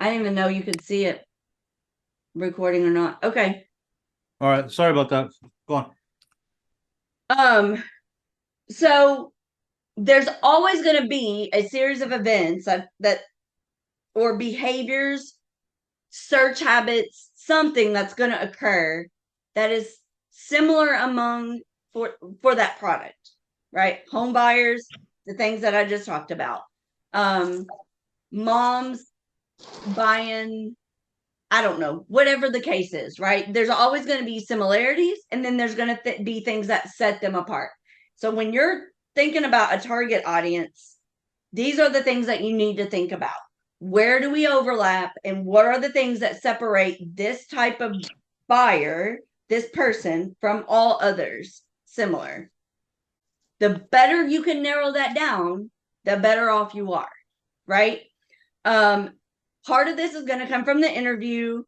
didn't even know you could see it recording or not. Okay. All right. Sorry about that. Go on. So there's always going to be a series of events that or behaviors, search habits, something that's going to occur that is similar among for that product, right? Home buyers, the things that I just talked about. Moms buying, I don't know, whatever the case is, right? There's always going to be similarities, and then there's going to be things that set them apart. So when you're thinking about a target audience, these are the things that you need to think about. Where do we overlap, and what are the things that separate this type of buyer, this person, from all others similar? The better you can narrow that down, the better off you are, right? Part of this is going to come from the interview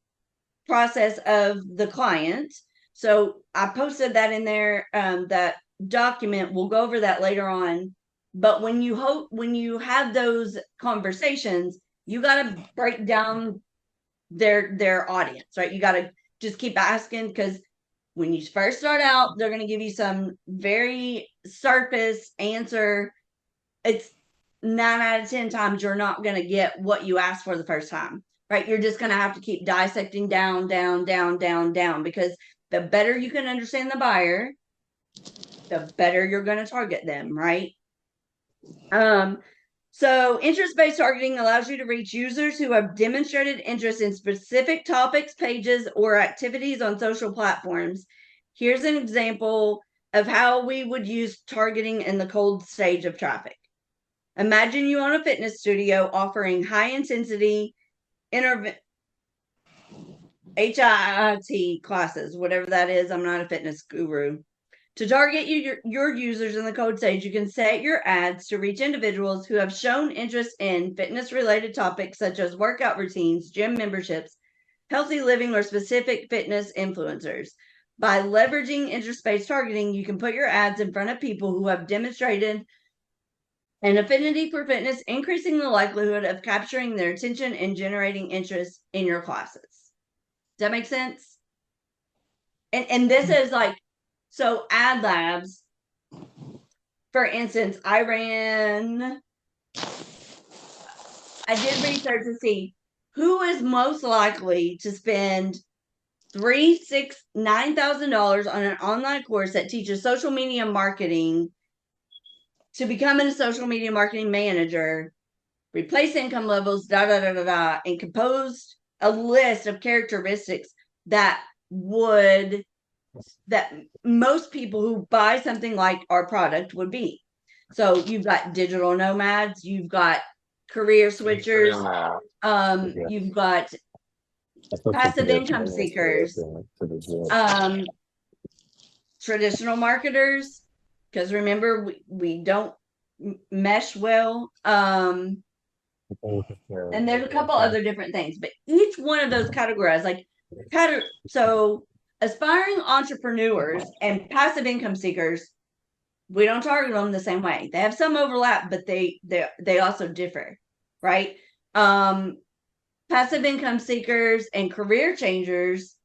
process of the client. So I posted that in there, that document. We'll go over that later on. But when you have those conversations, you got to break down their audience, right? You got to just keep asking, because when you first start out, they're going to give you some very surface answer. It's 9 out of 10 times you're not going to get what you asked for the first time, right? You're just going to have to keep dissecting down, because the better you can understand the buyer, the better you're going to target them, right? So interest-based targeting allows you to reach users who have demonstrated interest in specific topics, pages, or activities on social platforms. Here's an example of how we would use targeting in the cold stage of traffic. Imagine you own a fitness studio offering high-intensity HIIT classes, whatever that is. I'm not a fitness guru. To target your users in the code stage, you can set your ads to reach individuals who have shown interest in fitness-related topics such as workout routines, gym memberships, healthy living, or specific fitness influencers. By leveraging interest-based targeting, you can put your ads in front of people who have demonstrated an affinity for fitness, increasing the likelihood of capturing their attention and generating interest in your classes. Does that make sense? And this is like, so adlabs, for instance, I did research to see who is most likely to spend $9,000 on an online course that teaches social media marketing to becoming a social media marketing manager, replace income levels, and composed a list of characteristics that most people who buy something like our product would be. So you've got digital nomads, you've got career switchers, you've got passive income seekers, traditional marketers, because remember, we don't mesh well. And there's a couple other different things, but each one of those categorized, so aspiring entrepreneurs and passive income seekers, we don't target them the same way. They have some overlap, but they also differ, right? Passive income seekers and career changers,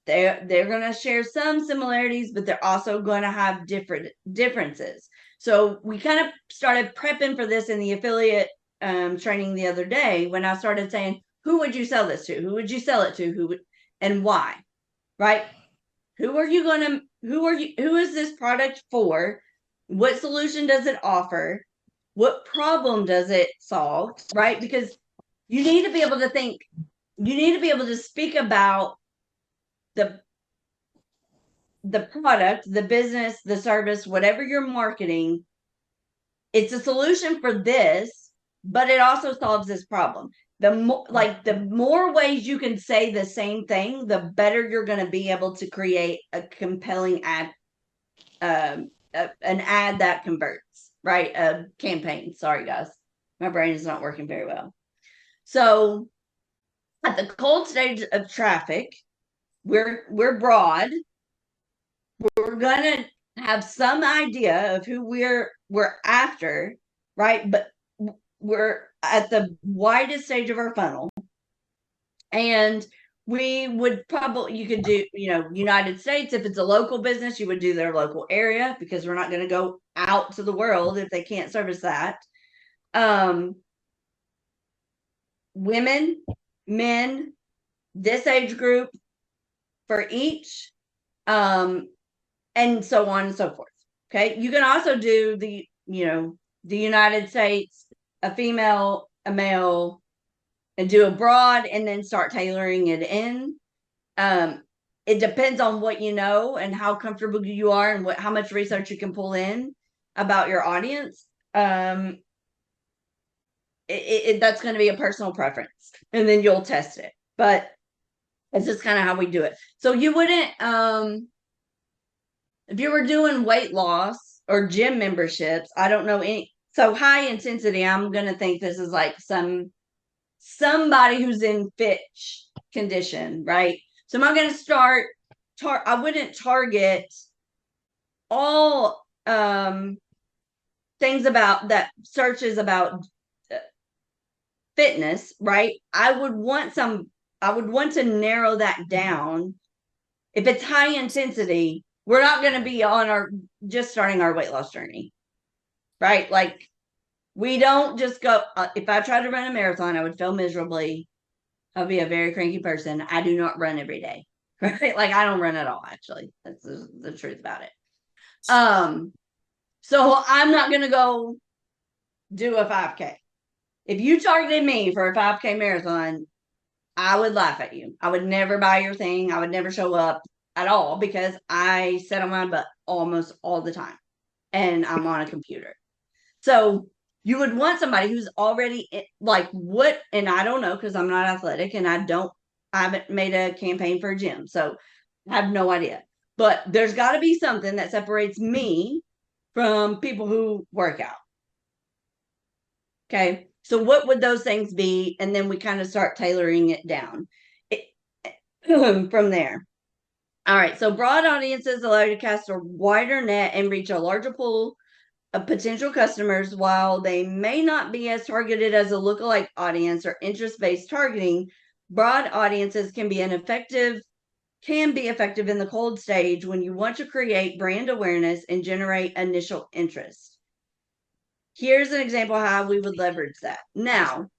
they're going to share some similarities, but they're also going to have differences. So we kind of started prepping for this in the affiliate training the other day, when I started saying, who would you sell this to? Who would you sell it to? And why? Right? Who is this product for? What solution does it offer? What problem does it solve? Right? Because you need to be able to think, you need to be able to speak about the product, the business, the service, whatever you're marketing. It's a solution for this, but it also solves this problem. The more ways you can say the same thing, the better you're going to be able to create a compelling ad, an ad that converts, right? A campaign. Sorry, guys, my brain is not working very well. So at the cold stage of traffic, we're broad. We're gonna have some idea of who we're after, right? But we're at the widest stage of our funnel. And we would probably, you could do, United States, if it's a local business, you would do their local area, because we're not going to go out to the world if they can't service that. Women, men, this age group for each, and so on and so forth. Okay. You can also do the United States, a female, a male, and do a broad, and then start tailoring it in. It depends on what you know and how comfortable you are, and how much research you can pull in about your audience. That's going to be a personal preference, and then you'll test it. But it's just kind of how we do it. So you wouldn't, if you were doing weight loss or gym memberships, I don't know any. So high intensity, I'm going to think this is like somebody who's in fit condition, right? So am I going to start, I wouldn't target all things about that, searches about fitness, right? I would want to narrow that down. If it's high intensity, we're not going to be on just starting our weight loss journey, right? Like, we don't just go, if I tried to run a marathon, I would fail miserably. I'll be a very cranky person. I do not run every day, right? Like, I don't run at all, actually. That's the truth about it. So I'm not going to go do a 5K. If you targeted me for a 5K marathon, I would laugh at you. I would never buy your thing. I would never show up at all, because I sit on my butt almost all the time, and I'm on a computer. So you would want somebody who's already like, what, and I don't know, because I'm not athletic, and I haven't made a campaign for a gym, so I have no idea. But there's got to be something that separates me from people who work out. Okay. So what would those things be? And then we kind of start tailoring it down from there. All right. So broad audiences allow you to cast a wider net and reach a larger pool of potential customers. While they may not be as targeted as a lookalike audience or interest-based targeting, broad audiences can be effective in the cold stage when you want to create brand awareness and generate initial interest. Here's an example of how we would leverage that. Now,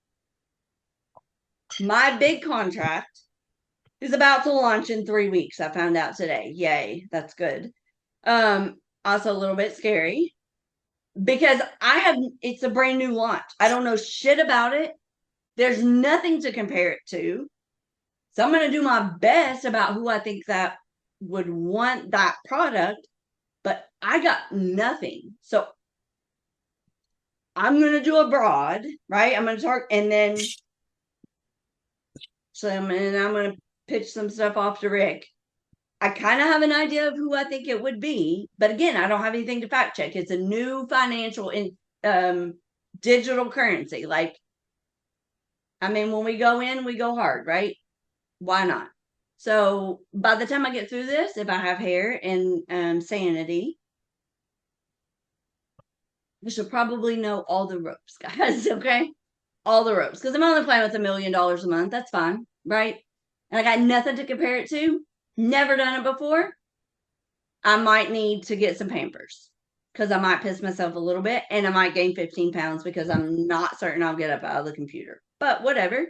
my big contract is about to launch in 3 weeks. I found out today. Yay, that's good. Also a little bit scary, because it's a brand new launch. I don't know shit about it. There's nothing to compare it to. So I'm going to do my best about who I think that would want that product, but I got nothing. So I'm going to do a broad, right? I'm going to talk, and then I'm going to pitch some stuff off to Rick. I kind of have an idea of who I think it would be, but again, I don't have anything to fact check. It's a new financial digital currency. Like, I mean, when we go in, we go hard, right? Why not? So by the time I get through this, if I have hair and sanity, I should probably know all the ropes, guys. Okay, all the ropes, because I'm only playing with $1 million a month. That's fine, right? And I got nothing to compare it to. Never done it before. I might need to get some Pampers, because I might piss myself a little bit, and I might gain 15 pounds because I'm not certain I'll get up out of the computer. But whatever.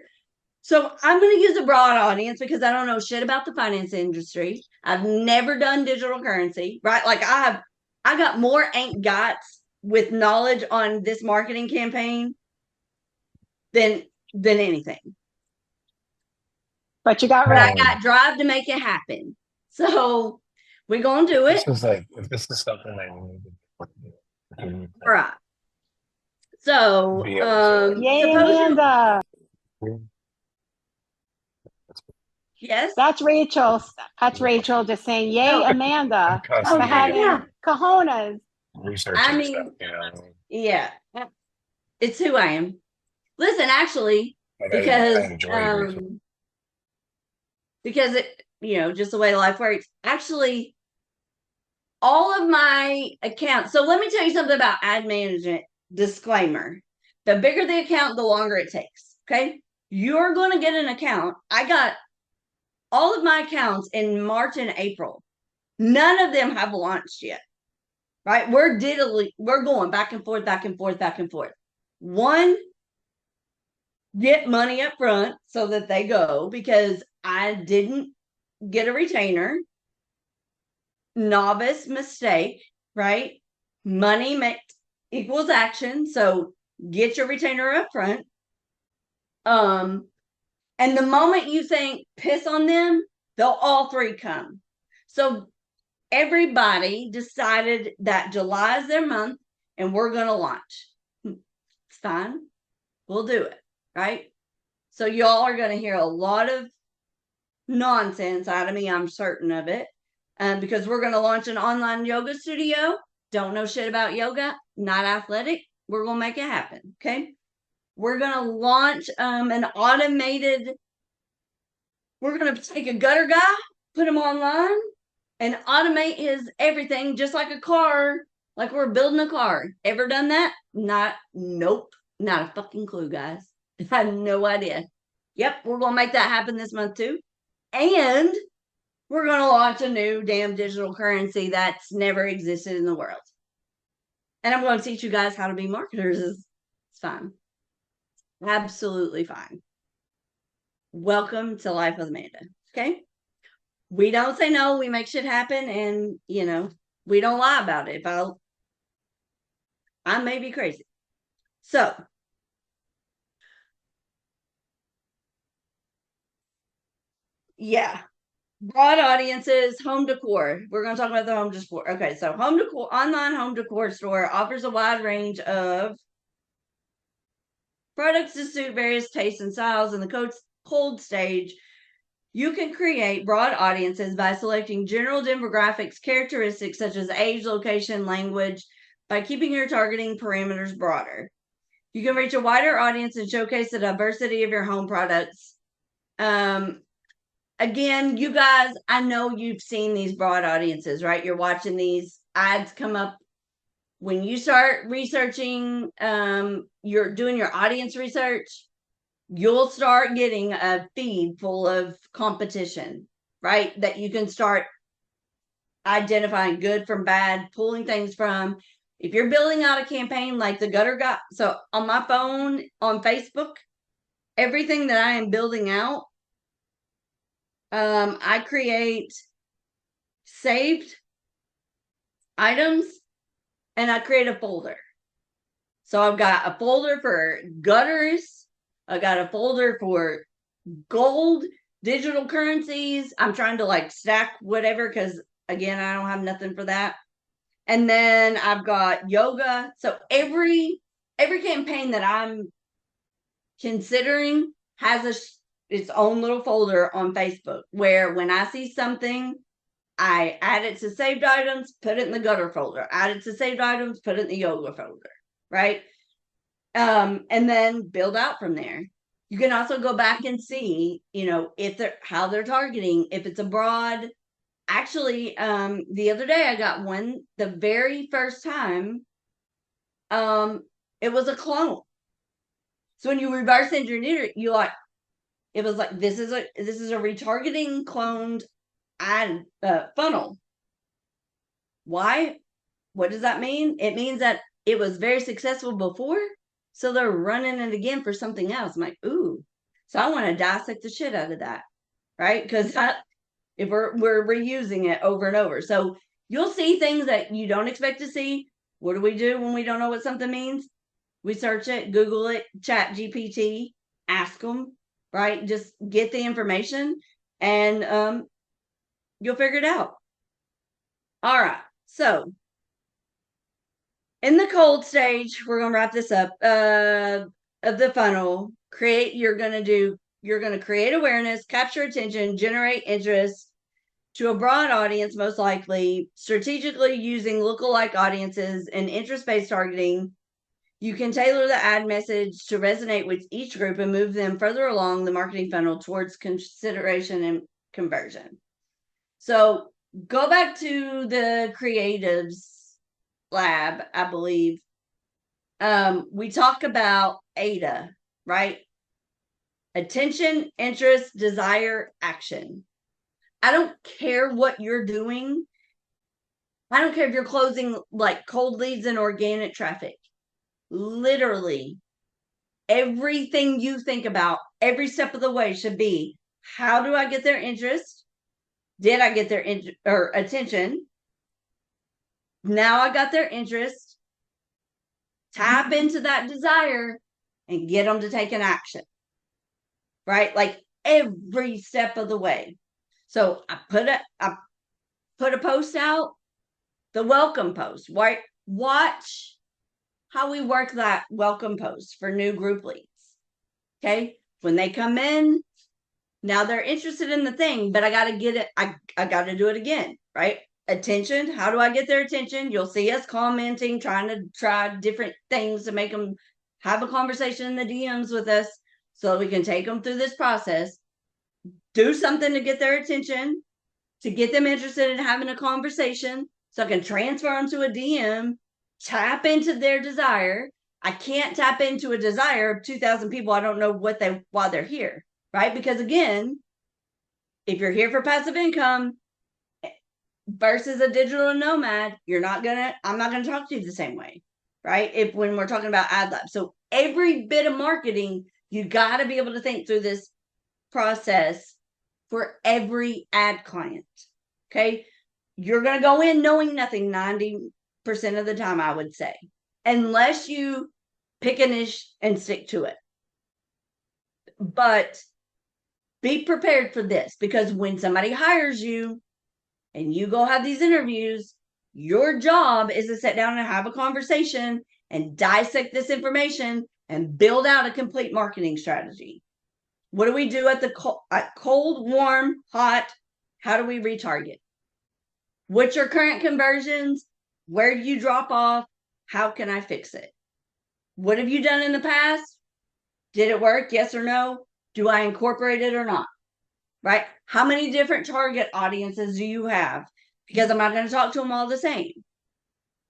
So I'm going to use a broad audience, because I don't know shit about the finance industry. I've never done digital currency, right? Like, I got more ain't gots with knowledge on this marketing campaign than anything. But you got I got drive to make it happen. So we're going to do it. This is something that you need to. All right. So, yay, Amanda. Yes. That's Rachel. That's Rachel just saying, yay, Amanda. For having cojones. Researching stuff, yeah. It's who I am. Listen, actually, because it, just the way life works, actually, all of my accounts. So let me tell you something about ad management. Disclaimer. The bigger the account, the longer it takes. Okay. You're going to get an account. I got all of my accounts in March and April. None of them have launched yet. Right? We're going back and forth, back and forth, back and forth. One, get money up front so that they go, because I didn't get a retainer. Novice mistake, right? Money equals action. So get your retainer up front. And the moment you think piss on them, they'll all three come. So everybody decided that July is their month and we're going to launch. It's fine. We'll do it. Right. So y'all are going to hear a lot of nonsense out of me. I'm certain of it. Because we're going to launch an online yoga studio. Don't know shit about yoga, not athletic. We're going to make it happen. Okay. We're going to launch an automated, we're going to take a gutter guy, put him online, and automate his everything just like a car, like we're building a car. Ever done that? Nope. Not a fucking clue, guys. I have no idea. Yep, we're going to make that happen this month too. And we're going to launch a new damn digital currency that's never existed in the world. And I'm going to teach you guys how to be marketers. It's fine. Absolutely fine. Welcome to Life with Amanda. Okay. We don't say no. We make shit happen. And, we don't lie about it. I may be crazy. So, yeah. Broad audiences, home decor. We're going to talk about the home decor. Okay, so home decor, online home decor store offers a wide range of products to suit various tastes and styles. In the cold stage, you can create broad audiences by selecting general demographics characteristics such as age, location, language, by keeping your targeting parameters broader. You can reach a wider audience and showcase the diversity of your home products. Again, you guys, I know you've seen these broad audiences, right? You're watching these ads come up. When you start researching, you're doing your audience research, you'll start getting a feed full of competition, right? That you can start identifying good from bad, pulling things from. If you're building out a campaign like the gutter guy, so on my phone, on Facebook, everything that I am building out, I create saved items and I create a folder. So I've got a folder for gutters. I got a folder for gold, digital currencies. I'm trying to stack whatever, because again, I don't have nothing for that. And then I've got yoga. So every campaign that I'm considering has its own little folder on Facebook, where when I see something, I add it to saved items, put it in the gutter folder, add it to saved items, put it in the yoga folder, right? And then build out from there. You can also go back and see, how they're targeting, if it's a broad. Actually, the other day I got one, the very first time, it was a clone. So when you reverse engineer it, it was like, this is a retargeting cloned ad funnel. Why? What does that mean? It means that it was very successful before, so they're running it again for something else. I'm like, ooh. So I want to dissect the shit out of that, right? Because if we're reusing it over and over. So you'll see things that you don't expect to see. What do we do when we don't know what something means? We search it, Google it, Chat GPT, ask them, right? Just get the information and you'll figure it out. All right. So in the cold stage, we're going to wrap this up, of the funnel. You're going to create awareness, capture attention, generate interest to a broad audience, most likely, strategically using lookalike audiences and interest-based targeting. You can tailor the ad message to resonate with each group and move them further along the marketing funnel towards consideration and conversion. So go back to the creatives lab, I believe. We talk about ADA, right? Attention, interest, desire, action. I don't care what you're doing. I don't care if you're closing like cold leads and organic traffic. Literally, everything you think about every step of the way should be, how do I get their interest? Did I get their or attention? Now I got their interest. Tap into that desire and get them to take an action. Right? Like every step of the way. So I put a post out, the welcome post. Watch how we work that welcome post for new group leads. Okay. When they come in, now they're interested in the thing, but I got to get it. I got to do it again, right? Attention. How do I get their attention? You'll see us commenting, trying to try different things to make them have a conversation in the DMs with us so we can take them through this process. Do something to get their attention, to get them interested in having a conversation so I can transfer them to a DM, tap into their desire. I can't tap into a desire of 2,000 people. I don't know why they're here, right? Because again, if you're here for passive income versus a digital nomad, I'm not going to talk to you the same way, right? When we're talking about adlabs. So every bit of marketing, you got to be able to think through this process for every ad client. Okay. You're going to go in knowing nothing 90% of the time, I would say, unless you pick a niche and stick to it. But be prepared for this, because when somebody hires you and you go have these interviews, your job is to sit down and have a conversation and dissect this information and build out a complete marketing strategy. What do we do at cold, warm, hot? How do we retarget? What's your current conversions? Where do you drop off? How can I fix it? What have you done in the past? Did it work? Yes or no? Do I incorporate it or not? Right? How many different target audiences do you have? Because I'm not going to talk to them all the same.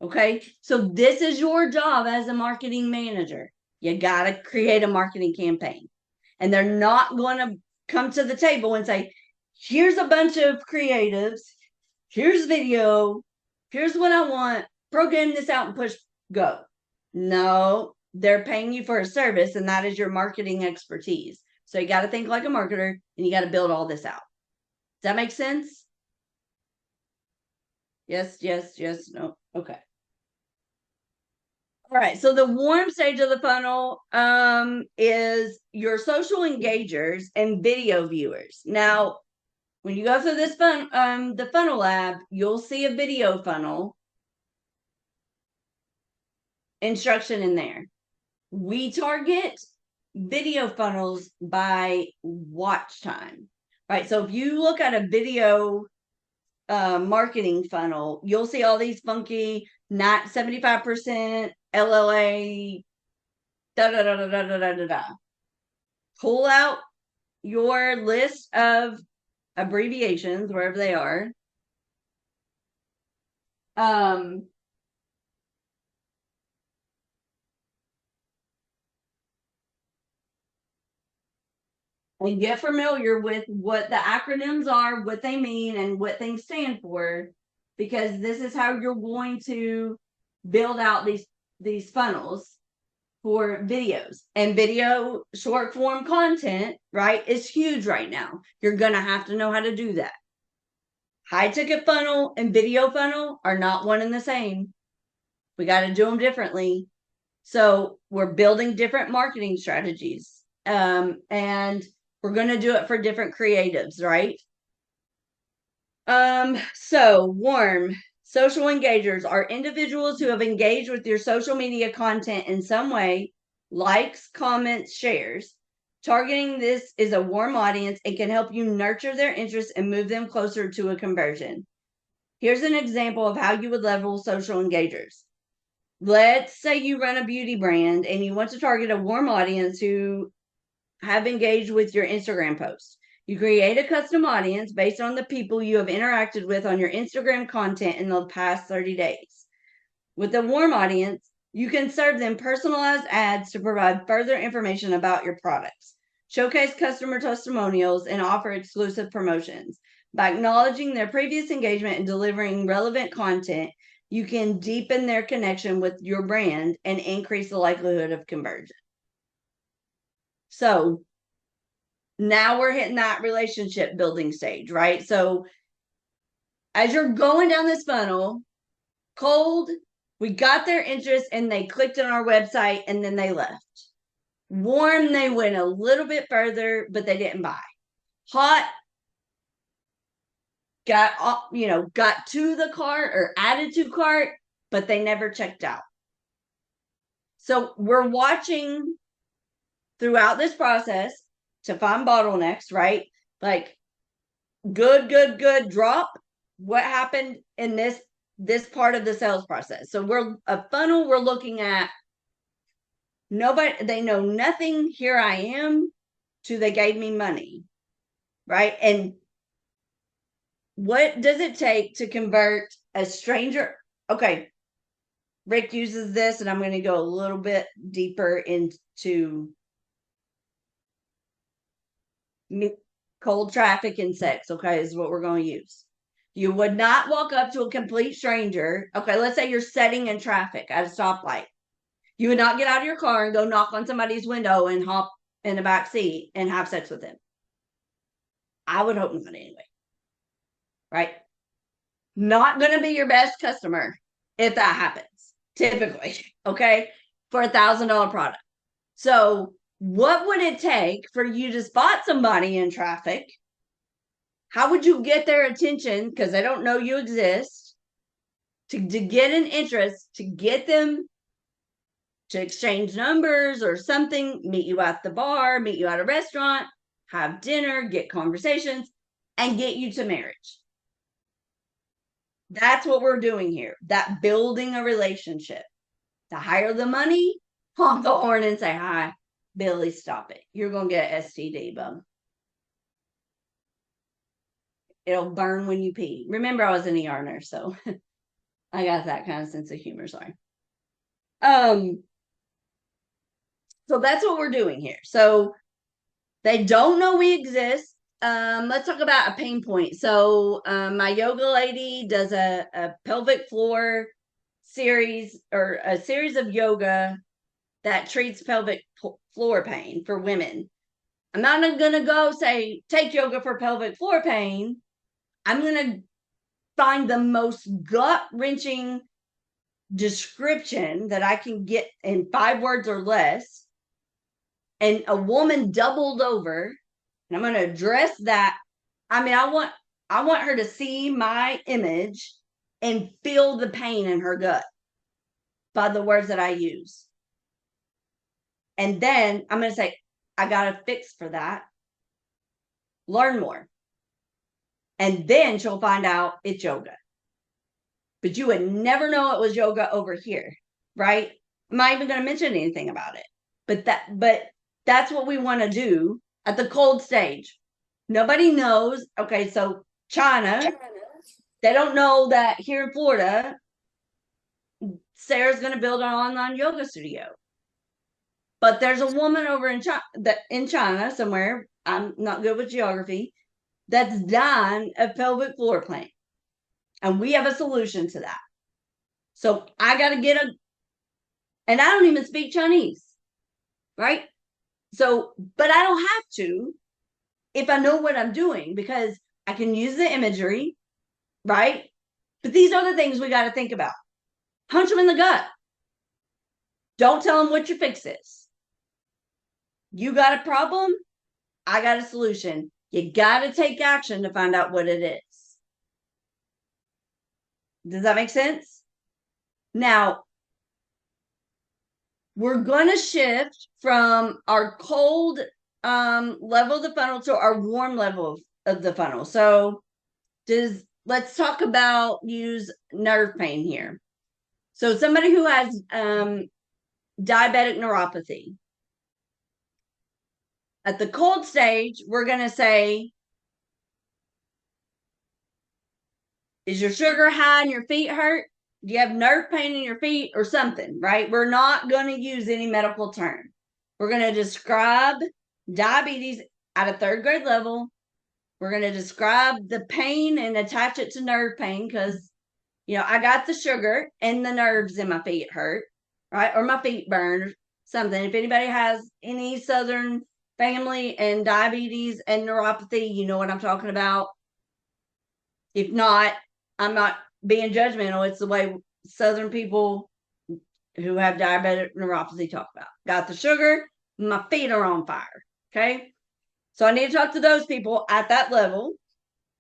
Okay. So this is your job as a marketing manager. You got to create a marketing campaign. And they're not going to come to the table and say, here's a bunch of creatives. Here's video. Here's what I want. Program this out and push go. No, they're paying you for a service, and that is your marketing expertise. So you got to think like a marketer, and you got to build all this out. Does that make sense? Yes, no. Okay. All right. So the warm stage of the funnel is your social engagers and video viewers. Now, when you go through this the funnel lab, you'll see a video funnel instruction in there. We target video funnels by watch time, right? So if you look at a video marketing funnel, you'll see all these funky, not 75% LLA, da da da da da da da da. Pull out your list of abbreviations wherever they are. And get familiar with what the acronyms are, what they mean, and what things stand for, because this is how you're going to build out these funnels for videos. And video short form content, right, is huge right now. You're going to have to know how to do that. High ticket funnel and video funnel are not one and the same. We got to do them differently. So we're building different marketing strategies. And we're going to do it for different creatives, right? So warm social engagers are individuals who have engaged with your social media content in some way, likes, comments, shares. Targeting this is a warm audience and can help you nurture their interest and move them closer to a conversion. Here's an example of how you would level social engagers. Let's say you run a beauty brand and you want to target a warm audience who have engaged with your Instagram post. You create a custom audience based on the people you have interacted with on your Instagram content in the past 30 days. With a warm audience, You can serve them personalized ads to provide further information about your products, showcase customer testimonials, and offer exclusive promotions. By acknowledging their previous engagement and delivering relevant content, you can deepen their connection with your brand and increase the likelihood of conversion. So now we're hitting that relationship building stage, right? So as you're going down this funnel, cold, we got their interest and they clicked on our website and then they left. Warm, they went a little bit further, but they didn't buy. Hot, got to the cart or added to cart, but they never checked out. So we're watching throughout this process to find bottlenecks, right? Like good drop. What happened in this part of the sales process? So we're a funnel, we're looking at nobody, they know nothing, here I am, to they gave me money, right? And what does it take to convert a stranger? Okay, Rick uses this, and I'm going to go a little bit deeper into cold traffic and sex. Okay, is what we're going to use. You would not walk up to a complete stranger. Okay, let's say you're sitting in traffic at a stoplight. You would not get out of your car and go knock on somebody's window and hop in the back seat and have sex with them. I would hope not anyway. Right? Not going to be your best customer if that happens, typically, okay, for $1,000 product. So what would it take for you to spot somebody in traffic? How would you get their attention, because they don't know you exist, to get an interest, to get them to exchange numbers or something, meet you at the bar, meet you at a restaurant, have dinner, get conversations, and get you to marriage? That's what we're doing here. That building a relationship. To hire the money, honk the horn and say, hi, Billy, stop it. You're going to get an STD, bum. It'll burn when you pee. Remember, I was an ER nurse, so I got that kind of sense of humor. Sorry. So that's what we're doing here. So they don't know we exist. Let's talk about a pain point. So my yoga lady does a pelvic floor series, or a series of yoga that treats pelvic floor pain for women. I'm not going to go say, take yoga for pelvic floor pain. I'm going to find the most gut-wrenching description that I can get in 5 words or less. And a woman doubled over, and I'm going to address that. I mean, I want her to see my image and feel the pain in her gut by the words that I use. And then I'm going to say, I got a fix for that. Learn more. And then she'll find out it's yoga. But you would never know it was yoga over here, right? I'm not even going to mention anything about it. But that's what we want to do at the cold stage. Nobody knows. Okay, so China, they don't know that here in Florida, Sarah's going to build an online yoga studio. But there's a woman over in China somewhere, I'm not good with geography, that's dying of pelvic floor pain. And we have a solution to that. So I got to and I don't even speak Chinese, right? So, but I don't have to if I know what I'm doing, because I can use the imagery, right? But these are the things we got to think about. Punch them in the gut. Don't tell them what your fix is. You got a problem, I got a solution. You got to take action to find out what it is. Does that make sense? Now, we're going to shift from our cold level of the funnel to our warm level of the funnel. So let's talk about use nerve pain here. So somebody who has diabetic neuropathy. At the cold stage, we're going to say, is your sugar high and your feet hurt? Do you have nerve pain in your feet or something, right? We're not going to use any medical term. We're going to describe diabetes at a 3rd grade level. We're going to describe the pain and attach it to nerve pain because, I got the sugar and the nerves in my feet hurt, right? Or my feet burn or something. If anybody has any Southern family and diabetes and neuropathy, you know what I'm talking about. If not, I'm not being judgmental. It's the way Southern people who have diabetic neuropathy talk about. Got the sugar, my feet are on fire. Okay. So I need to talk to those people at that level.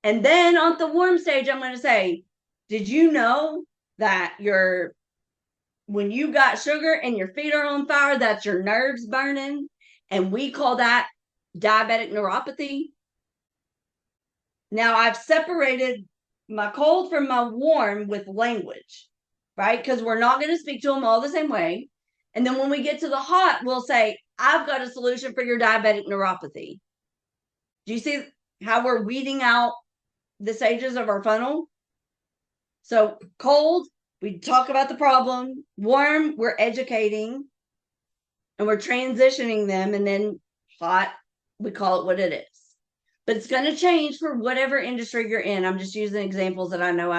And then on the warm stage, I'm going to say, did you know that when you got sugar and your feet are on fire, that's your nerves burning? And we call that diabetic neuropathy. Now I've separated my cold from my warm with language, right? Because we're not going to speak to them all the same way. And then when we get to the hot, we'll say, I've got a solution for your diabetic neuropathy. Do you see how we're weeding out the stages of our funnel? So cold, we talk about the problem. Warm, we're educating and we're transitioning them. And then hot, we call it what it is. But it's going to change for whatever industry you're in. I'm just using examples that I know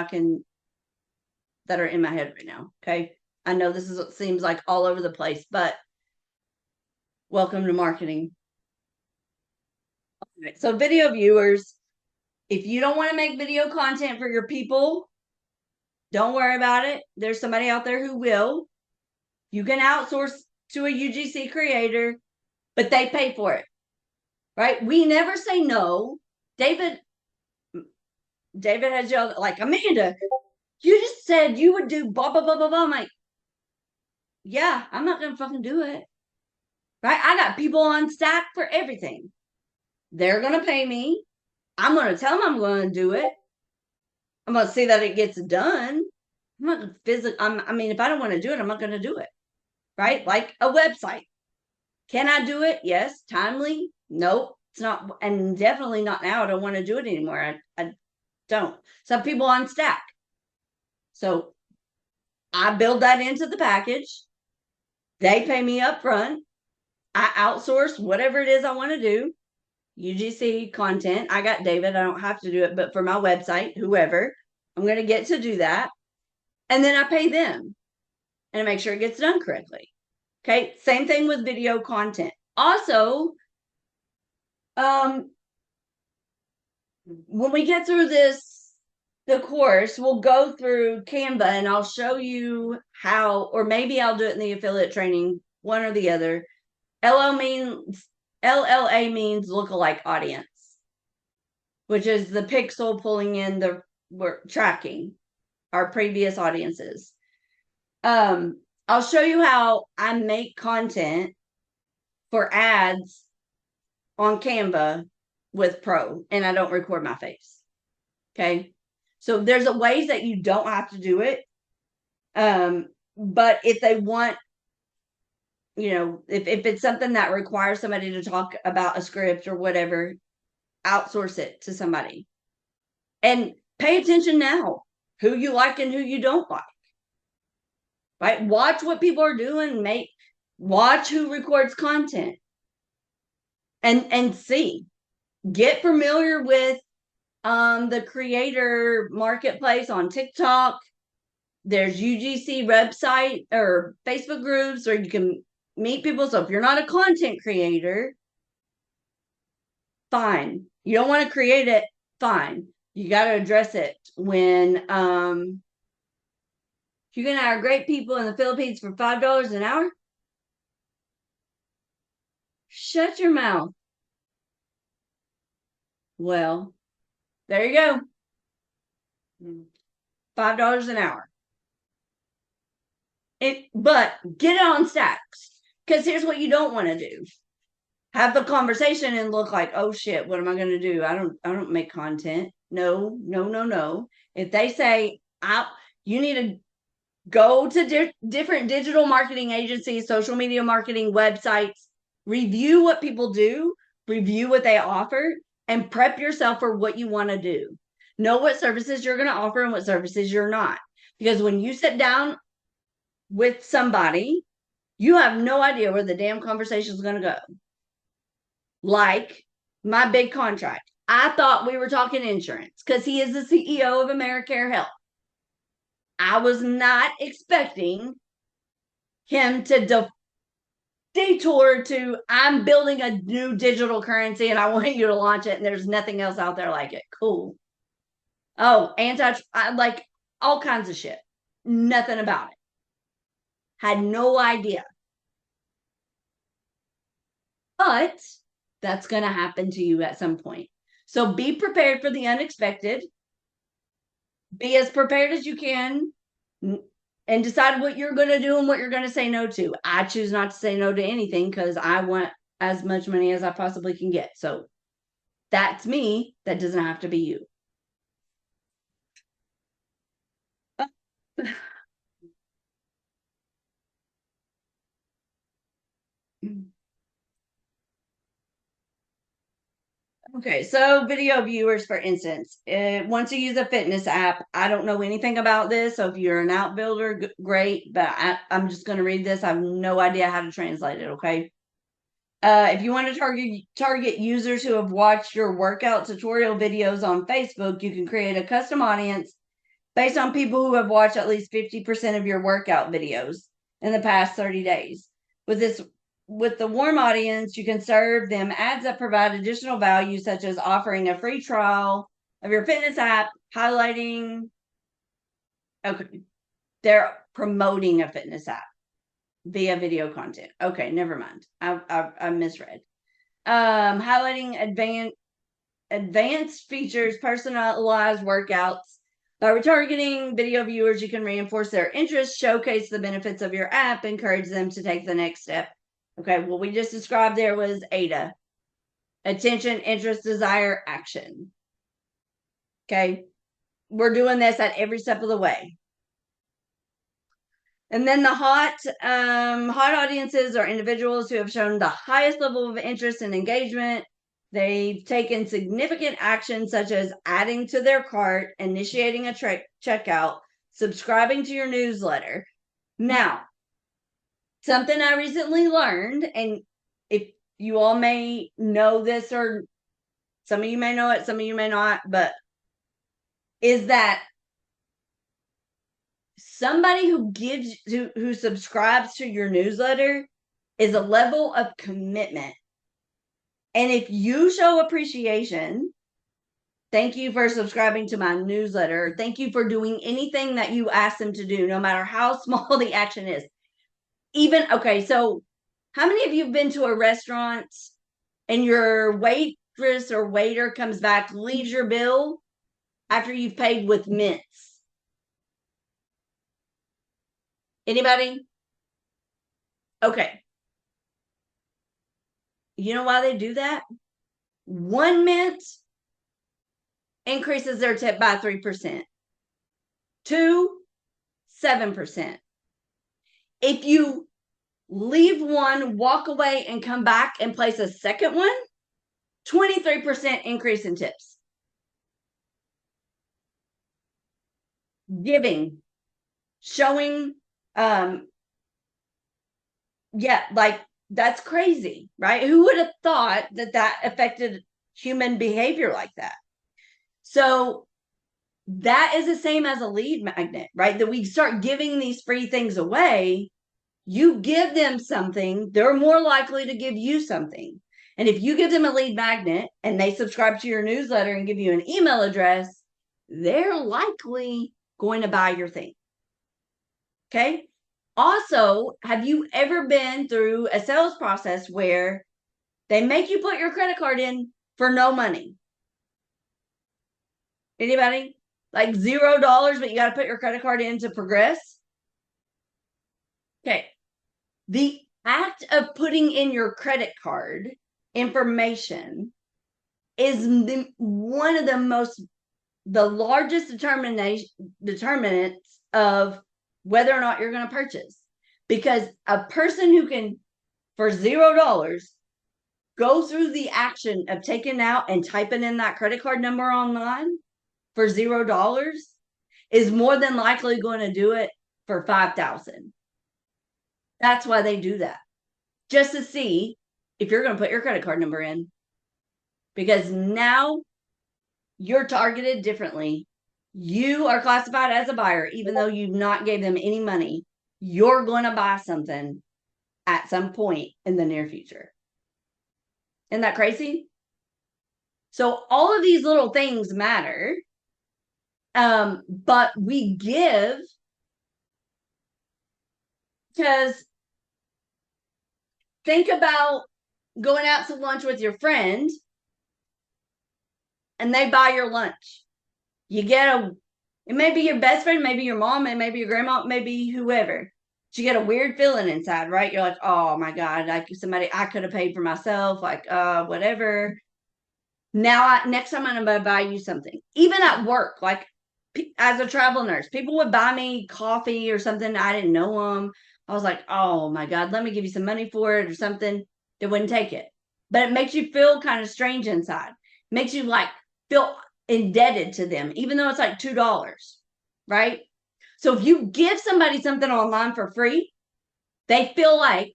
that are in my head right now. Okay. I know this seems like all over the place, but welcome to marketing. All right, so video viewers, if you don't want to make video content for your people, don't worry about it. There's somebody out there who will. You can outsource to a UGC creator, but they pay for it, right? We never say no. David has yelled like, Amanda, you just said you would do blah, blah, blah, blah, blah. I'm like, yeah, I'm not going to fucking do it. Right? I got people on stack for everything. They're going to pay me. I'm going to tell them I'm going to do it. I'm going to see that it gets done. I'm not going to if I don't want to do it, I'm not going to do it. Right? Like a website. Can I do it? Yes. Timely? Nope. It's not, and definitely not now. I don't want to do it anymore. I don't. Some people on stack. So I build that into the package. They pay me up front. I outsource whatever it is I want to do. UGC content. I got David. I don't have to do it, but for my website, whoever, I'm going to get to do that. And then I pay them and I make sure it gets done correctly. Okay. Same thing with video content. Also, when we get through the course, we'll go through Canva and I'll show you how, or maybe I'll do it in the affiliate training, one or the other. LLA means lookalike audience, which is the pixel pulling in we're tracking our previous audiences. I'll show you how I make content for ads on Canva with Pro, and I don't record my face. Okay. So there's ways that you don't have to do it. But if they want, if it's something that requires somebody to talk about a script or whatever, outsource it to somebody. And pay attention now, who you like and who you don't like. Right? Watch what people are doing, watch who records content. And see. Get familiar with the creator marketplace on TikTok. There's UGC website or Facebook groups, or you can meet people. So if you're not a content creator, fine. You don't want to create it, fine. You got to address it when you can hire great people in the Philippines for $5 an hour. Shut your mouth. Well, there you go. $5 an hour. But get it on stacks. Because here's what you don't want to do. Have the conversation and look like, oh shit, what am I going to do? I don't make content. No. If they say, you need to go to different digital marketing agencies, social media marketing websites, review what people do, review what they offer, and prep yourself for what you want to do. Know what services you're going to offer and what services you're not. Because when you sit down with somebody, you have no idea where the damn conversation is going to go. Like my big contract. I thought we were talking insurance because he is the CEO of AmeriCare Health. I was not expecting him to detour to, I'm building a new digital currency and I want you to launch it and there's nothing else out there like it. Cool. Oh, like all kinds of shit. Nothing about it. Had no idea. But that's going to happen to you at some point. So be prepared for the unexpected. Be as prepared as you can and decide what you're going to do and what you're going to say no to. I choose not to say no to anything because I want as much money as I possibly can get. So that's me. That doesn't have to be you. Okay, so video viewers, for instance, once you use a fitness app, I don't know anything about this. So if you're an outbuilder, great, but I'm just going to read this. I have no idea how to translate it. Okay. If you want to target users who have watched your workout tutorial videos on Facebook, you can create a custom audience based on people who have watched at least 50% of your workout videos in the past 30 days. With the warm audience, you can serve them ads that provide additional value, such as offering a free trial of your fitness app, highlighting. Okay, they're promoting a fitness app via video content. Okay, never mind. I misread. Highlighting advanced features, personalized workouts. By retargeting video viewers, you can reinforce their interest, showcase the benefits of your app, encourage them to take the next step. Okay, what we just described there was ADA. Attention, interest, desire, action. Okay, we're doing this at every step of the way. And then the hot audiences are individuals who have shown the highest level of interest and engagement. They've taken significant action, such as adding to their cart, initiating a checkout, subscribing to your newsletter. Now, something I recently learned, and if you all may know this, or some of you may know it, some of you may not, but is that somebody who subscribes to your newsletter is a level of commitment. And if you show appreciation, thank you for subscribing to my newsletter. Thank you for doing anything that you ask them to do, no matter how small the action is. Okay, so how many of you have been to a restaurant and your waitress or waiter comes back, leaves your bill after you've paid with mints? Anybody? Okay. You know why they do that? 1 mint increases their tip by 3%. 2, 7%. If you leave one, walk away, and come back and place a second one, 23% increase in tips. Giving, showing, like that's crazy, right? Who would have thought that affected human behavior like that? So that is the same as a lead magnet, right? That we start giving these free things away. You give them something, they're more likely to give you something. And if you give them a lead magnet and they subscribe to your newsletter and give you an email address, they're likely going to buy your thing. Okay. Also, have you ever been through a sales process where they make you put your credit card in for no money? Anybody? Like $0, but you got to put your credit card in to progress? Okay. The act of putting in your credit card information is one of the largest determinants of whether or not you're going to purchase. Because a person who can, for $0, go through the action of taking out and typing in that credit card number online for $0 is more than likely going to do it for 5,000. That's why they do that. Just to see if you're going to put your credit card number in. Because now you're targeted differently. You are classified as a buyer, even though you not gave them any money. You're going to buy something at some point in the near future. Isn't that crazy? So all of these little things matter. But we give because think about going out to lunch with your friend and they buy your lunch. You get it may be your best friend, maybe your mom, it may be your grandma, maybe whoever. But you get a weird feeling inside, right? You're like, oh my God, like somebody I could have paid for myself, like whatever. Now next time I'm gonna buy you something. Even at work, like as a travel nurse, people would buy me coffee or something. I didn't know them. I was like, oh my God, let me give you some money for it or something. They wouldn't take it. But it makes you feel kind of strange inside. Makes you like feel indebted to them, even though it's like $2, right? So if you give somebody something online for free, they feel like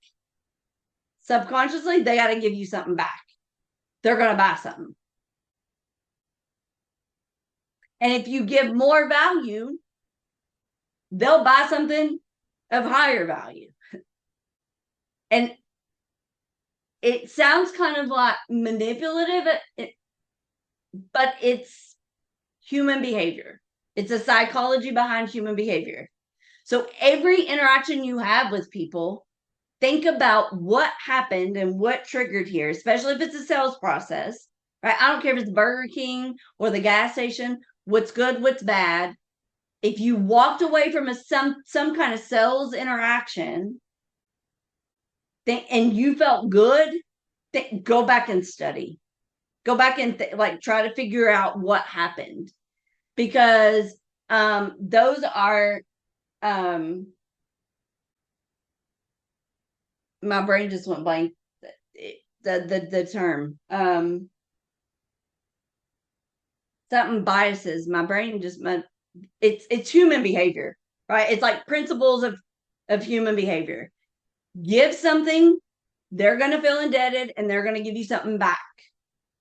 subconsciously they got to give you something back. They're going to buy something. And if you give more value, they'll buy something of higher value. And it sounds kind of like manipulative, but it's human behavior. It's a psychology behind human behavior. So every interaction you have with people, think about what happened and what triggered here, especially if it's a sales process, right? I don't care if it's Burger King or the gas station, what's good, what's bad. If you walked away from some kind of sales interaction and you felt good, go back and study. Go back and like try to figure out what happened, because those are my brain just went blank. The term something biases my brain just went. It's human behavior, right? It's like principles of human behavior. Give something, they're going to feel indebted and they're going to give you something back.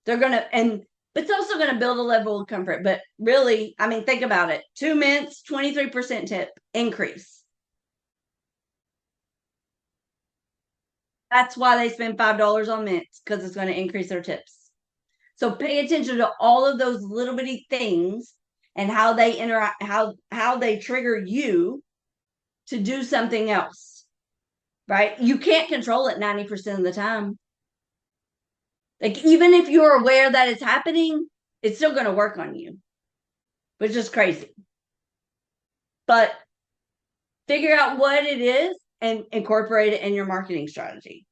They're going to, but it's also going to build a level of comfort. But really, I mean, think about it. 2 mints, 23% tip increase. That's why they spend $5 on mints, because it's going to increase their tips. So pay attention to all of those little bitty things and how they interact, how they trigger you to do something else, right? You can't control it 90% of the time. Like, even if you're aware that it's happening, it's still going to work on you, which is crazy. But figure out what it is and incorporate it in your marketing strategy.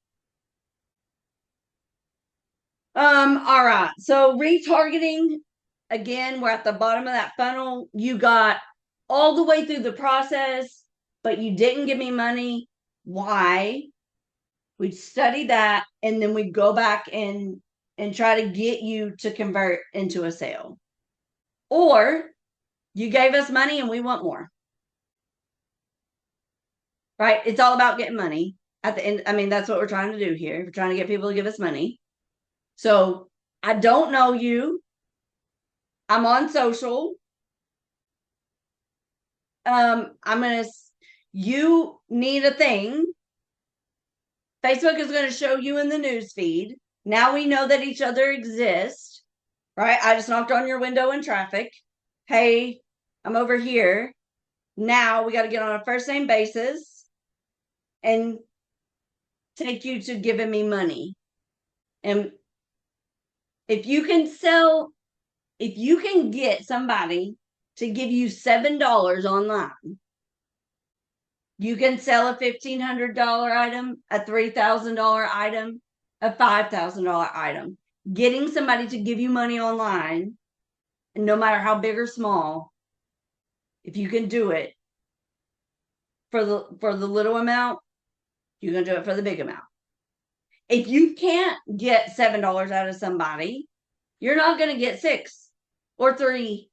All right. So retargeting, again, we're at the bottom of that funnel. You got all the way through the process, but you didn't give me money. Why? We'd study that, and then we'd go back and try to get you to convert into a sale. Or you gave us money and we want more. Right? It's all about getting money at the end. I mean, that's what we're trying to do here. We're trying to get people to give us money. So I don't know you. I'm on social. You need a thing. Facebook is going to show you in the news feed. Now we know that each other exists, right? I just knocked on your window in traffic. Hey, I'm over here. Now we got to get on a first name basis and take you to giving me money. And if you can get somebody to give you $7 online, you can sell a $1,500 item, a $3,000 item, a $5,000 item. Getting somebody to give you money online, and no matter how big or small, if you can do it for the little amount, you can do it for the big amount. If you can't get $7 out of somebody, you're not going to get 6 or 3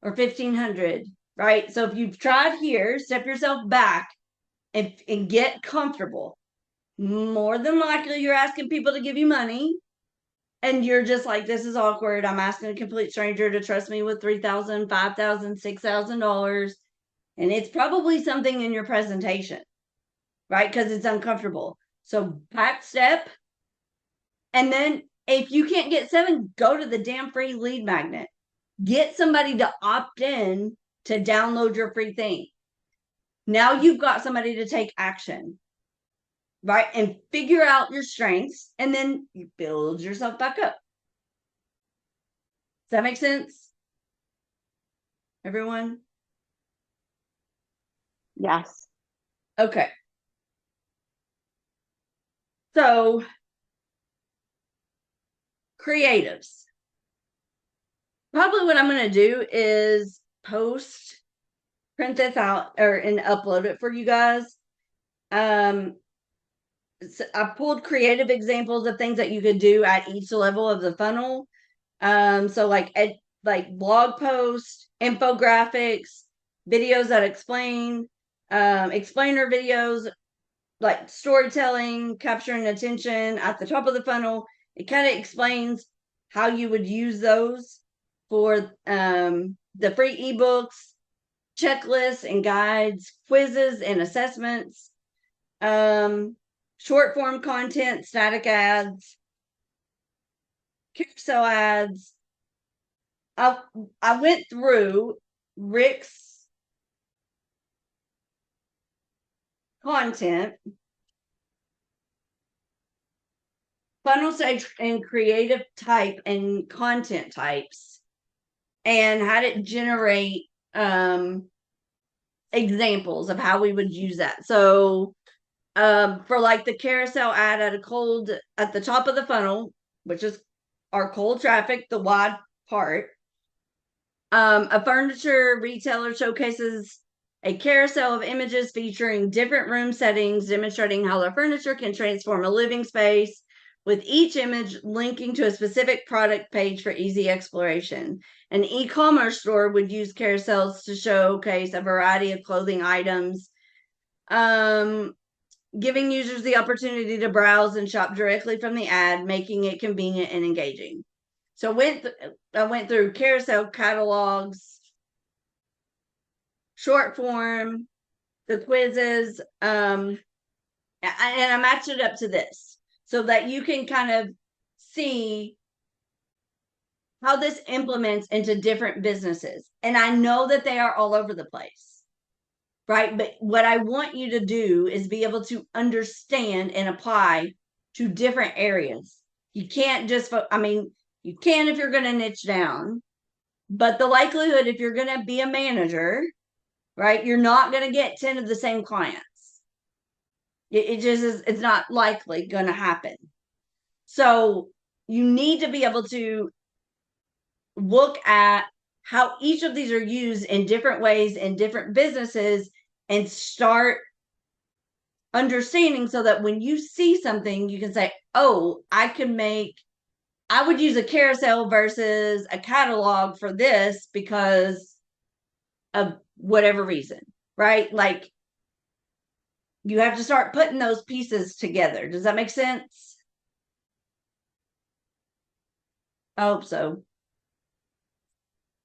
or 1,500 right? So if you've tried here, step yourself back and get comfortable. More than likely, you're asking people to give you money, and you're just like, this is awkward. I'm asking a complete stranger to trust me with $3,000, $5,000, $6,000, and it's probably something in your presentation, right? Because it's uncomfortable. So back step, and then if you can't get 7, go to the damn free lead magnet. Get somebody to opt in to download your free thing. Now you've got somebody to take action, right? And figure out your strengths, and then you build yourself back up. Does that make sense? Everyone? Yes. Okay. So, creatives. Probably what I'm going to do is print this out and upload it for you guys. So I pulled creative examples of things that you could do at each level of the funnel. So like blog posts, infographics, videos that explain, explainer videos, like storytelling, capturing attention at the top of the funnel. It kind of explains how you would use those for the free ebooks, checklists and guides, quizzes and assessments, short form content, static ads, carousel ads. I went through Rick's content, funnel stage and creative type and content types, and had it generate examples of how we would use that. So for like the carousel ad at the top of the funnel, which is our cold traffic, the wide part, a furniture retailer showcases a carousel of images featuring different room settings, demonstrating how their furniture can transform a living space, with each image linking to a specific product page for easy exploration. An e-commerce store would use carousels to showcase a variety of clothing items, giving users the opportunity to browse and shop directly from the ad, making it convenient and engaging. So I went through carousel catalogs, short form, the quizzes, and I matched it up to this so that you can kind of see how this implements into different businesses. And I know that they are all over the place, right? But what I want you to do is be able to understand and apply to different areas. You can't just, you can if you're going to niche down, but the likelihood if you're going to be a manager, right, you're not going to get 10 of the same clients. It just is, it's not likely going to happen. So you need to be able to look at how each of these are used in different ways in different businesses and start understanding so that when you see something, you can say, oh, I would use a carousel versus a catalog for this because of whatever reason, right? Like you have to start putting those pieces together. Does that make sense? I hope so.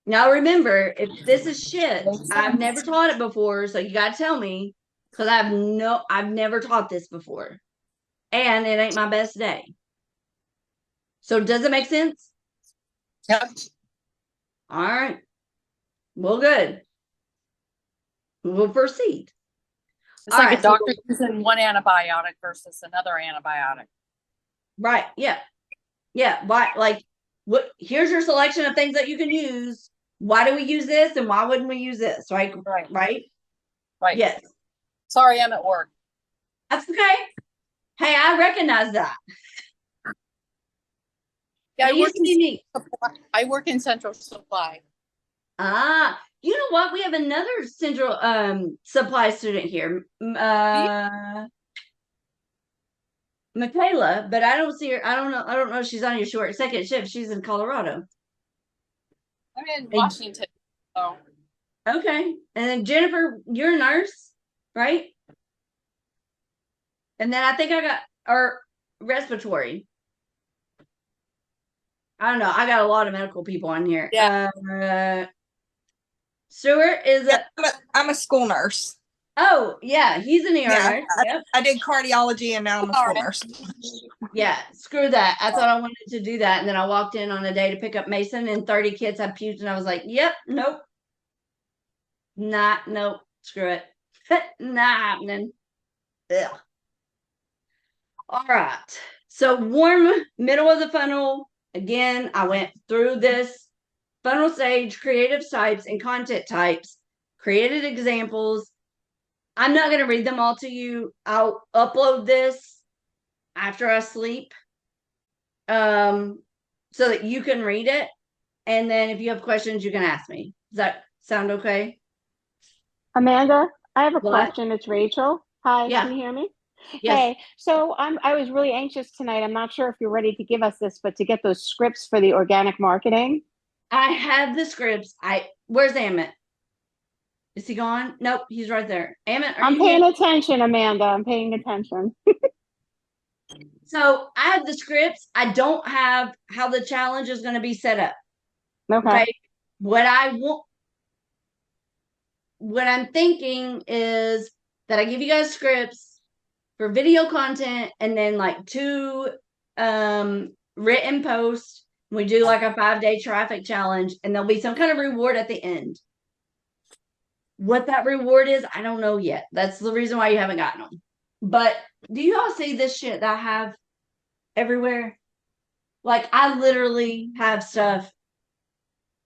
Now remember, if this is shit, I've never taught it before, so you gotta tell me, because I've never taught this before, and it ain't my best day. So does it make sense? Yep. All right. Well, good. We'll proceed. It's All like right, a doctor using one antibiotic versus another antibiotic. Right. Yeah. Yeah. Why? Like, what? Here's your selection of things that you can use. Why do we use this, and why wouldn't we use this? Right. Right. Right. Right. Yes. Sorry, I'm at work. That's okay. Hey, I recognize that. Yeah, I work in central supply. Ah, you know what? We have another central supply student here. Michaela, but I don't see her. I don't know if she's on your second shift. She's in Colorado. I'm in Washington. So Okay. And then Jennifer, you're a nurse, right? And then I think I got or respiratory. I don't know. I got a lot of medical people on here. Stuart is Yeah, I'm a school nurse. oh yeah, he's an ER nurse. Yep. I did cardiology and now I'm a school nurse. Yeah, screw that. I thought I wanted to do that. And then I walked in on a day to pick up Mason and 30 kids had puked and I was like, yep, nope. Nope, screw it. Not happening. Ugh. All right. So warm middle of the funnel. Again, I went through this funnel stage, creative types and content types, created examples. I'm not going to read them all to you. I'll upload this after I sleep so that you can read it. And then if you have questions, you can ask me. Does that sound okay? Amanda, I have a What? question. It's Rachel. Hi, Yeah. can you hear me? Yes. Hey, so I was really anxious tonight. I'm not sure if you're ready to give us this, but to get those scripts for the organic marketing. I have the scripts. Where's Amit? Is he gone? Nope, he's right there. Amit, are I'm you paying here? attention, Amanda. I'm paying attention. So I have the scripts. I don't have how the challenge is going to be set up. Okay. Okay. What I'm thinking is that I give you guys scripts for video content and then like 2 written posts. We do like a 5-day traffic challenge and there'll be some kind of reward at the end. What that reward is, I don't know yet. That's the reason why you haven't gotten them. But do you all see this shit that I have everywhere? Like I literally have stuff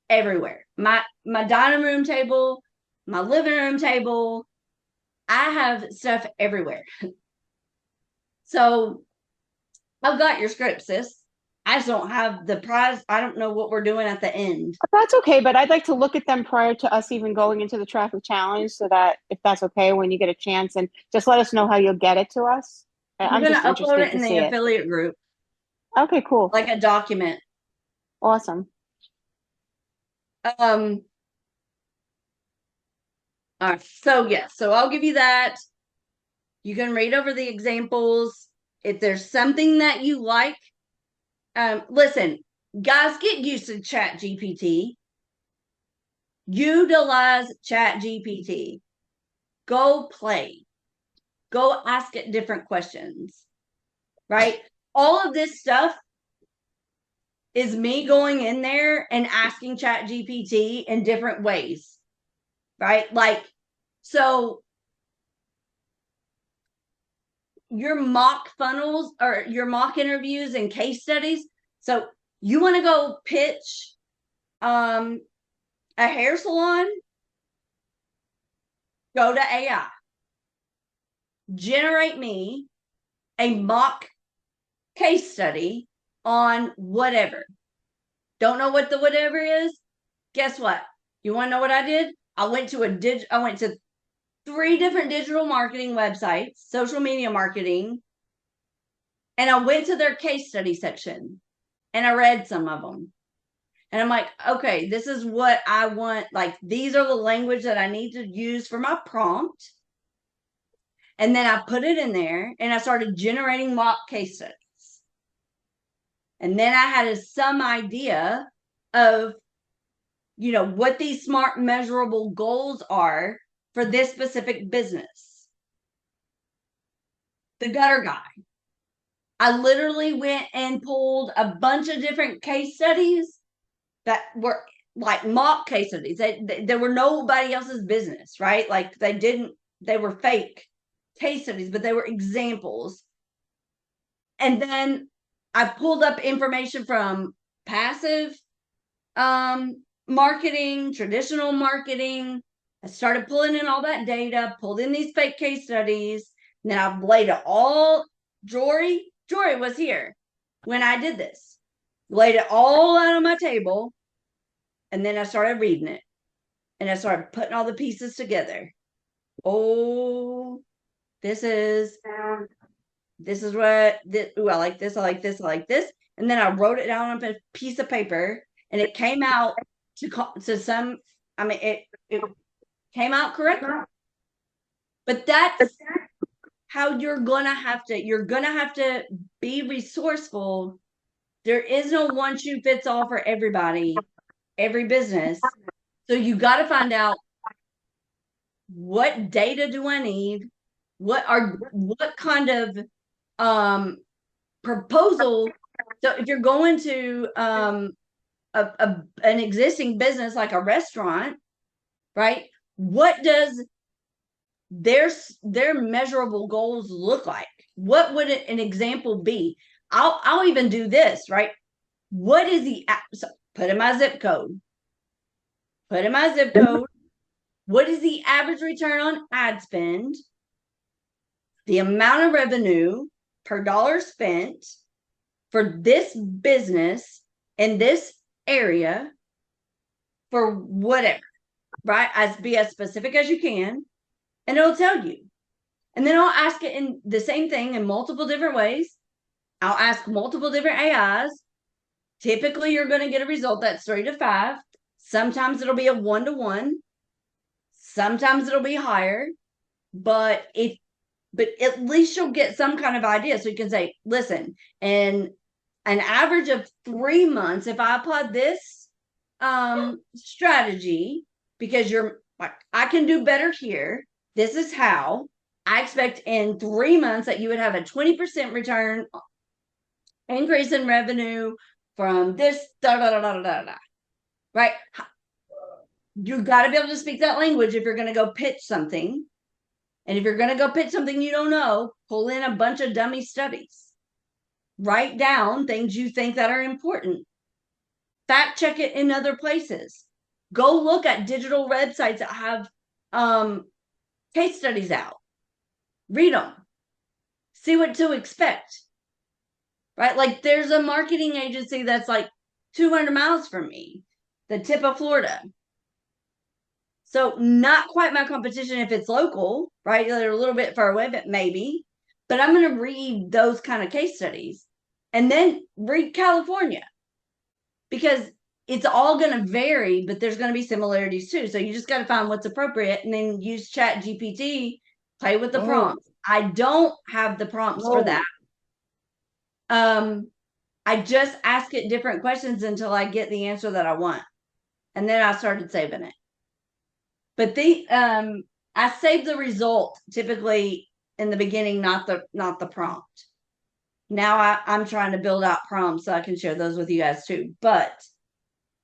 everywhere. My dining room table, my living room table, I have stuff everywhere. So I've got your script, sis. I just don't have the prize. I don't know what we're doing at the end. That's okay, but I'd like to look at them prior to us even going into the traffic challenge so that if that's okay, when you get a chance, and just let us know how you'll get it to us. I'm I'm going to just upload interested it in to the see it. affiliate group, Okay, cool. like a document. Awesome. All right. So yes, so I'll give you that. You can read over the examples. If there's something that you like, listen, guys, get used to Chat GPT. Utilize Chat GPT. Go play. Go ask it different questions. Right? All of this stuff is me going in there and asking Chat GPT in different ways. Right? Like, so your mock funnels or your mock interviews and case studies. So you want to go pitch a hair salon, go to AI. Generate me a mock case study on whatever. Don't know what the whatever is? Guess what? You want to know what I did? I went to 3 different digital marketing websites, social media marketing, and I went to their case study section and I read some of them. And I'm like, okay, this is what I want. Like, these are the language that I need to use for my prompt. And then I put it in there and I started generating mock case studies. And then I had some idea of, what these smart measurable goals are for this specific business. The gutter guy. I literally went and pulled a bunch of different case studies that were like mock case studies. They were nobody else's business, right? Like they were fake case studies, but they were examples. And then I pulled up information from passive marketing, traditional marketing. I started pulling in all that data, pulled in these fake case studies. And then I laid it all. Jory was here when I did this. Laid it all out on my table. And then I started reading it. And I started putting all the pieces together. Oh, this is what this. Ooh, I like this. I like this. I like this. And then I wrote it down on a piece of paper, and it came out to some. I mean, it came out correctly. But that's how you're gonna have to be resourceful. There is no one shoe fits all for everybody, every business. So you got to find out, what data do I need? What kind of proposal? So if you're going to an existing business like a restaurant, right? What does their measurable goals look like? What would an example be? I'll even do this, right? What is so put in my zip code? Put in my zip code. What is the average return on ad spend? The amount of revenue per dollar spent for this business in this area for whatever, right? Be as specific as you can, and it'll tell you. And then I'll ask it in the same thing in multiple different ways. I'll ask multiple different AIs. Typically, you're going to get a result that's 3 to 5. Sometimes it'll be a 1 to 1. Sometimes it'll be higher. But at least you'll get some kind of idea. So you can say, listen, in an average of 3 months, if I apply this strategy, because you're like, I can do better here. This is how I expect in 3 months that you would have a 20% return increase in revenue from this, right? You got to be able to speak that language if you're going to go pitch something. And if you're going to go pitch something you don't know, pull in a bunch of dummy studies. Write down things you think that are important. Fact check it in other places. Go look at digital websites that have case studies out. Read them. See what to expect. Right? Like there's a marketing agency that's like 200 miles from me, the tip of Florida. So not quite my competition if it's local, right? They're a little bit far away, but maybe. But I'm going to read those kind of case studies and then read California, because it's all going to vary, but there's going to be similarities too. So you just got to find what's appropriate and then use Chat GPT, play with the prompts. I don't have the prompts for that. I just ask it different questions until I get the answer that I want. And then I started saving it. But I save the result typically in the beginning, not the prompt. Now I'm trying to build out prompts so I can share those with you guys too. But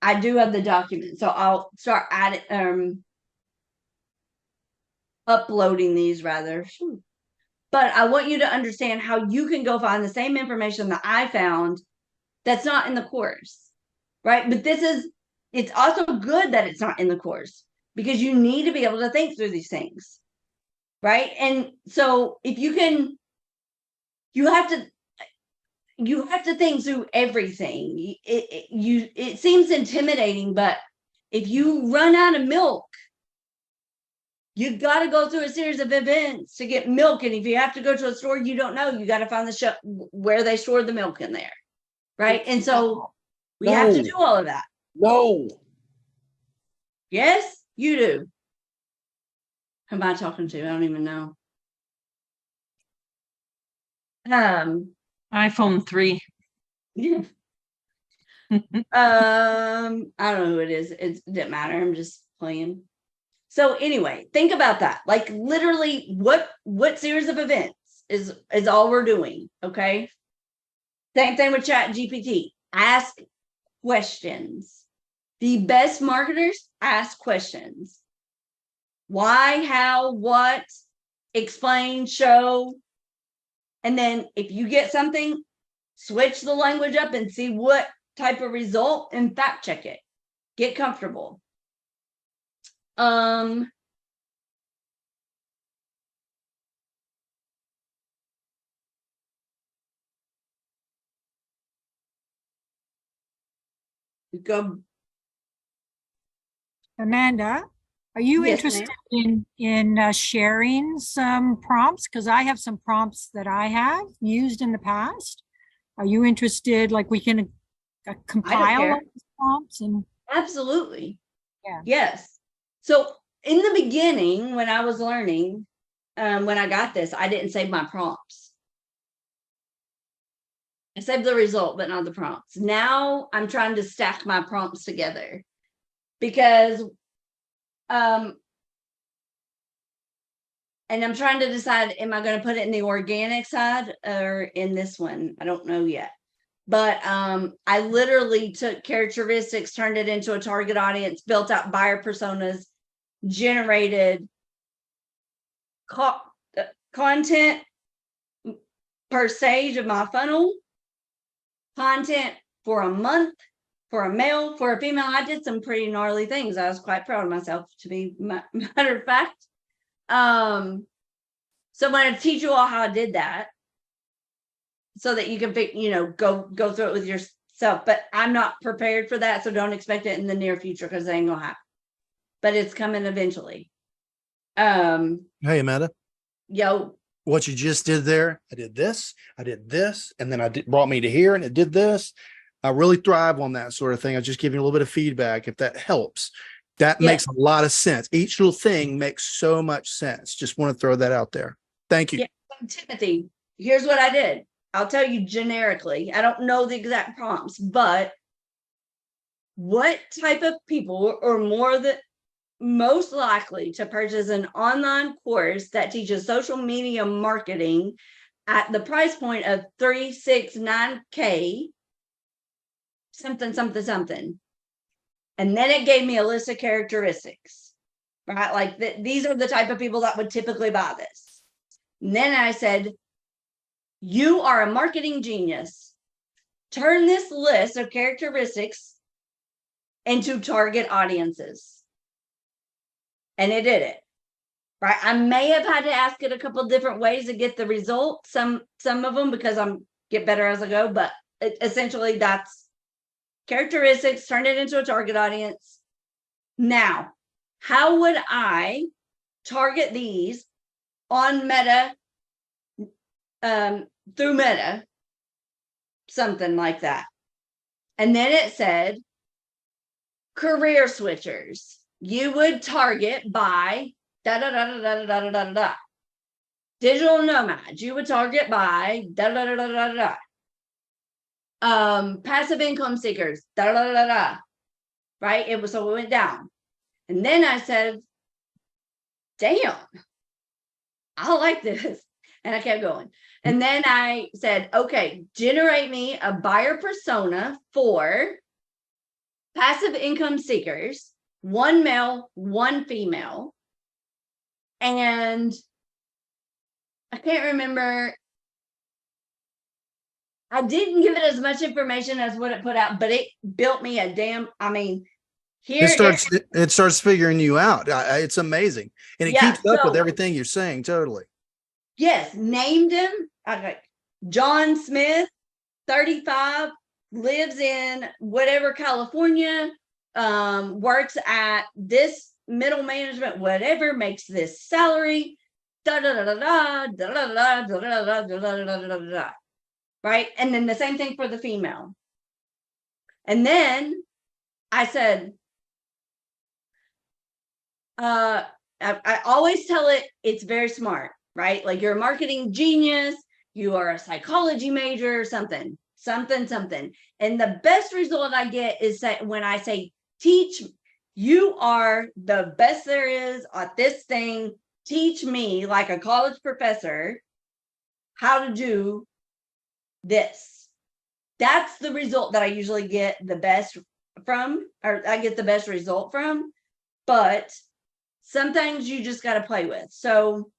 I do have the document, so I'll start uploading these rather. But I want you to understand how you can go find the same information that I found that's not in the course, right? But it's also good that it's not in the course, because you need to be able to think through these things, right? And so if you have to think through everything. It seems intimidating, but if you run out of milk, you've got to go through a series of events to get milk. And if you have to go to a store you don't know, you got to find the shop where they store the milk in there, right? And so we have to do all of that. No. Yes, you do. Who am I talking to? I don't even know. iPhone 3. Yeah. I don't know who it is. It didn't matter. I'm just playing. So anyway, think about that. Like literally, what series of events is all we're doing? Okay. Same thing with Chat GPT. Ask questions. The best marketers ask questions. Why, how, what, explain, show. And then if you get something, switch the language up and see what type of result and fact check it. Get comfortable. Go. Amanda, are you Yes, interested in sharing some prompts? Because I have some prompts that I have used in the past. Are you interested? Like we can compile all these prompts and Absolutely. yeah. Yes. So in the beginning, when I was learning, when I got this, I didn't save my prompts. I saved the result, but not the prompts. Now I'm trying to stack my prompts together because, and I'm trying to decide, am I going to put it in the organic side or in this one? I don't know yet. But I literally took characteristics, turned it into a target audience, built out buyer personas, generated content per stage of my funnel, content for a month, for a male, for a female. I did some pretty gnarly things. I was quite proud of myself, to be matter of fact. So I'm going to teach you all how I did that, so that you can go through it with yourself. But I'm not prepared for that, so don't expect it in the near future, because it ain't gonna happen. But it's coming eventually. Hey, Amanda, Yo, what you just did there, I did this, and then brought me to here and it did this. I really thrive on that sort of thing. I just give you a little bit of feedback if that helps. That Yeah. makes a lot of sense. Each little thing makes so much sense. Just want to throw that out there. Thank you. Yeah. Timothy, here's what I did. I'll tell you generically. I don't know the exact prompts, but what type of people are most likely to purchase an online course that teaches social media marketing at the price point of $369K, something. And then it gave me a list of characteristics, right? Like these are the type of people that would typically buy this. And then I said, you are a marketing genius. Turn this list of characteristics into target audiences. And it did it. Right. I may have had to ask it a couple different ways to get the result. Some of them, because I'm get better as I go, but essentially that's characteristics, turn it into a target audience. Now, how would I target these on Meta, through Meta, something like that? And then it said career switchers. You would target by da da da da da da da da da. Digital nomads. You would target by da da da da da da. Passive income seekers. Da da da da da. Right? It went down, and then I said, "Damn, I like this," and I kept going. And then I said, "Okay, generate me a buyer persona for passive income seekers, one male, one female." And I can't remember. I didn't give it as much information as what it put out, but it built me a damn, here It starts figuring you out. It's amazing. And it Yeah, keeps up with so- everything you're saying. Totally. yes, named him. Okay. John Smith, 35, lives in whatever, California, works at this middle management, whatever, makes this salary, da da da da da da da da da da da da da. Right? And then the same thing for the female. And then I said, I always tell it, it's very smart, right? Like, you're a marketing genius, you are a psychology major, something. And the best result I get is that when I say, teach, you are the best there is at this thing, teach me, like a college professor, how to do this. That's the result that I usually get the best from, or I get the best result from. But sometimes you just got to play with. So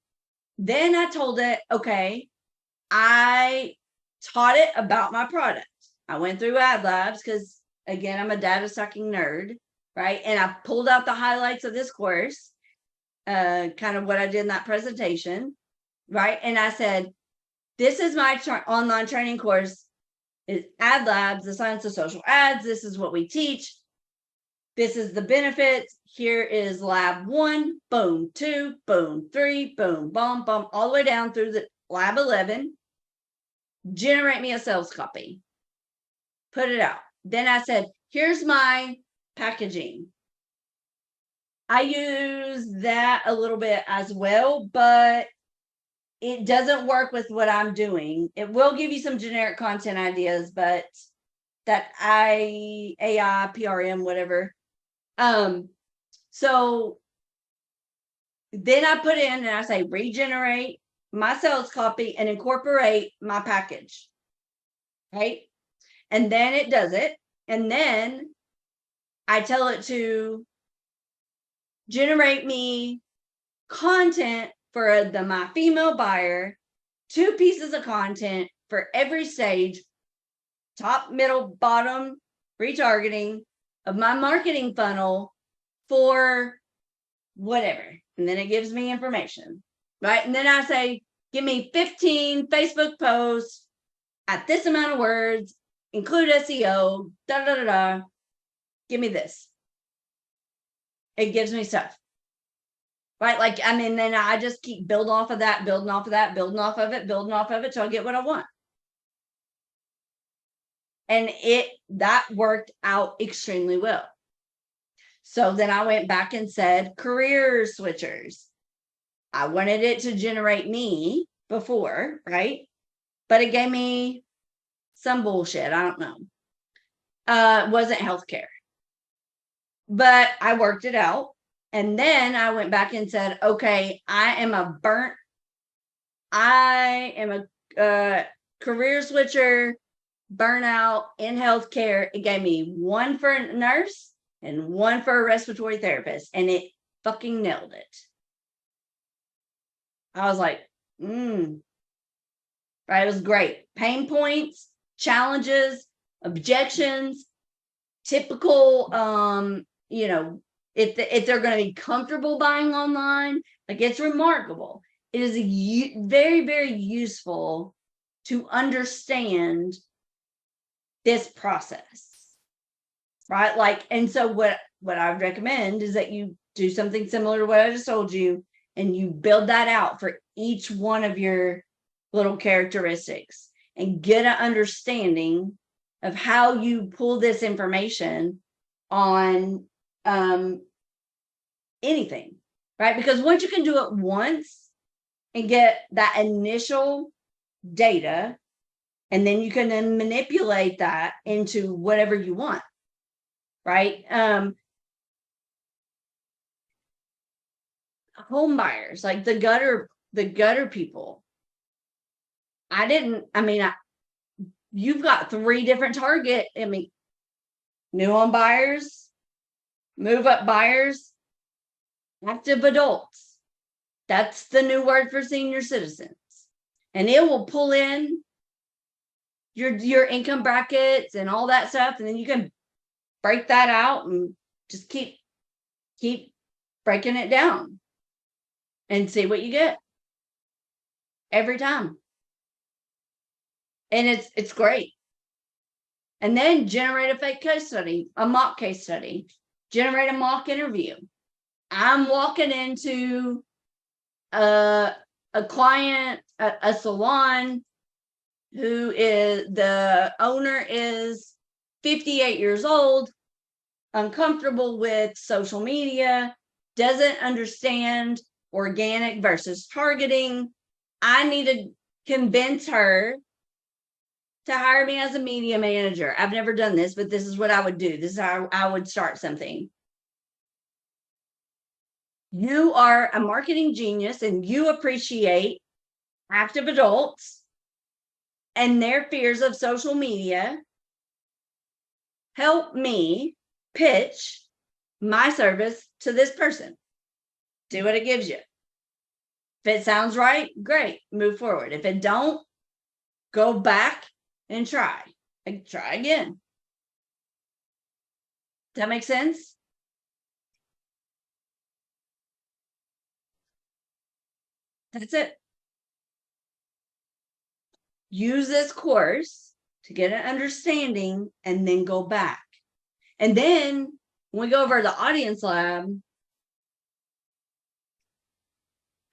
then I told it, okay, I taught it about my product. I went through adlabs because, again, I'm a data sucking nerd, right? And I pulled out the highlights of this course, kind of what I did in that presentation, right? And I said, this is my online training course. It's adlabs, the science of social ads. This is what we teach. This is the benefits. Here is lab 1, boom, 2, boom, 3, boom, boom, boom, all the way down through the lab 11. Generate me a sales copy. Put it out. Then I said, here's my packaging. I use that a little bit as well, but it doesn't work with what I'm doing. It will give you some generic content ideas, but that AI, PRM, whatever. So then I put in and I say regenerate my sales copy and incorporate my package. Right. And then it does it. And then I tell it to generate me content for my female buyer, 2 pieces of content for every stage, top, middle, bottom, retargeting of my marketing funnel for whatever. And then it gives me information, right? And then I say, give me 15 Facebook posts at this amount of words, include SEO, da da da da. Give me this. It gives me stuff. Right? Like, I mean, then I just keep building off of that, building off of that, building off of it, building off of it till I get what I want. And that worked out extremely well. So then I went back and said, career switchers. I wanted it to generate me before, right? But it gave me some bullshit. I don't know. It wasn't healthcare. But I worked it out. And then I went back and said, okay, I am a career switcher, burnout in healthcare. It gave me one for a nurse and one for a respiratory therapist. And it fucking nailed it. I was like, right. It was great. Pain points, challenges, objections, typical, if they're going to be comfortable buying online, like it's remarkable. It is very, very useful to understand this process, right? Like, and so what I recommend is that you do something similar to what I just told you, and you build that out for each one of your little characteristics and get an understanding of how you pull this information on anything, right? Because once you can do it once and get that initial data, and then you can then manipulate that into whatever you want, right? Home buyers, like the gutter people. You've got 3 different target. New home buyers, move up buyers, active adults. That's the new word for senior citizens. And it will pull in your income brackets and all that stuff. And then you can break that out and just keep breaking it down and see what you get every time. And it's great. And then generate a fake case study, a mock case study, generate a mock interview. I'm walking into a client, a salon who is the owner is 58 years old, uncomfortable with social media, doesn't understand organic versus targeting. I need to convince her to hire me as a media manager. I've never done this, but this is what I would do. This is how I would start something. You are a marketing genius and you appreciate active adults and their fears of social media. Help me pitch my service to this person. See what it gives you. If it sounds right, great, move forward. If it don't, go back and try again. Does that make sense? That's it. Use this course to get an understanding and then go back. And then when we go over the audience lab,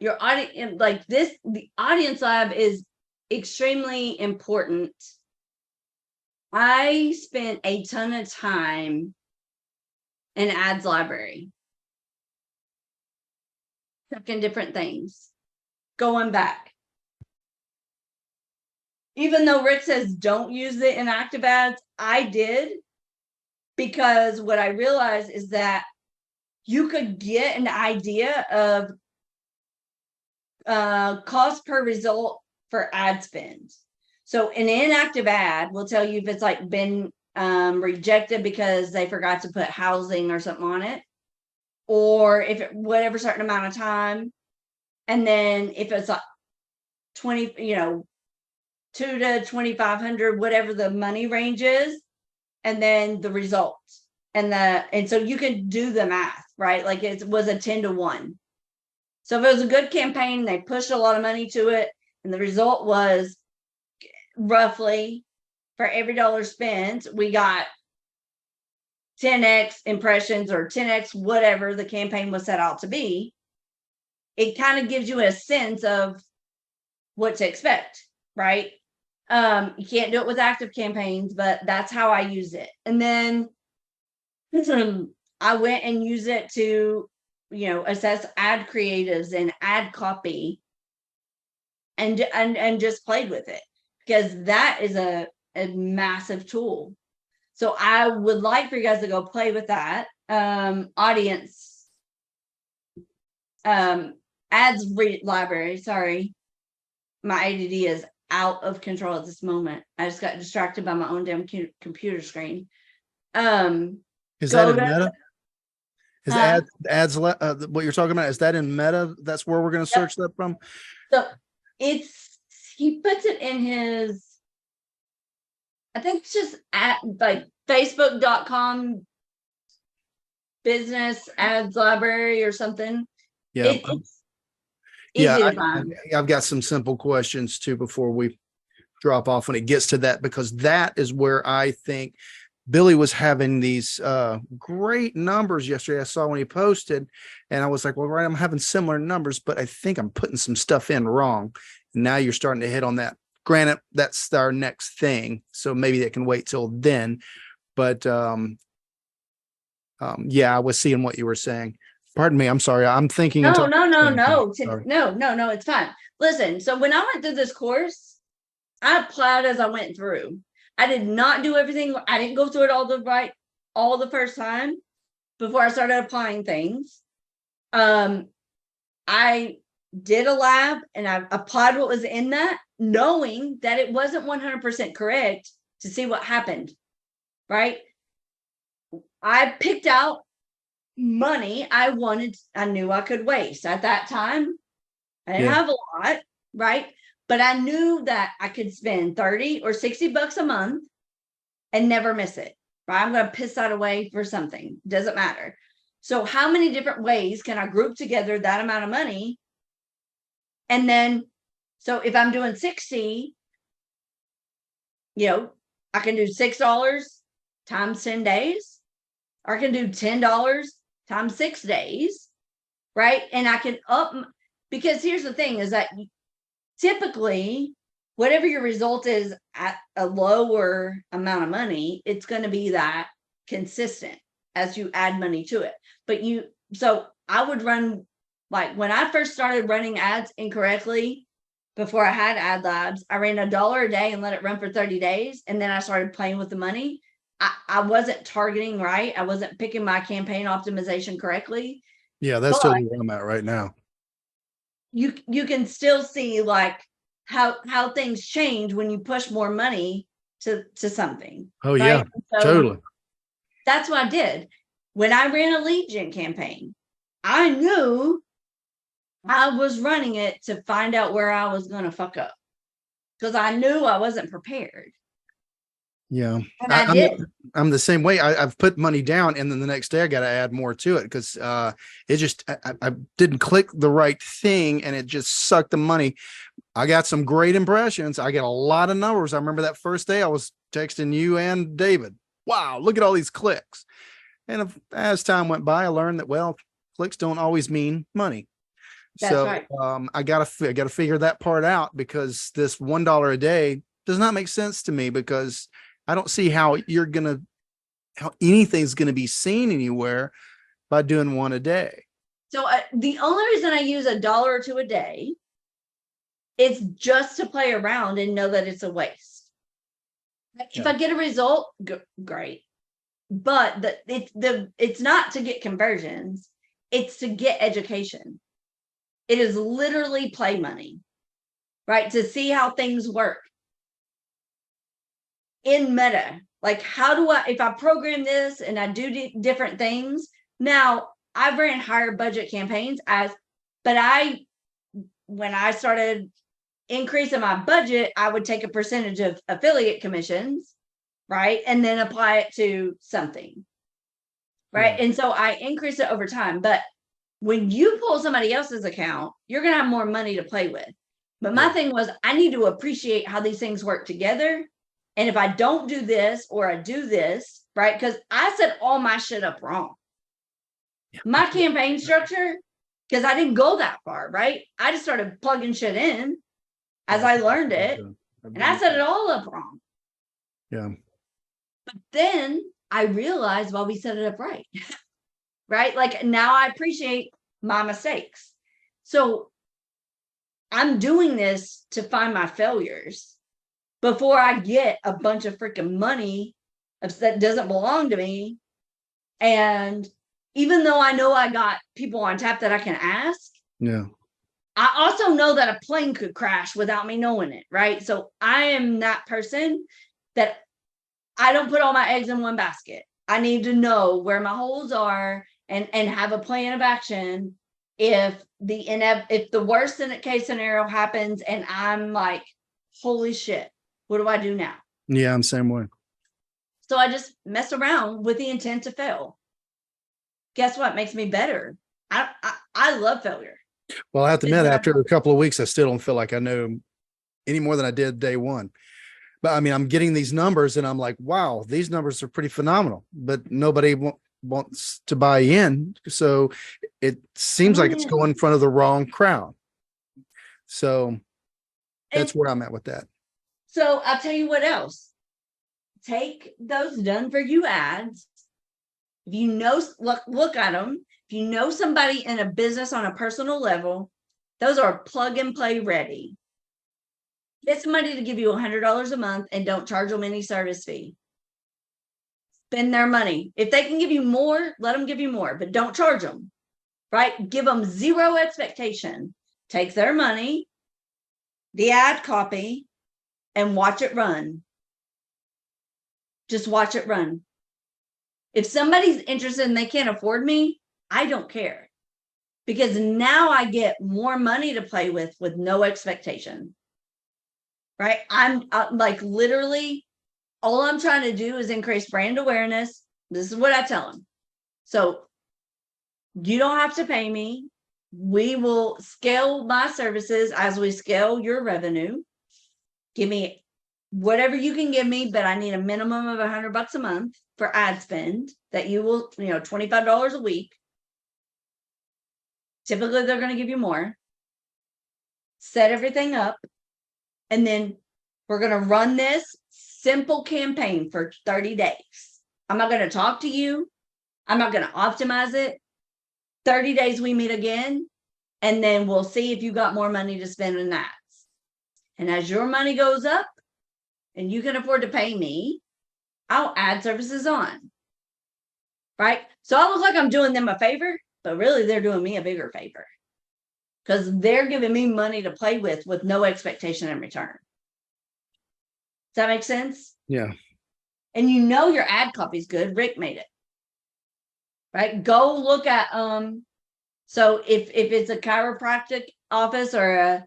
your audience, like this, the audience lab is extremely important. I spent a ton of time in ads library. checking different things, going back. Even though Rick says don't use the inactive ads, I did, because what I realized is that you could get an idea of cost per result for ad spend. So an inactive ad will tell you if it's like been rejected because they forgot to put housing or something on it, or if it whatever certain amount of time. And then if it's like 20, 2 to 2,500, whatever the money range is, and then the results. And so you can do the math, right? Like it was a 10-to-1. So if it was a good campaign, they pushed a lot of money to it, and the result was roughly for every dollar spent, we got 10x impressions or 10x whatever the campaign was set out to be. It kind of gives you a sense of what to expect, right? You can't do it with active campaigns, but that's how I use it. And then I went and used it to, assess ad creatives and ad copy, and just played with it, because that is a massive tool. So I would like for you guys to go play with that. Audience, library. Sorry, my ADD is out of control at this moment. I just got distracted by my own damn computer screen. Is that Go in to- Meta? Is what you're talking about? Is that in Meta? That's where we're going to search that from? So he puts it in his, I think it's just at like facebook.com business ads library or something. Yeah. It's easy to find. I've got some simple questions too before we drop off when it gets to that, because that is where I think Billy was having these great numbers yesterday. I saw when he posted, and I was like, well, right, I'm having similar numbers, but I think I'm putting some stuff in wrong. And now you're starting to hit on that. Granted, that's our next thing, so maybe that can wait till then. But yeah, I was seeing what you were saying. Pardon me. I'm sorry. I'm thinking. No, Sorry. no, it's fine. Listen, so when I went through this course, I applied as I went through. I did not do everything. I didn't go through it all the first time before I started applying things. I did a lab and I applied what was in that, knowing that it wasn't 100% correct, to see what happened, right? I picked out money I knew I could waste at that time. I didn't have a lot, right? But I knew that I could spend 30 or 60 bucks a month and never miss it, right? I'm going to piss that away for something. Doesn't matter. So how many different ways can I group together that amount of money? And then, so if I'm doing 60, I can do $6 times 10 days, or I can do $10 times 6 days, right? And I can because here's the thing is that typically, whatever your result is at a lower amount of money, it's going to be that consistent as you add money to it. So I would run, like when I first started running ads incorrectly, before I had adlabs, I ran $1 a day and let it run for 30 days. And then I started playing with the money. I wasn't targeting right. I wasn't picking my campaign optimization correctly. Yeah, that's totally where I'm at right now. You can still see like how things change when you push more money to something. Oh right? yeah, So totally. that's what I did. When I ran a lead gen campaign, I knew I was running it to find out where I was going to fuck up, because I knew I wasn't prepared. Yeah, And I did. I'm the same way. I've put money down, and then the next day I got to add more to it because it just I didn't click the right thing, and it just sucked the money. I got some great impressions. I get a lot of numbers. I remember that first day I was texting you and David. Wow, look at all these clicks. And as time went by, I learned that clicks don't always mean money. That's right. I gotta figure that part out, because this $1 a day does not make sense to me, because I don't see how anything's gonna be seen anywhere by doing one a day. So the only reason I use $1 or $2 a day is just to play around and know that it's a waste. If Yeah. I get a result, great. But it's not to get conversions, it's to get education. It is literally play money, right? To see how things work in meta. Like, how do if I program this and I do different things? Now, I've ran higher budget campaigns but when I started increasing my budget, I would take a percentage of affiliate commissions, right? And then apply it to something, right? Yeah. And so I increase it over time. But when you pull somebody else's account, you're going to have more money to play with. But my Yeah. thing was, I need to appreciate how these things work together. And if I don't do this or I do this, right? Because I set all my shit up wrong. My campaign structure, because I didn't go that far, right? I just started plugging shit in as I learned it. And I set it all up wrong. Yeah. But then I realized, well, we set it up right. Right? Like, now I appreciate my mistakes. So I'm doing this to find my failures before I get a bunch of freaking money that doesn't belong to me. And even though I know I got people on tap that I can ask, Yeah. I also know that a plane could crash without me knowing it, right? So I am that person that I don't put all my eggs in one basket. I need to know where my holes are and have a plan of action if the worst case scenario happens and I'm like, holy shit, what do I do now? Yeah, I'm same way. So I just mess around with the intent to fail. Guess what? Makes me better. I love failure. Well, I have to It's admit, what I after a couple of weeks, I still don't feel like I know any more than I did day one. But I mean, I'm getting these numbers and I'm like, wow, these numbers are pretty phenomenal, but nobody wants to buy in. So it seems like it's going in front of the wrong crowd. So that's where I'm at with that. So I'll tell you what else. Take those done for you ads. If you know, look at them. If you know somebody in a business on a personal level, those are plug and play ready. Get somebody to give you $100 a month and don't charge them any service fee. Spend their money. If they can give you more, let them give you more, but don't charge them, right? Give them zero expectation. Take their money, the ad copy, and watch it run. Just watch it run. If somebody's interested and they can't afford me, I don't care. Because now I get more money to play with no expectation. Right? I'm like, literally, all I'm trying to do is increase brand awareness. This is what I tell them. So you don't have to pay me. We will scale my services as we scale your revenue. Give me whatever you can give me, but I need a minimum of $100 a month for ad spend that you will, $25 a week. Typically, they're going to give you more. Set everything up. And then we're going to run this simple campaign for 30 days. I'm not going to talk to you. I'm not going to optimize it. 30 days we meet again. And then we'll see if you got more money to spend in ads. And as your money goes up and you can afford to pay me, I'll add services on. Right? So I look like I'm doing them a favor, but really they're doing me a bigger favor. Because they're giving me money to play with no expectation in return. Does that make sense? Yeah. And your ad copy is good. Rick made it. Right? Go look at so if it's a chiropractic office or a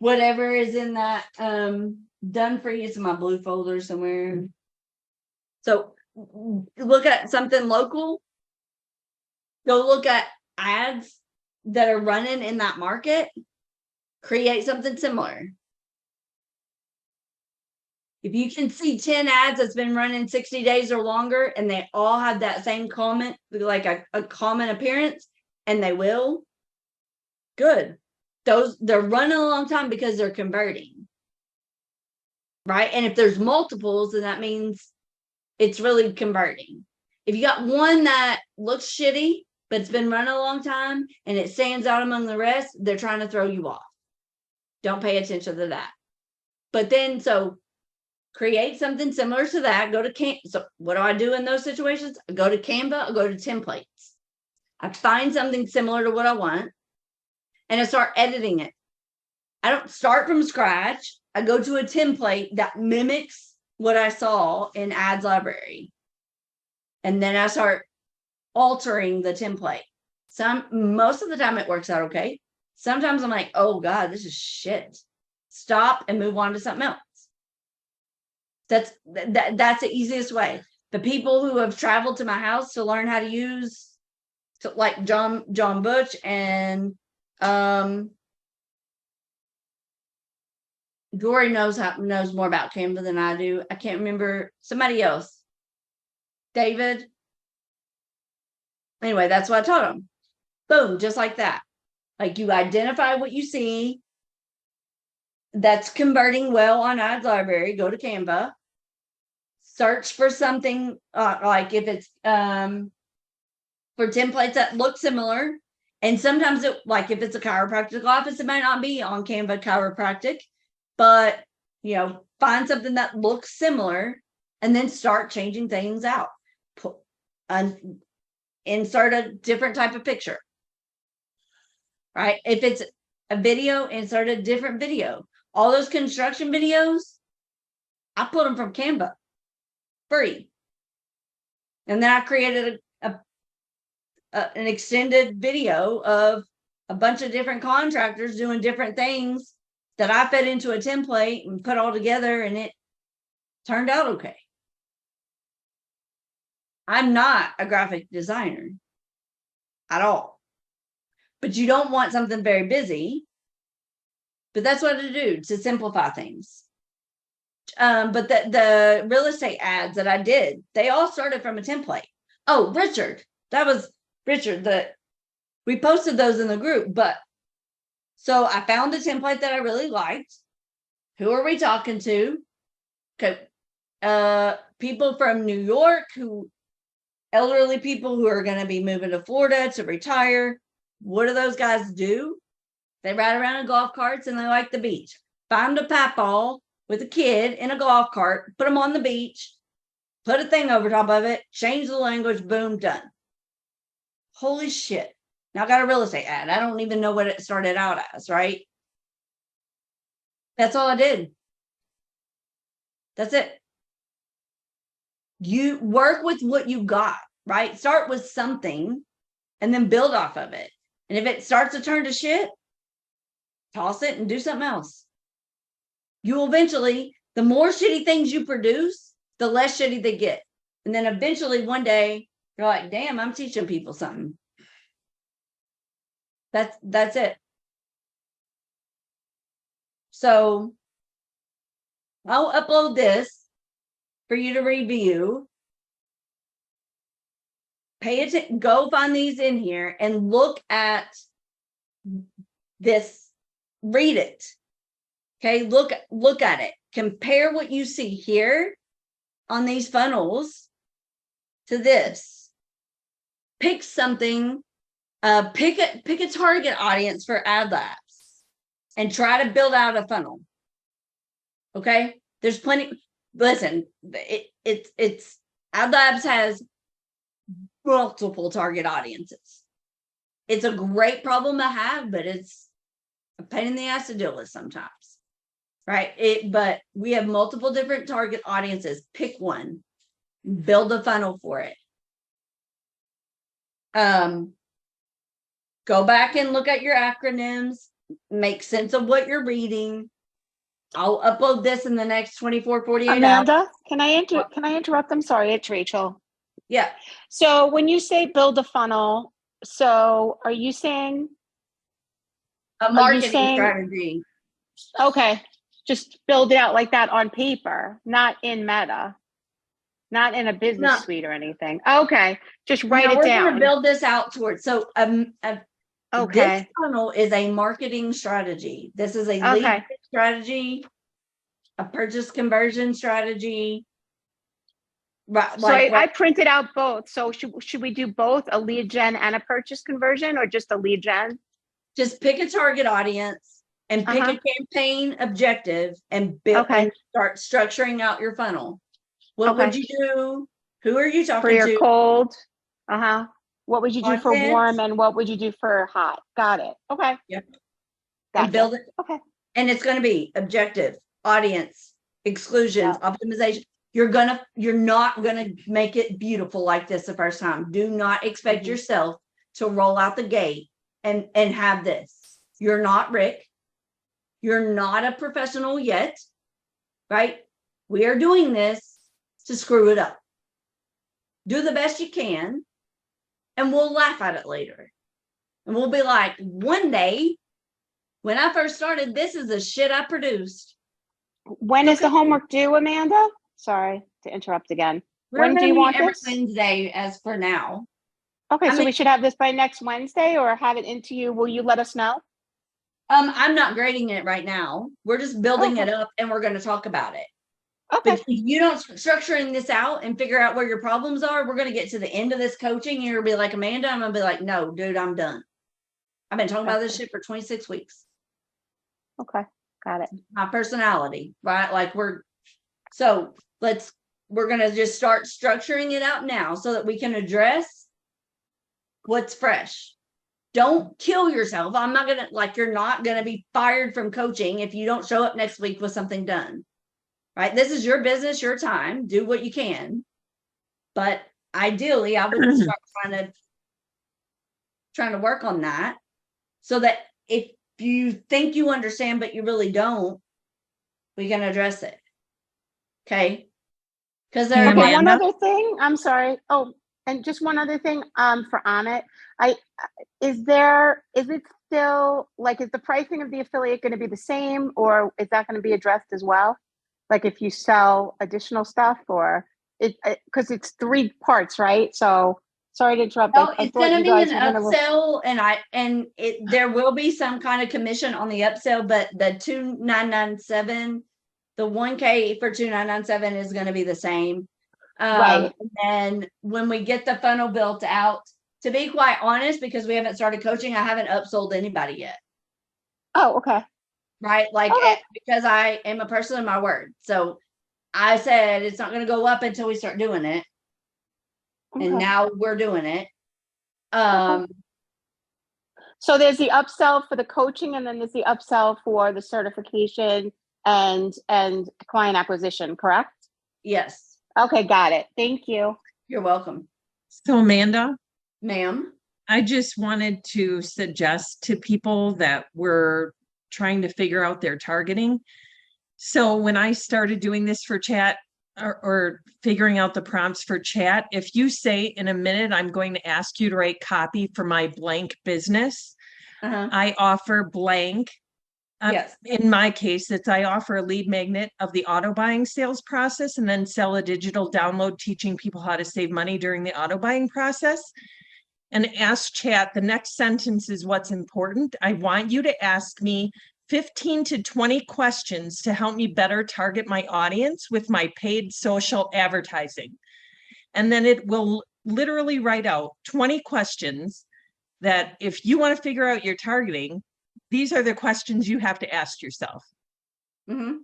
whatever is in that done for you, it's in my blue folder somewhere. So look at something local. Go look at ads that are running in that market. Create something similar. If you can see 10 ads that's been running 60 days or longer and they all have that same comment, like a common appearance, and they will, good. They're running a long time because they're converting. Right? And if there's multiples, then that means it's really converting. If you got one that looks shitty, but it's been running a long time and it stands out among the rest, they're trying to throw you off. Don't pay attention to that. But then, so create something similar to that. Go to Canva. So what do I do in those situations? I go to Canva, I go to templates. I find something similar to what I want and I start editing it. I don't start from scratch. I go to a template that mimics what I saw in ads library. And then I start altering the template. Most of the time it works out okay. Sometimes I'm like, oh God, this is shit. Stop and move on to something else. That's the easiest way. The people who have traveled to my house to learn how to use, like John Butch and Dory knows more about Canva than I do. I can't remember somebody else. David. Anyway, that's what I taught them. Boom, just like that. Like you identify what you see that's converting well on Ads Library, go to Canva, search for something like if it's for templates that look similar. And sometimes it, like if it's a chiropractic office, it might not be on Canva chiropractic, but you know, find something that looks similar and then start changing things out. Insert a different type of picture. Right? If it's a video, insert a different video. All those construction videos, I put them from Canva, free. And then I created an extended video of a bunch of different contractors doing different things that I fed into a template and put all together, and it turned out okay. I'm not a graphic designer at all. But you don't want something very busy. But that's what to do to simplify things. But the real estate ads that I did, they all started from a template. Oh, Richard, that was Richard. We posted those in the group. But so I found a template that I really liked. Who are we talking to? Okay, people from New York, elderly people who are going to be moving to Florida to retire. What do those guys do? They ride around in golf carts and they like the beach. Find a papaw with a kid in a golf cart, put them on the beach, put a thing over top of it, change the language, boom, done. Holy shit. Now I got a real estate ad. I don't even know what it started out as, right? That's all I did. That's it. You work with what you got, right? Start with something and then build off of it. And if it starts to turn to shit, toss it and do something else. You will eventually, the more shitty things you produce, the less shitty they get. And then eventually one day you're like, damn, I'm teaching people something. That's it. So I'll upload this for you to review. Pay attention, go find these in here and look at this, read it. Okay, look at it. Compare what you see here on these funnels to this. Pick something, pick a target audience for adlabs and try to build out a funnel. Okay, there's plenty. Listen, it's adlabs has multiple target audiences. It's a great problem to have, but it's a pain in the ass to deal with sometimes. Right? But we have multiple different target audiences. Pick one, build a funnel for it. Go back and look at your acronyms, make sense of what you're reading. I'll upload this in the next 24, 48 hours. Amanda, can I interrupt? I'm sorry, it's Rachel. Yeah. So when you say build a funnel, so are you saying A marketing strategy. Okay, just build it out like that on paper, not in Meta, not in a business suite or anything. Okay, just write it We're down. We're going to build this out towards. So okay. This funnel is a marketing strategy. This is a lead strategy, a purchase conversion strategy. Right, So like, I printed out both. So should we do both a lead gen and a purchase conversion, or just a lead gen? just pick a target audience and pick Uh-huh. a campaign objective and build Okay. and start structuring out your funnel. What would Okay. you do? Who are you For talking your to? cold. Uh-huh. What would you do for Content. warm, and what would you do for hot? Got it. Okay. Yep. Gotcha. And build it. Okay. And it's going to be objective, audience, exclusions, Yeah. optimization. You're not gonna make it beautiful like this the first time. Do not expect Mhm. yourself to roll out the gate and have this. You're not Rick. You're not a professional yet, right? We are doing this to screw it up. Do the best you can, and we'll laugh at it later. And we'll be like, one day, when I first started, this is the shit I produced. When is the Okay. homework due, Amanda? Sorry to interrupt again. We're When do gonna you meet want every this? Wednesday as for now. Okay, I so mean- we should have this by next Wednesday, or have it into you. Will you let us know? I'm not grading it right now. We're just building it Okay. up and we're going to talk about it. Okay. But if you don't structuring this out and figure out where your problems are, we're going to get to the end of this coaching and you'll be like, Amanda, I'm going to be like, no, dude, I'm done. I've been talking about this shit for 26 weeks. Okay. Got it. My personality, right? Like we're going to just start structuring it out now so that we can address what's fresh. Don't kill yourself. I'm not gonna you're not gonna be fired from coaching if you don't show up next week with something done. Right? This is your business, your time. Do what you can. But ideally, I would start trying to work on that so that if you think you understand but you really don't, we can address it. Okay? Because there Okay, one Amanda? other thing. I'm sorry. Oh, and just one other thing. For Amit, is it still is the pricing of the affiliate going to be the same, or is that going to be addressed as well? Like if you sell additional stuff, or because it's 3 parts, right? So sorry to interrupt. Oh, I it's thought gonna you be guys an were going to. upsell, and there will be some kind of commission on the upsell, but the 2,997, the 1K for 2,997 is going to be the same. Right. And then when we get the funnel built out, to be quite honest, because we haven't started coaching, I haven't upsold anybody yet. Oh, okay. Right? Okay. Because I am a person of my word. So I said it's not going to go up until we start doing it. And Okay. now we're doing it. So there's the upsell for the coaching, and then there's the upsell for the certification and client acquisition, correct? Yes. Okay, got it. Thank you. You're welcome. So Amanda, Ma'am. I just wanted to suggest to people that were trying to figure out their targeting. So when I started doing this for chat or figuring out the prompts for chat, if you say in a minute, I'm going to ask you to write copy for my blank business, I offer blank. Yes. In my case, I offer a lead magnet of the auto buying sales process and then sell a digital download teaching people how to save money during the auto buying process. And ask chat, the next sentence is what's important. I want you to ask me 15 to 20 questions to help me better target my audience with my paid social advertising. And then it will literally write out 20 questions that if you want to figure out your targeting, these are the questions you have to ask yourself. Mm-hmm.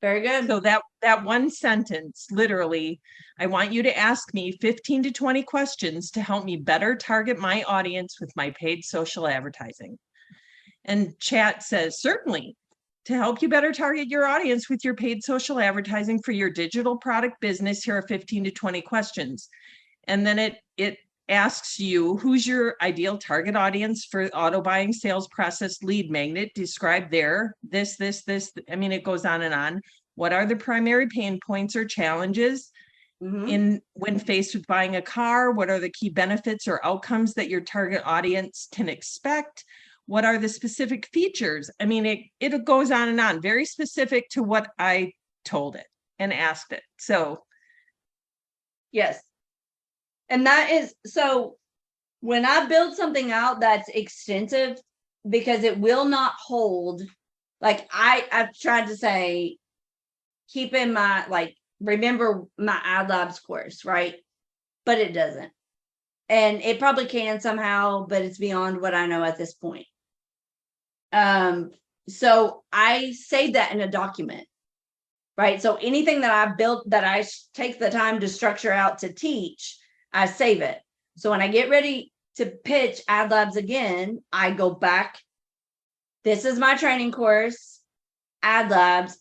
Very good. So that one sentence, literally, I want you to ask me 15 to 20 questions to help me better target my audience with my paid social advertising. And chat says, certainly, to help you better target your audience with your paid social advertising for your digital product business, here are 15 to 20 questions. And then it asks you, who's your ideal target audience for auto buying sales process lead magnet? Describe there, this. I mean, it goes on and on. What are the primary pain points or challenges when faced with buying a car? What are the key benefits or outcomes that your target audience can expect? What are the specific features? I mean, it goes on and on, very specific to what I told it and asked it. So yes. And that is, so when I build something out that's extensive, because it will not hold, I've tried to say, keep in mind, remember my adlabs course, right? But it doesn't. And it probably can somehow, but it's beyond what I know at this point. So I save that in a document, right? So anything that I built that I take the time to structure out to teach, I save it. So when I get ready to pitch adlabs again, I go back. This is my training course, adlabs,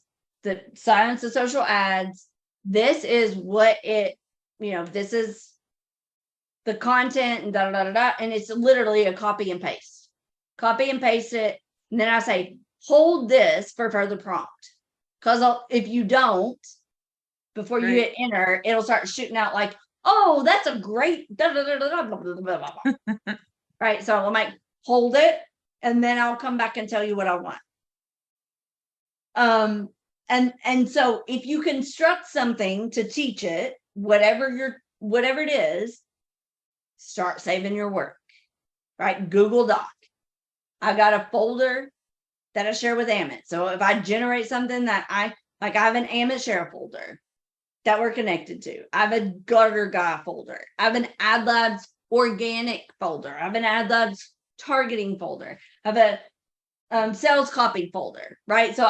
the science of social ads. This is what it, this is the content and da da da da. And it's literally a copy and paste it. And then I say, hold this for further prompt. Because if you don't, before you hit enter, it'll start shooting out like, oh, that's a great da da da da da blah, blah, blah, blah. Right. So I'm like, hold it, and then I'll come back and tell you what I want. And so if you construct something to teach it, whatever it is, start saving your work. Right? Google Doc. I got a folder that I share with Amit. So if I generate something that I have an Amit share folder that we're connected to. I have a Gutter Guy folder. I have an AdLabs organic folder. I have an AdLabs targeting folder. I have a sales copy folder, right? So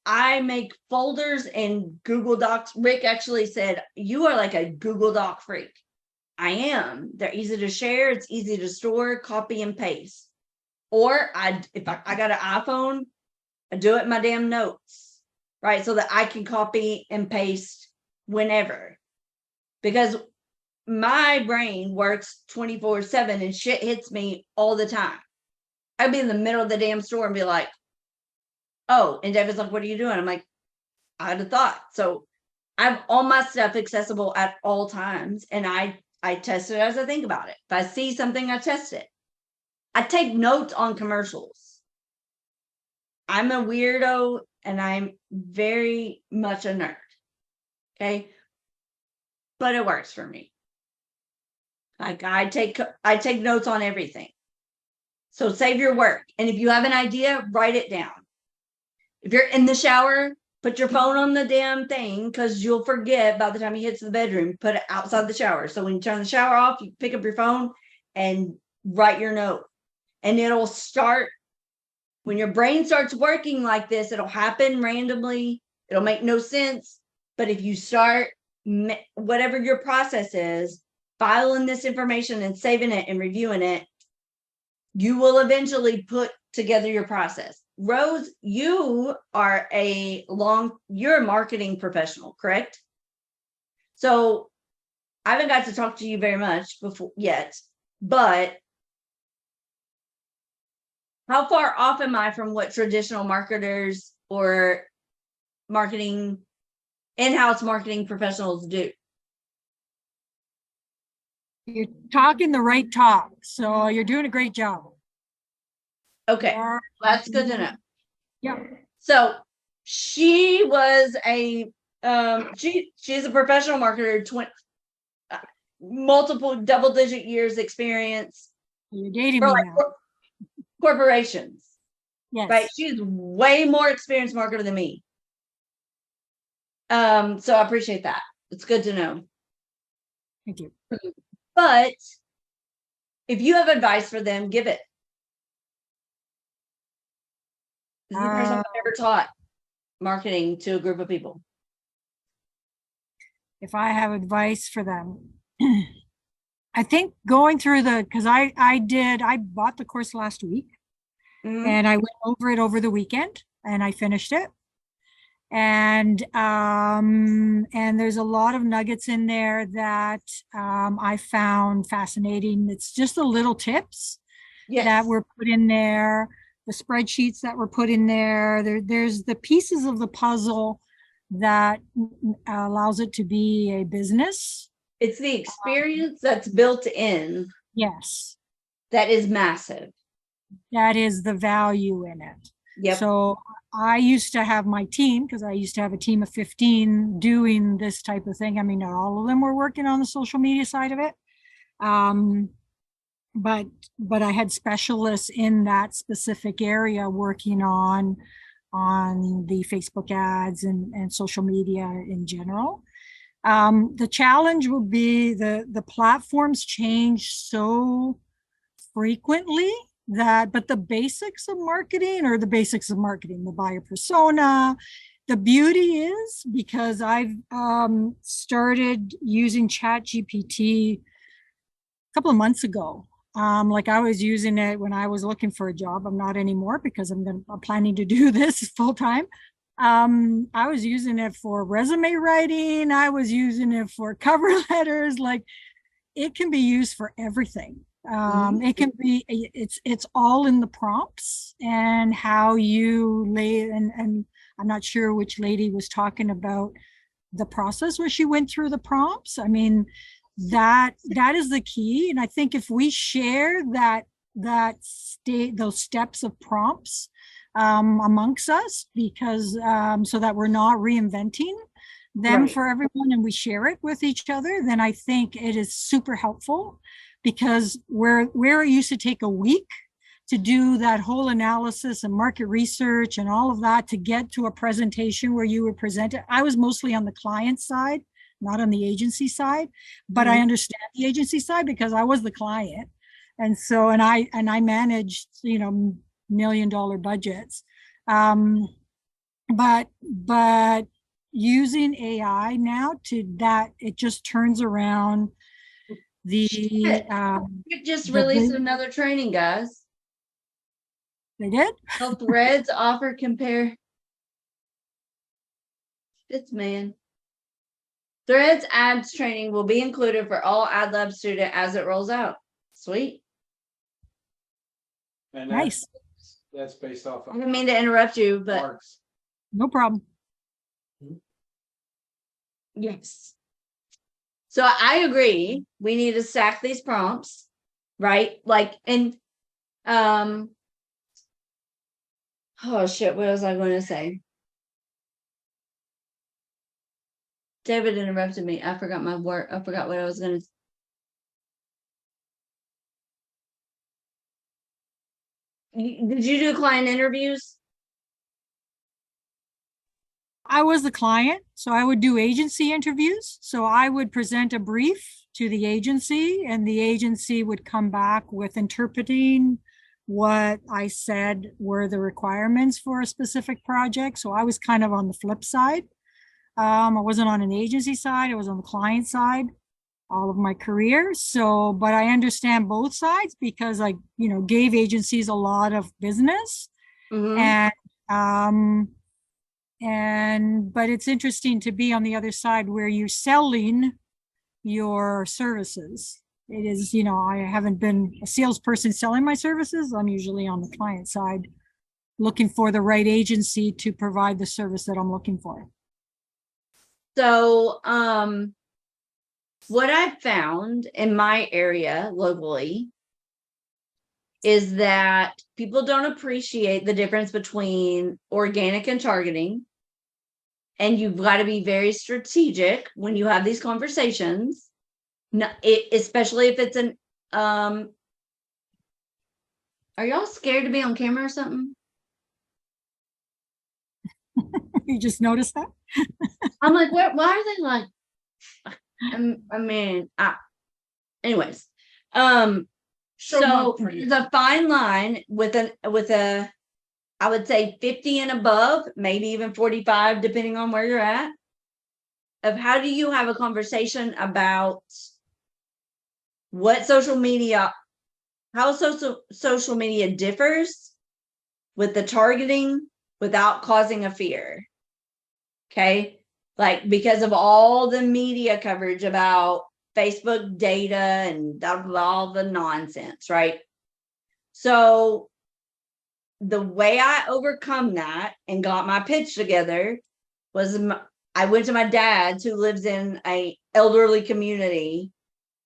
I make folders in Google Docs. Rick actually said, you are like a Google Doc freak. I am. They're easy to share. It's easy to store, copy and paste. Or if I got an iPhone, I do it in my damn notes, right? So that I can copy and paste whenever. Because my brain works 24/7 and shit hits me all the time. I'd be in the middle of the damn store and be like, oh, and David's like, what are you doing? I'm like, I'd have thought. So I have all my stuff accessible at all times. And I test it as I think about it. If I see something, I test it. I take notes on commercials. I'm a weirdo and I'm very much a nerd. Okay. But it works for me. Like I take notes on everything. So save your work. And if you have an idea, write it down. If you're in the shower, put your phone on the damn thing because you'll forget by the time you hit the bedroom, put it outside the shower. So when you turn the shower off, you pick up your phone and write your note. And it'll start, when your brain starts working like this, it'll happen randomly. It'll make no sense. But if you start, whatever your process is, filing this information and saving it and reviewing it, you will eventually put together your process. Rose, you're a marketing professional, correct? So I haven't got to talk to you very much before yet, but how far off am I from what traditional marketers or in-house marketing professionals do? You're talking the right talk, so you're doing a great job. Okay, that's good to know. Yeah. So she was she's a professional marketer, multiple double-digit years experience. You're dating for me like now. corporations. Yes. Right? She's way more experienced marketer than me. So I appreciate that. It's good to know. Thank you. But if you have advice for them, give it. This is the first time I've ever taught marketing to a group of people. If I have advice for them, I think going through because I bought the course last week and I went over it over the weekend and I finished it. And there's a lot of nuggets in there that I found fascinating. It's just the little tips that were put in there, the spreadsheets that were put in there. There's the pieces of the puzzle that allows it to be a business. It's the experience that's built in. Yes. That is massive. That is the value in it. Yep. So I used to have my team, because I used to have a team of 15 doing this type of thing. I mean, not all of them were working on the social media side of it. But I had specialists in that specific area working on the Facebook ads and social media in general. The challenge would be the platforms change so frequently but the basics of marketing are the basics of marketing, the buyer persona. The beauty is because I've started using Chat GPT a couple of months ago. Like I was using it when I was looking for a job. I'm not anymore because I'm planning to do this full time. I was using it for resume writing. I was using it for cover letters. Like it can be used for everything. It can be, it's all in the prompts and how you lay, and I'm not sure which lady was talking about the process where she went through the prompts. I mean, that is the key. And I think if we share those steps of prompts amongst us, because so that we're not reinventing them Right. for everyone and we share it with each other, then I think it is super helpful. Because where it used to take a week to do that whole analysis and market research and all of that to get to a presentation where you would present it, I was mostly on the client side, not on the agency side, but I understand the agency side because I was the client. And so, and I managed, $1 million budgets. But using AI now it just turns around We just released another training, guys. They did? So Threads offer compare. It's man. Threads ads training will be included for all AdLab student as it rolls out. Sweet. And Nice. that's based off I of didn't mean to interrupt you, but marks. No problem. yes. So I agree. We need to stack these prompts, right? Like, and oh shit, what was I going to say? David interrupted me. I forgot my word. I forgot what I was going to. Did you do client interviews? I was the client, so I would do agency interviews. So I would present a brief to the agency, and the agency would come back with interpreting what I said were the requirements for a specific project. So I was kind of on the flip side. I wasn't on an agency side, I was on the client side all of my career. So, but I understand both sides because I, gave agencies a lot of business. Mhm. But it's interesting to be on the other side where you're selling your services. It is, I haven't been a salesperson selling my services. I'm usually on the client side, looking for the right agency to provide the service that I'm looking for. So, what I've found in my area locally is that people don't appreciate the difference between organic and targeting. And you've got to be very strategic when you have these conversations. Especially if it's an are y'all scared to be on camera or something? You just noticed that? I'm like, why are they like anyways. So the fine line with a I would say 50 and above, maybe even 45, depending on where you're at, of how do you have a conversation about what how social media differs with the targeting without causing a fear. Okay. Like, because of all the media coverage about Facebook data and all the nonsense, right? So the way I overcome that and got my pitch together was I went to my dad's, who lives in a elderly community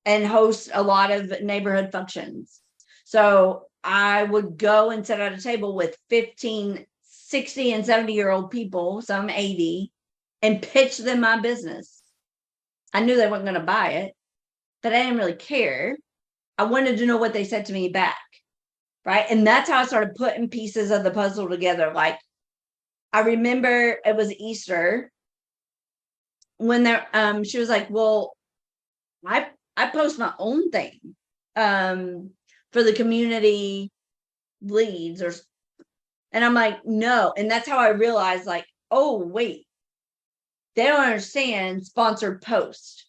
and hosts a lot of neighborhood functions. So I would go and sit at a table with 15, 60 and 70-year-old people, some 80, and pitch them my business. I knew they weren't going to buy it, but I didn't really care. I wanted to know what they said to me back. Right. And that's how I started putting pieces of the puzzle together. Like, I remember it was Easter when she was like, well, I post my own thing for the community leads and I'm like, no. And that's how I realized, like, oh, wait, they don't understand sponsored post,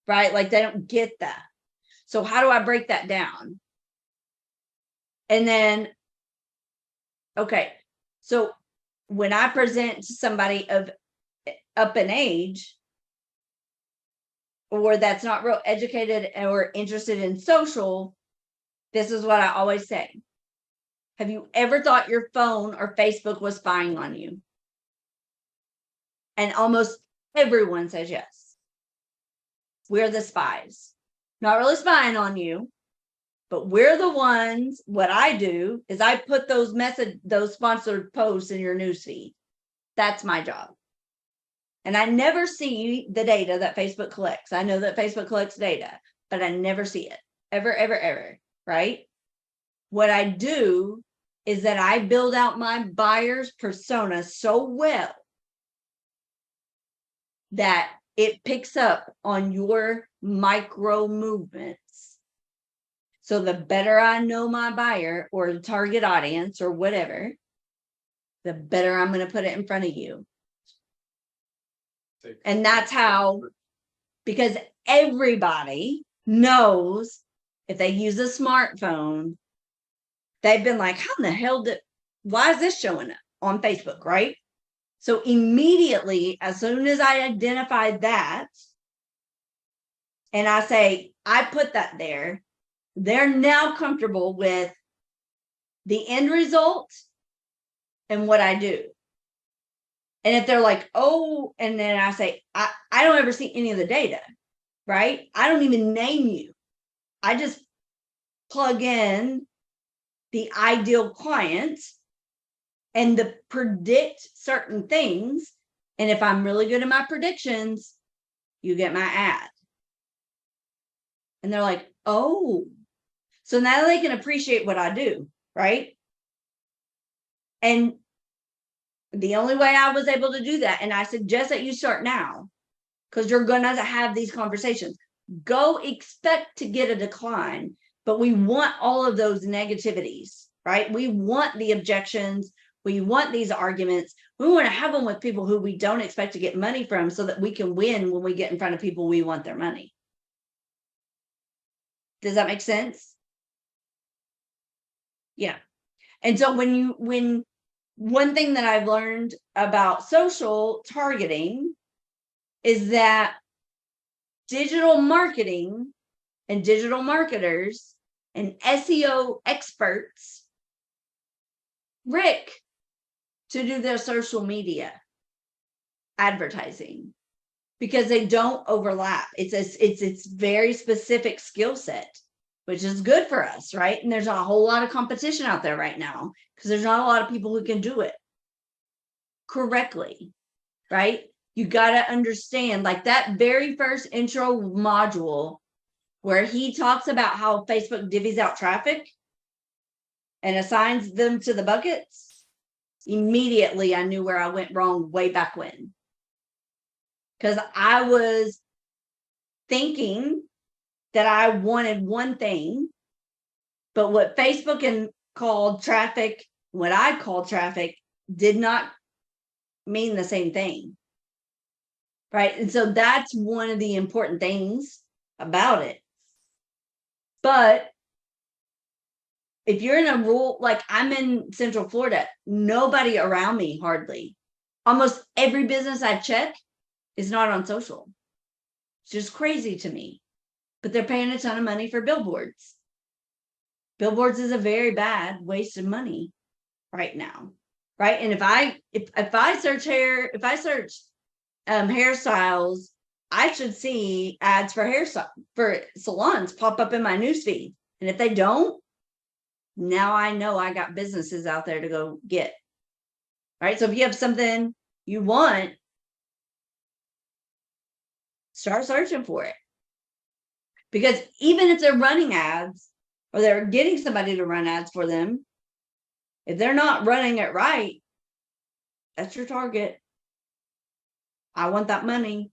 right? Like they don't get that. So how do I break that down? And then, okay, so when I present to somebody of up in age, or that's not real educated or interested in social, this is what I always say. Have you ever thought your phone or Facebook was spying on you? And almost everyone says yes. We're the spies. Not really spying on you, but we're the ones. What I do is I put those sponsored posts in your newsfeed. That's my job. And I never see the data that Facebook collects. I know that Facebook collects data, but I never see it. Ever, ever, ever. Right? What I do is that I build out my buyer's persona so well that it picks up on your micro movements. So the better I know my buyer or the target audience or whatever, the better I'm going to put it in front of you. And that's how, because everybody knows if they use a smartphone, they've been like, how in the hell why is this showing up on Facebook, right? So immediately, as soon as I identify that, and I say, I put that there, they're now comfortable with the end result and what I do. And if they're like, oh, and then I say, I don't ever see any of the data, right? I don't even name you. I just plug in the ideal client and predict certain things. And if I'm really good at my predictions, you get my ad. And they're like, oh, so now they can appreciate what I do, right? And the only way I was able to do that, and I suggest that you start now, because you're going to have these conversations. Go expect to get a decline, but we want all of those negativities, right? We want the objections. We want these arguments. We want to have them with people who we don't expect to get money from so that we can win when we get in front of people we want their money. Does that make sense? Yeah. And so when one thing that I've learned about social targeting is that digital marketing and digital marketers and SEO experts Rick to do their social media advertising because they don't overlap. It's very specific skill set, which is good for us, right? And there's a whole lot of competition out there right now because there's not a lot of people who can do it correctly, right? You got to understand, like that very first intro module where he talks about how Facebook divvies out traffic and assigns them to the buckets. Immediately, I knew where I went wrong way back when. Because I was thinking that I wanted one thing, but what Facebook called traffic, what I called traffic, did not mean the same thing. Right. And so that's one of the important things about it. But if you're in a rural, like I'm in Central Florida, nobody around me hardly. Almost every business I check is not on social. It's just crazy to me. But they're paying a ton of money for billboards. Billboards is a very bad waste of money right now. Right. And if I search hairstyles, I should see ads for salons pop up in my newsfeed. And if they don't, now I know I got businesses out there to go get. Right. So if you have something you want, start searching for it. Because even if they're running ads or they're getting somebody to run ads for them, if they're not running it right, that's your target. I want that money.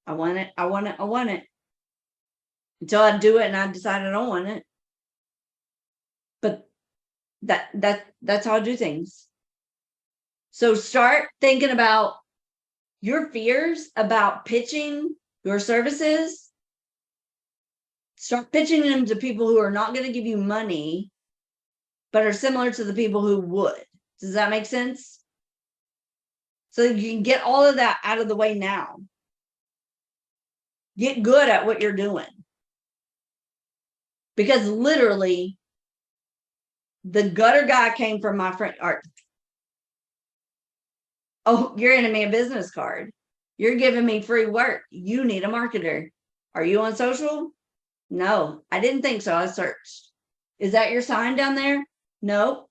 I want it. I want it. I want it. Until I do it and I decide I don't want it. But that's how I do things. So start thinking about your fears about pitching your services. Start pitching them to people who are not going to give you money, but are similar to the people who would. Does that make sense? So you can get all of that out of the way now. Get good at what you're doing. Because literally, the gutter guy came from my friend art. Oh, you're handing me a business card. You're giving me free work. You need a marketer. Are you on social? No, I didn't think so. I searched. Is that your sign down there? No.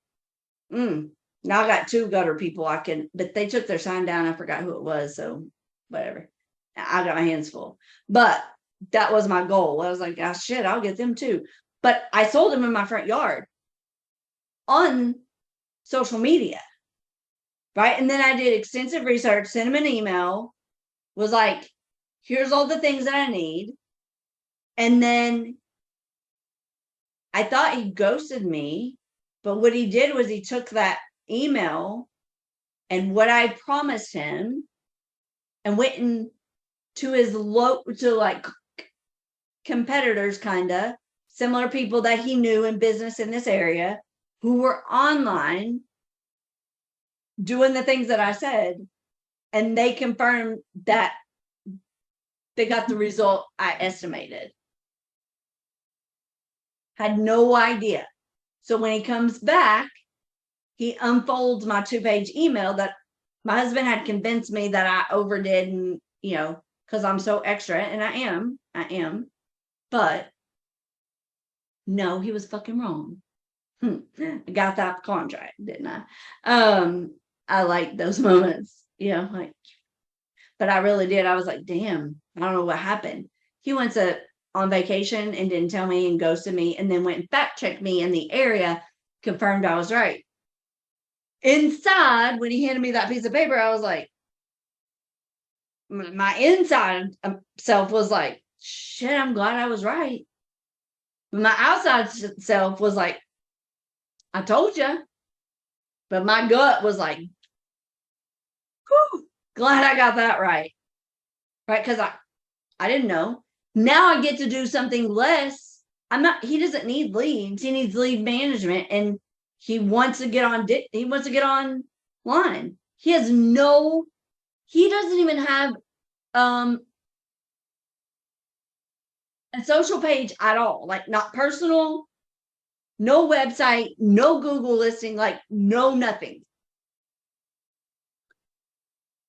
Now I got 2 gutter people but they took their sign down. I forgot who it was. So whatever. I got my hands full. But that was my goal. I was like, oh shit, I'll get them too. But I sold them in my front yard on social media. Right. And then I did extensive research, sent him an email, was like, here's all the things that I need. And then I thought he ghosted me, but what he did was he took that email and what I promised him and went into his to like competitors, kind of similar people that he knew in business in this area who were online doing the things that I said, and they confirmed that they got the result I estimated. Had no idea. So when he comes back, he unfolds my 2-page email that my husband had convinced me that I overdid, and because I'm so extra, and I am, but no, he was fucking wrong. I got that contract, didn't I? I like those moments, like, but I really did. I was like, damn, I don't know what happened. He went on vacation and didn't tell me and ghosted me, and then went and fact checked me in the area, confirmed I was right. Inside, when he handed me that piece of paper, I was like, my inside self was like, shit, I'm glad I was right. But my outside self was like, I told you. But my gut was like, whew, glad I got that right. Right? Because I didn't know. Now I get to do something less. He doesn't need leads. He needs lead management. And he wants to get online. He doesn't even have a social page at all. Like, not personal, no website, no Google listing, like no nothing.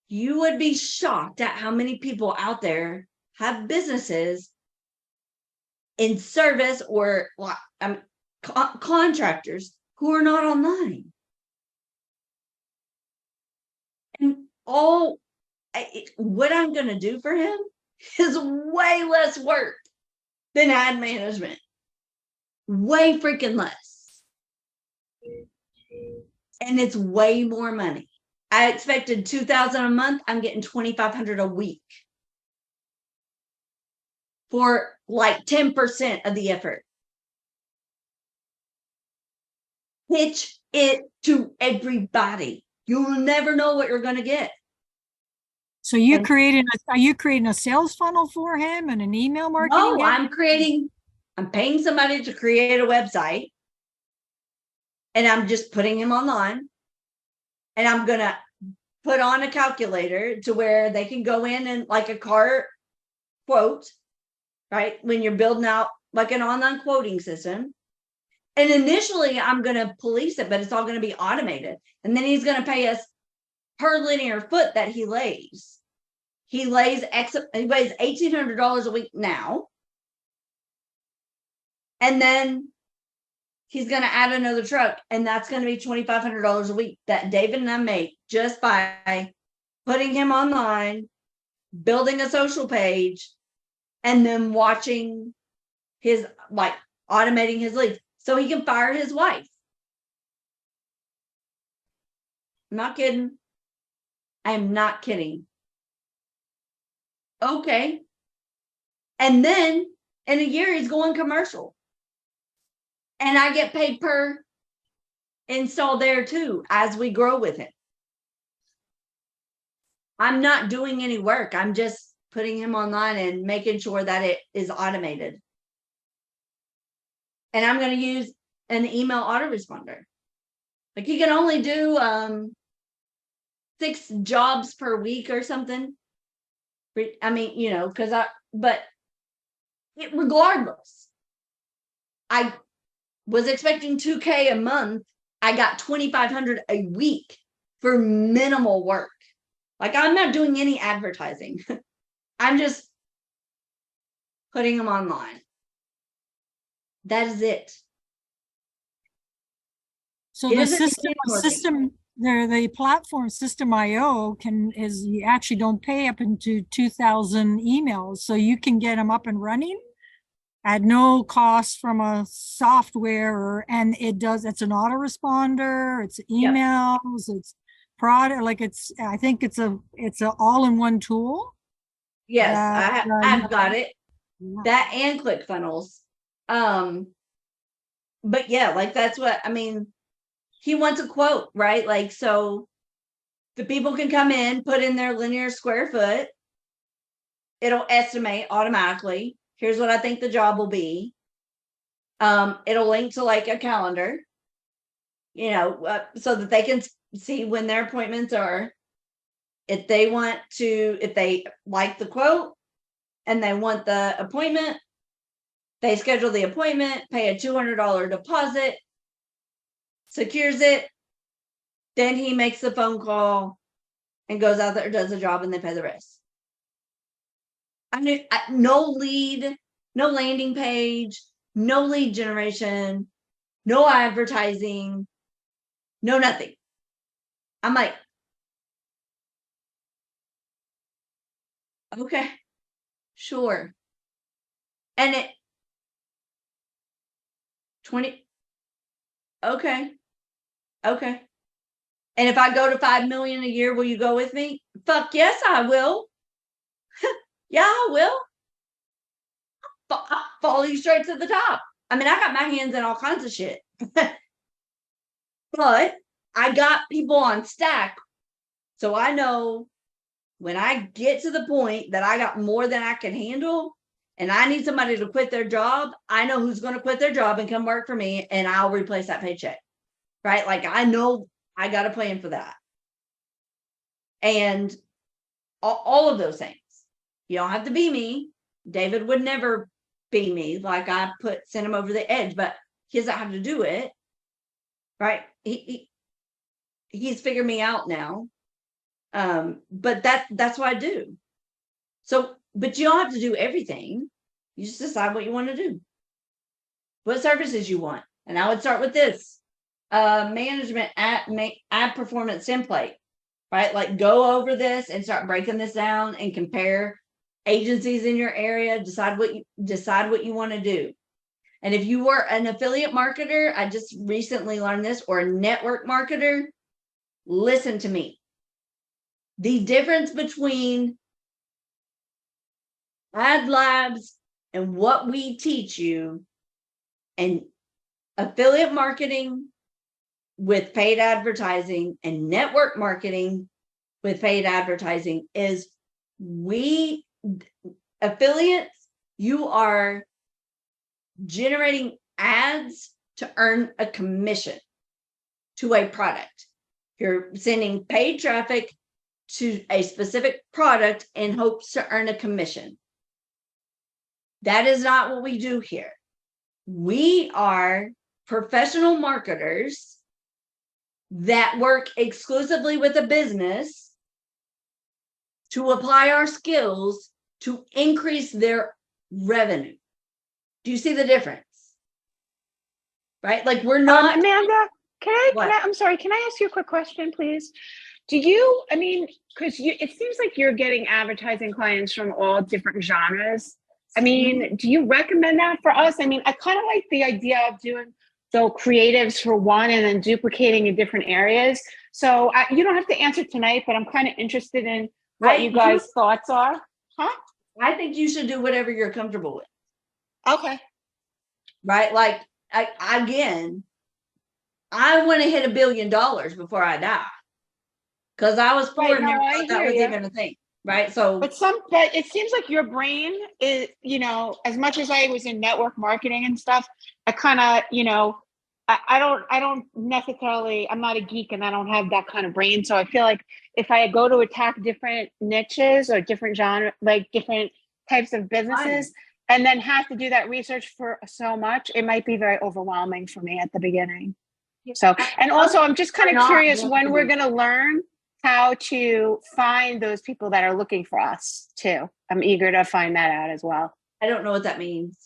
You would be shocked at how many people out there have businesses in service or contractors who are not online. And what I'm going to do for him is way less work than ad management. Way freaking less. And it's way more money. I expected $2,000 a month. I'm getting $2,500 a week for like 10% of the effort. Pitch it to everybody. You'll never know what you're going to get. So are you creating a sales funnel for him and an email marketing? No, I'm paying somebody to create a website, and I'm just putting him online, and I'm going to put on a calculator to where they can go in and, like a car quote, right? When you're building out like an online quoting system. And initially I'm going to police it, but it's all going to be automated. And then he's going to pay us per linear foot that he lays. He weighs $1,800 a week now. And then he's going to add another truck, and that's going to be $2,500 a week that David and I make just by putting him online, building a social page, and then watching his, like, automating his leads so he can fire his wife. I'm not kidding. I am not kidding. Okay. And then in a year, he's going commercial. And I get paid per install there too, as we grow with him. I'm not doing any work. I'm just putting him online and making sure that it is automated. And I'm going to use an email autoresponder. Like he can only do 6 jobs per week or something. I mean, you know, but regardless, I was expecting 2K a month. I got 2,500 a week for minimal work. Like I'm not doing any advertising. I'm just putting them online. That is it. So It the doesn't need system, any more things. the platform System.io is you actually don't pay up into 2,000 emails. So you can get them up and running at no cost from a software, and it's an autoresponder, it's Yep. emails, it's product, like I think it's a all-in-one tool. Yes, that, I've got it. yeah. That and ClickFunnels. But yeah, like that's what I mean. He wants a quote, right? Like, so the people can come in, put in their linear square foot. It'll estimate automatically. Here's what I think the job will be. It'll link to like a calendar, you know, so that they can see when their appointments are. If they like the quote and they want the appointment, they schedule the appointment, pay a $200 deposit, secures it. Then he makes the phone call and goes out there, does the job, and they pay the rest. I mean, no lead, no landing page, no lead generation, no advertising, no nothing. I'm like, okay, sure. And it 20, okay. Okay. And if I go to 5 million a year, will you go with me? Fuck yes, I will. Yeah, I will. I'll follow you straight to the top. I mean, I got my hands in all kinds of shit. But I got people on stack. So I know when I get to the point that I got more than I can handle and I need somebody to quit their job, I know who's going to quit their job and come work for me, and I'll replace that paycheck. Right? Like I know I got a plan for that. And all of those things. You don't have to be me. David would never be me. Like I sent him over the edge, but he doesn't have to do it. Right? He's figured me out now. But that's what I do. So, but you don't have to do everything. You just decide what you want to do. What services you want. And I would start with this. Management ad performance template. Right? Like go over this and start breaking this down and compare agencies in your area, decide what you want to do. And if you were an affiliate marketer, I just recently learned this, or a network marketer, listen to me. The difference between adlabs and what we teach you and affiliate marketing with paid advertising and network marketing with paid advertising is affiliates, you are generating ads to earn a commission to a product. You're sending paid traffic to a specific product in hopes to earn a commission. That is not what we do here. We are professional marketers that work exclusively with a business to apply our skills to increase their revenue. Do you see the difference? Right? Like we're not. Amanda, What? I'm sorry, can I ask you a quick question, please? Because it seems like you're getting advertising clients from all different genres. I mean, do you recommend that for us? I mean, I kind of like the idea of doing the creatives for one and then duplicating in different areas. So you don't have to answer tonight, but I'm kind of interested in what you guys' thoughts are. Huh? I think you should do whatever you're comfortable with, Okay. right? Like, again, I want to hit $1 billion before I die. Because I was poor Right, and no, never I thought that hear was ya. even a thing, right? So But it seems like your brain is, as much as I was in network marketing and stuff, I kind of, I don't necessarily, I'm not a geek and I don't have that kind of brain. So I feel like if I go to attack different niches or different genre, like different types of businesses, and then have to do that research for so much, it might be very overwhelming for me at the beginning. So, and also I'm just kind of curious when we're going to learn how to find those people that are looking for us too. I'm eager to find that out as well. I don't know what that means.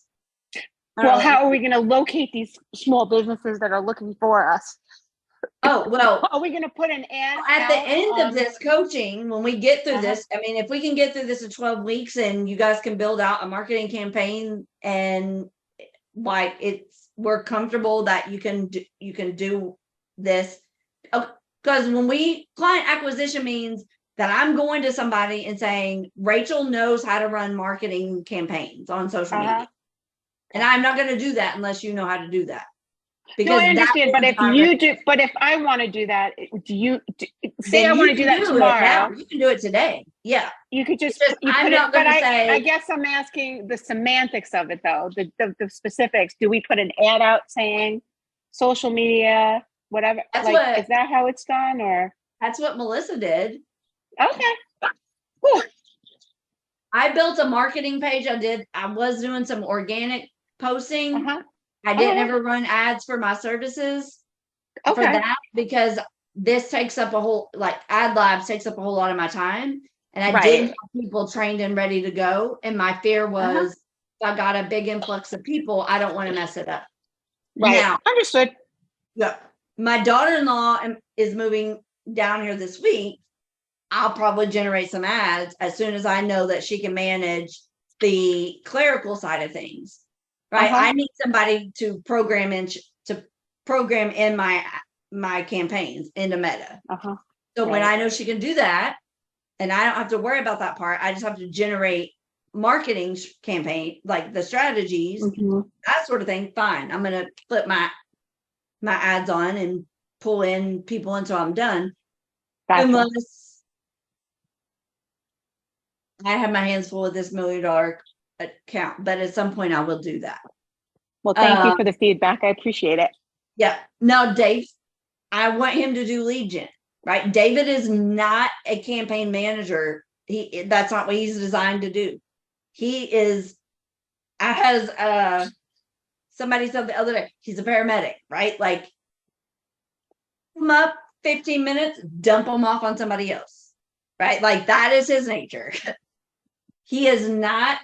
Well, how are we going to locate these small businesses that are looking for us? Oh, well, Are we going to put an ad at the out end of on- this coaching, when we get through Uh-huh. this, I mean, if we can get through this in 12 weeks and you guys can build out a marketing campaign and like we're comfortable that you can do this. Because when client acquisition means that I'm going to somebody and saying, Rachel knows how to run marketing campaigns on social media. And I'm not going to do that unless you know how to do that. No, I understand, but if you do, but if I want to do that, say I want to do that tomorrow. You can do it today. Yeah. You could just, I'm not going to say. I guess I'm asking the semantics of it though, the specifics. Do we put an ad out saying social media, whatever? Is that how it's done or? That's what Melissa did. Okay. Cool. I built a marketing page. I was doing some organic posting. I didn't ever run ads for my services for that because this takes up adlabs takes up a whole lot of my time. And I didn't have people trained and ready to go. And my fear was if I got a big influx of people, I don't want to mess it up. Right. Now, understood. Yeah. My daughter-in-law is moving down here this week. I'll probably generate some ads as soon as I know that she can manage the clerical side of things. Right. I need somebody to program in my campaigns into Meta. So when I know she can do that, and I don't have to worry about that part, I just have to generate marketing campaign, like the strategies, that sort of thing. Fine. I'm going to flip my ads on and pull in people until I'm done. Gotcha. Unless I have my hands full with this $1 million account, but at some point I will do that. Well, thank you for the feedback. I appreciate it. Yeah. Now, Dave, I want him to do lead gen, right? David is not a campaign manager. That's not what he's designed to do. He is, somebody said the other day, he's a paramedic, right? Like, come up 15 minutes, dump them off on somebody else, right? Like that is his nature. He is not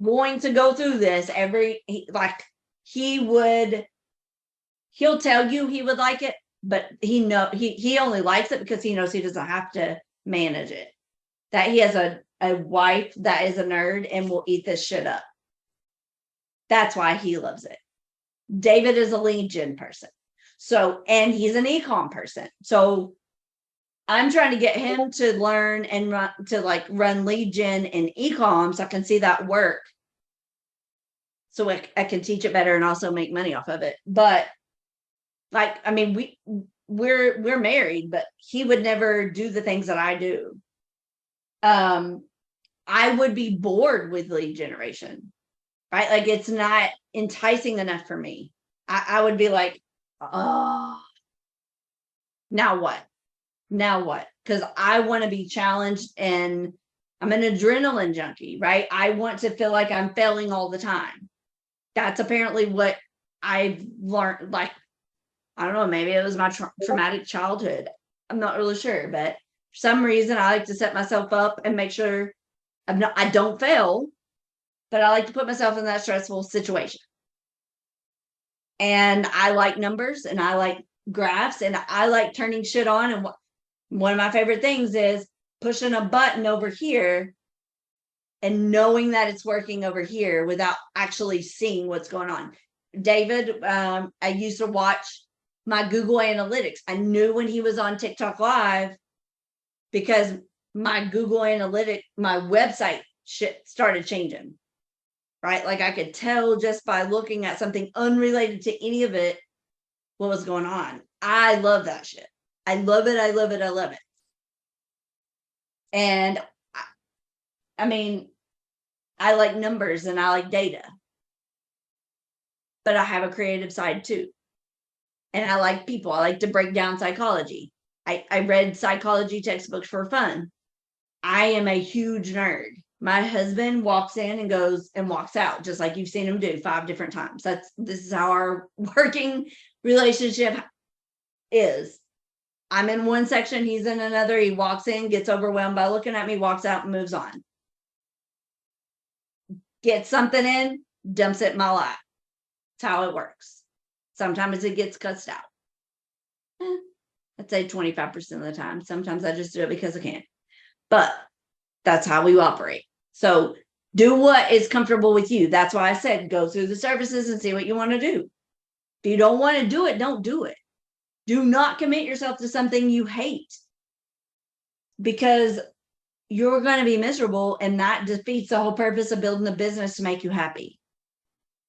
going to go through this he'll tell you he would like it, but he only likes it because he knows he doesn't have to manage it. That he has a wife that is a nerd and will eat this shit up. That's why he loves it. David is a lead gen person. So, and he's an e-com person. So I'm trying to get him to learn and run lead gen and e-com so I can see that work. So I can teach it better and also make money off of it. But we're married, but he would never do the things that I do. I would be bored with lead generation, right? Like it's not enticing enough for me. I would be like, oh, now what? Because I want to be challenged and I'm an adrenaline junkie, right? I want to feel like I'm failing all the time. That's apparently what I've learned. Like, I don't know, maybe it was my traumatic childhood. I'm not really sure, but for some reason I like to set myself up and make sure I don't fail, but I like to put myself in that stressful situation. And I like numbers and I like graphs and I like turning shit on. And one of my favorite things is pushing a button over here and knowing that it's working over here without actually seeing what's going on. David, I used to watch my Google Analytics. I knew when he was on TikTok Live because my Google Analytics, my website shit started changing. Right? Like I could tell just by looking at something unrelated to any of it what was going on. I love that shit. I love it. I love it. I love it. And I mean, I like numbers and I like data, but I have a creative side too. And I like people. I like to break down psychology. I read psychology textbooks for fun. I am a huge nerd. My husband walks in and goes and walks out, just like you've seen him do 5 different times. This is how our working relationship is. I'm in one section, he's in another. He walks in, gets overwhelmed by looking at me, walks out and moves on. Gets something in, dumps it in my lap. That's how it works. Sometimes it gets cussed out. I'd say 25% of the time. Sometimes I just do it because I can. But that's how we operate. So do what is comfortable with you. That's why I said go through the services and see what you want to do. If you don't want to do it, don't do it. Do not commit yourself to something you hate, because you're going to be miserable, and that defeats the whole purpose of building a business to make you happy.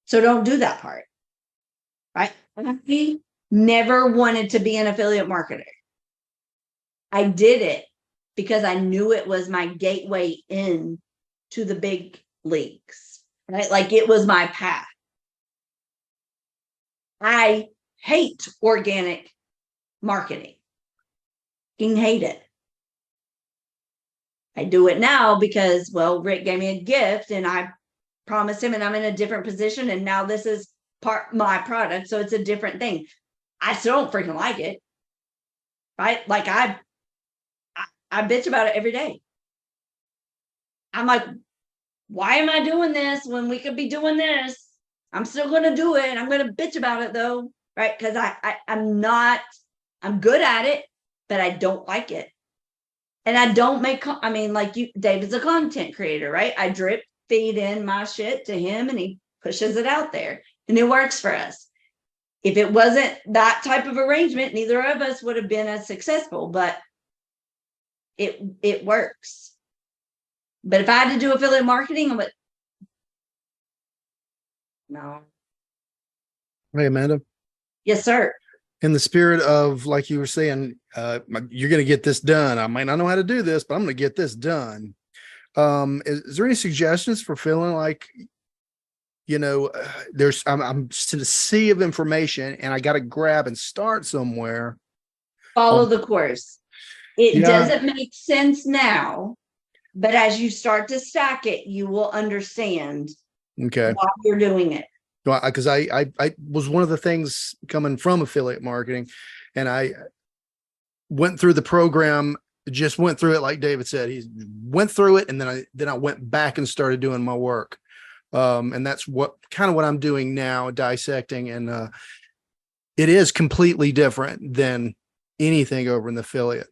So don't do that part. Right? I never wanted to be an affiliate marketer. I did it because I knew it was my gateway in to the big leagues, right? Like it was my path. I hate organic marketing. Fucking hate it. I do it now because, well, Rick gave me a gift and I promised him, and I'm in a different position, and now this is my product, so it's a different thing. I still don't freaking like it, right? Like I bitch about it every day. I'm like, why am I doing this when we could be doing this? I'm still going to do it. I'm going to bitch about it though, right? Because I'm good at it, but I don't like it. And I don't like you, David's a content creator, right? I drip feed in my shit to him and he pushes it out there and it works for us. If it wasn't that type of arrangement, neither of us would have been as successful, but it works. But if I had to do affiliate marketing, I would, no. Hey, Amanda. Yes, sir. In the spirit of, like you were saying, you're going to get this done. I might not know how to do this, but I'm going to get this done. Is there any suggestions for feeling like, I'm just in a sea of information and I got to grab and start somewhere? Follow the course. It doesn't make sense now, but as you start to stack it, you will understand why you're doing it. Because I was one of the things coming from affiliate marketing, and I went through the program, just went through it like David said. He went through it, and then I went back and started doing my work. And that's what I'm doing now, dissecting, and it is completely different than anything over in the affiliate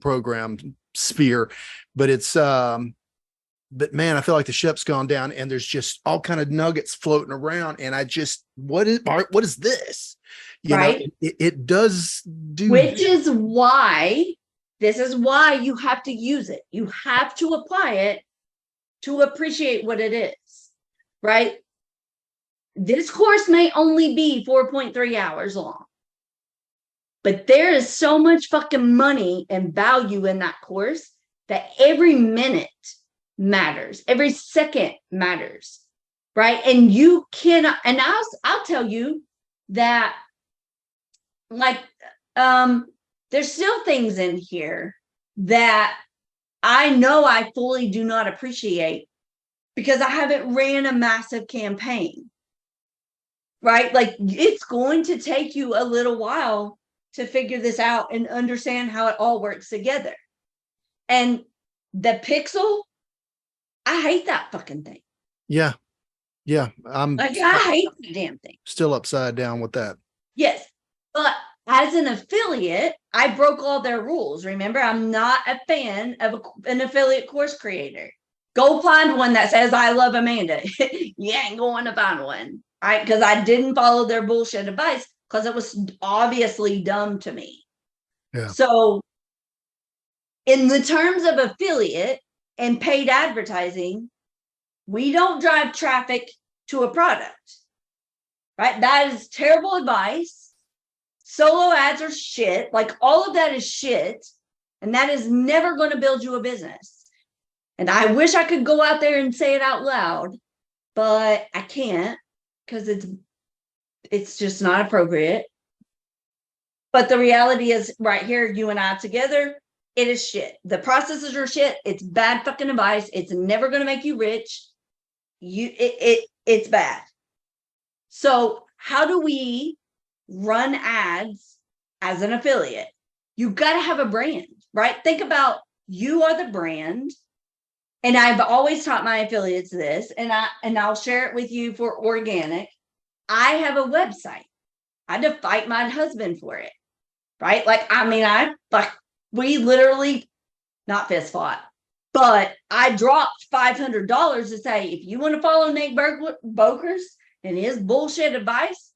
program sphere, but it's but man, I feel like the ship's gone down and there's just all kind of nuggets floating around. And I just, what is this? You know, it does do. Which is why, this is why you have to use it. You have to apply it to appreciate what it is, right? This course may only be 4.3 hours long, but there is so much fucking money and value in that course that every minute matters, every second matters, right? And you cannot, and I'll tell you that, like, there's still things in here that I know I fully do not appreciate because I haven't ran a massive campaign, right? Like, it's going to take you a little while to figure this out and understand how it all works together. And the pixel, I hate that fucking thing. Yeah. I hate the damn thing. Still upside down with that. Yes. But as an affiliate, I broke all their rules. Remember, I'm not a fan of an affiliate course creator. Go find one that says, I love Amanda. You ain't going to find one, right? Because I didn't follow their bullshit advice because it was obviously dumb to me. Yeah. So in the terms of affiliate in paid advertising, we don't drive traffic to a product, right? That is terrible advice. Solo ads are shit. Like all of that is shit. And that is never going to build you a business. And I wish I could go out there and say it out loud, but I can't because it's just not appropriate. But the reality is right here, you and I together, it is shit. The processes are shit. It's bad fucking advice. It's never going to make you rich. It's bad. So how do we run ads as an affiliate? You got to have a brand, right? Think about you are the brand. And I've always taught my affiliates this, and I'll share it with you for organic. I have a website. I had to fight my husband for it, right? We literally not fist fought, but I dropped $500 to say, if you want to follow Nate Bokers and his bullshit advice,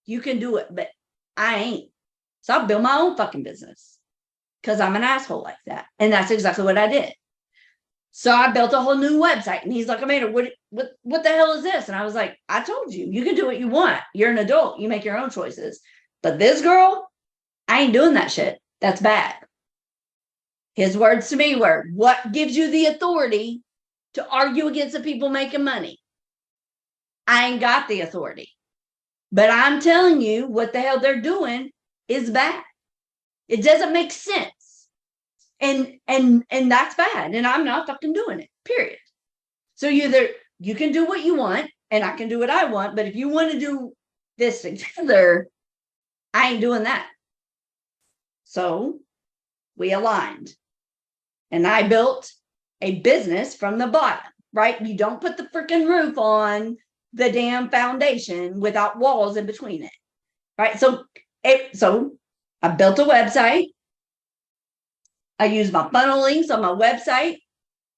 you can do it, but I ain't. So I built my own fucking business because I'm an asshole like that. And that's exactly what I did. So I built a whole new website, and he's like, Amanda, what the hell is this? And I was like, I told you, you can do what you want. You're an adult. You make your own choices. But this girl, I ain't doing that shit. That's bad. His words to me were, what gives you the authority to argue against the people making money? I ain't got the authority. But I'm telling you what the hell they're doing is bad. It doesn't make sense. And that's bad. And I'm not fucking doing it, period. So you can do what you want and I can do what I want. But if you want to do this together, I ain't doing that. So we aligned. And I built a business from the bottom, right? You don't put the freaking roof on the damn foundation without walls in between it, right? So I built a website. I use my funnel links on my website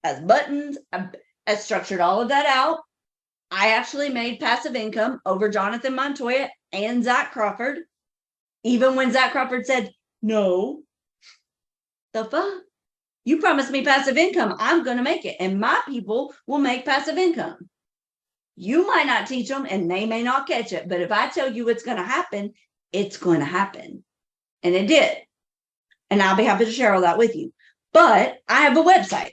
as buttons. I structured all of that out. I actually made passive income over Jonathan Montoya and Zach Crawford. Even when Zach Crawford said, no, the fuck? You promised me passive income. I'm going to make it. And my people will make passive income. You might not teach them and they may not catch it. But if I tell you it's going to happen, it's going to happen. And it did. And I'll be happy to share all that with you. But I have a website.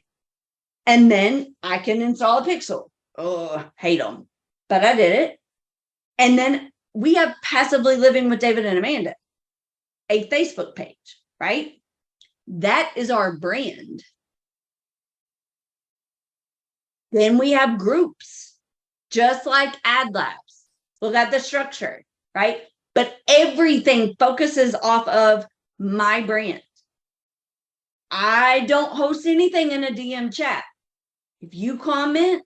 And then I can install a pixel. Oh, hate them. But I did it. And then we have Passively Living with David and Amanda, a Facebook page, right? That is our brand. Then we have groups, just like adlabs. Look at the structure, right? But everything focuses off of my brand. I don't host anything in a DM chat. If you comment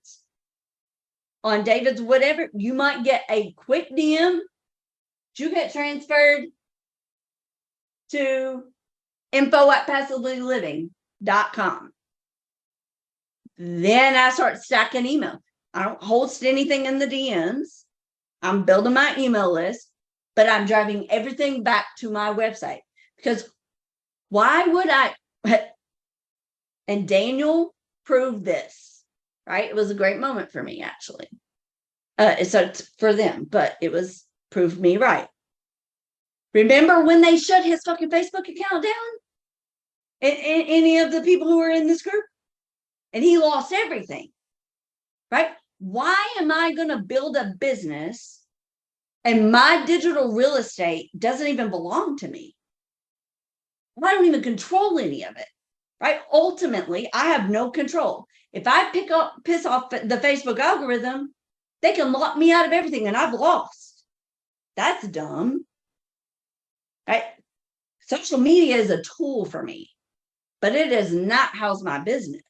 on David's whatever, you might get a quick DM. You get transferred to info@passivelyliving.com. Then I start stacking email. I don't host anything in the DMs. I'm building my email list, but I'm driving everything back to my website because why would I? And Daniel proved this, right? It was a great moment for me, actually. It's for them, but it was proved me right. Remember when they shut his fucking Facebook account down? And any of the people who were in this group? And he lost everything, right? Why am I going to build a business and my digital real estate doesn't even belong to me? I don't even control any of it, right? Ultimately, I have no control. If I piss off the Facebook algorithm, they can lock me out of everything and I've lost. That's dumb, right? Social media is a tool for me, but it does not house my business.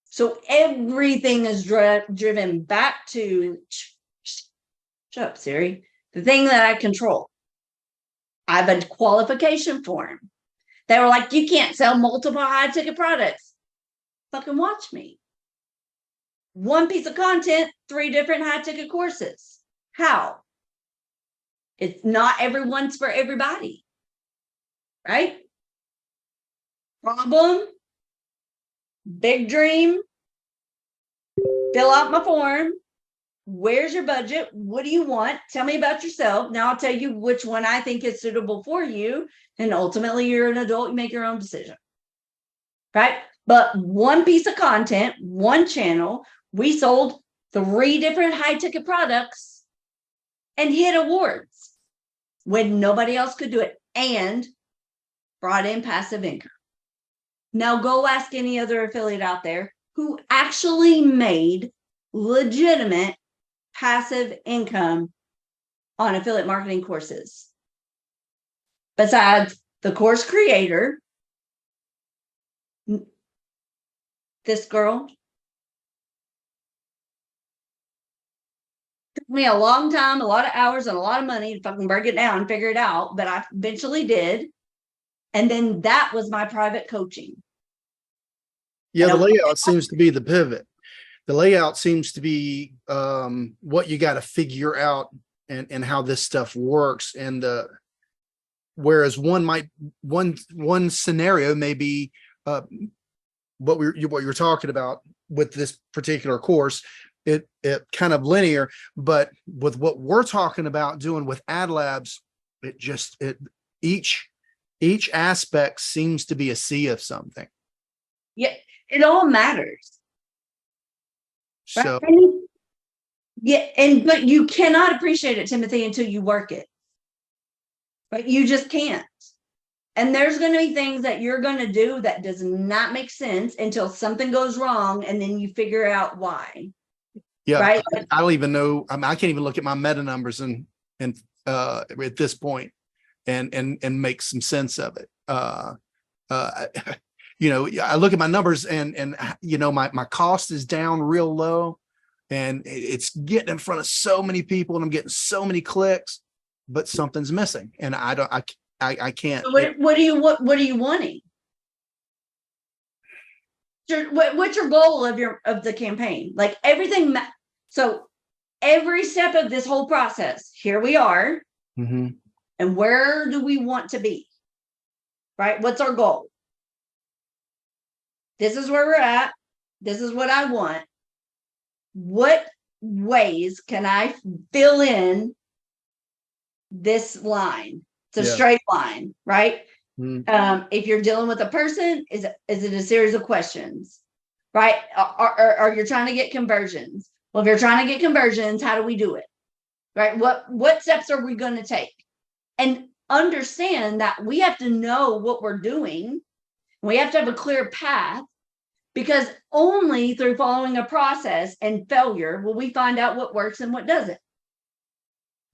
So everything is driven back to, shut up, Siri, the thing that I control. I have a qualification form. They were like, you can't sell multiple high ticket products. Fucking watch me. One piece of content, 3 different high ticket courses. How? It's not everyone's for everybody, right? Problem, big dream, fill out my form. Where's your budget? What do you want? Tell me about yourself. Now I'll tell you which one I think is suitable for you. And ultimately, you're an adult, you make your own decision. Right? But one piece of content, one channel, we sold 3 different high ticket products and hit awards when nobody else could do it and brought in passive income. Now go ask any other affiliate out there who actually made legitimate passive income on affiliate marketing courses. Besides the course creator, this girl, took me a long time, a lot of hours, and a lot of money to fucking break it down and figure it out, but I eventually did. And then that was my private coaching. Yeah, And the layout seems to be the pivot. The layout seems to be what you got to figure out and how this stuff works. And whereas one scenario may be what you're talking about with this particular course, it kind of linear, but with what we're talking about doing with adlabs, each aspect seems to be a sea of something. yeah, it all matters. So Right? Yeah, but you cannot appreciate it, Timothy, until you work it. But you just can't. And there's going to be things that you're going to do that does not make sense until something goes wrong, and then you figure out why. yeah, Right? I don't even know. I can't even look at my meta numbers and at this point and make some sense of it. I look at my numbers and my cost is down real low, and it's getting in front of so many people, and I'm getting so many clicks, but something's missing, and I can't. So what are you wanting? What's your goal of the campaign? Like everything. So every step of this whole process, here we are, Mhm. and where do we want to be? Right? What's our goal? This is where we're at. This is what I want. What ways can I fill in this line? It's a Yeah. straight line, right? Mhm. If you're dealing with a person, is it a series of questions, right? Or you're trying to get conversions. Well, if you're trying to get conversions, how do we do it? Right? What steps are we going to take? And understand that we have to know what we're doing. We have to have a clear path, because only through following a process and failure will we find out what works and what doesn't.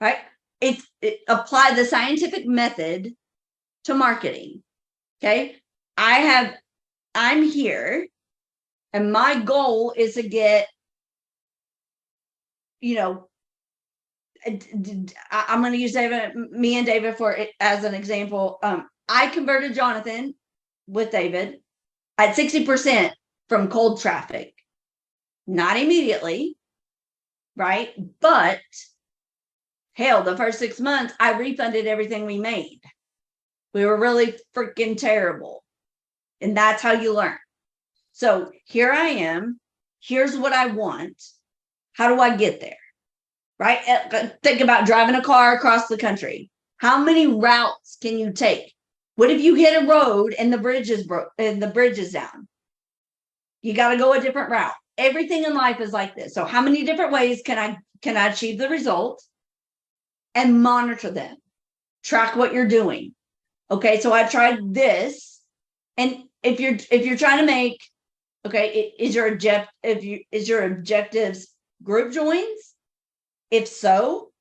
Right? Apply the scientific method to marketing. Okay. I'm here, and my goal is to get, I'm going to use me and David as an example. I converted Jonathan with David at 60% from cold traffic. Not immediately, right? But hell, the first 6 months, I refunded everything we made. We were really freaking terrible. And that's how you learn. So here I am. Here's what I want. How do I get there? Right? Think about driving a car across the country. How many routes can you take? What if you hit a road and the bridge is broke and the bridge is down? You got to go a different route. Everything in life is like this. So how many different ways can I achieve the result? And monitor them. Track what you're doing. Okay, so I tried this. And if you're trying to make, okay, is your objectives group joins? If so,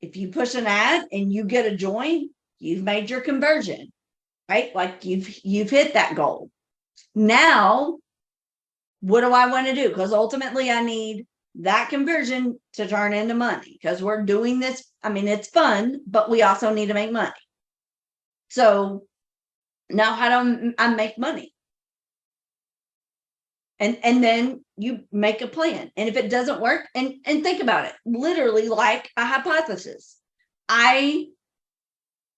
if you push an ad and you get a join, you've made your conversion, right? Like you've hit that goal. Now, what do I want to do? Because ultimately I need that conversion to turn into money, because we're doing this. I mean, it's fun, but we also need to make money. So now how do I make money? And then you make a plan. And if it doesn't work, and think about it, literally like a hypothesis. I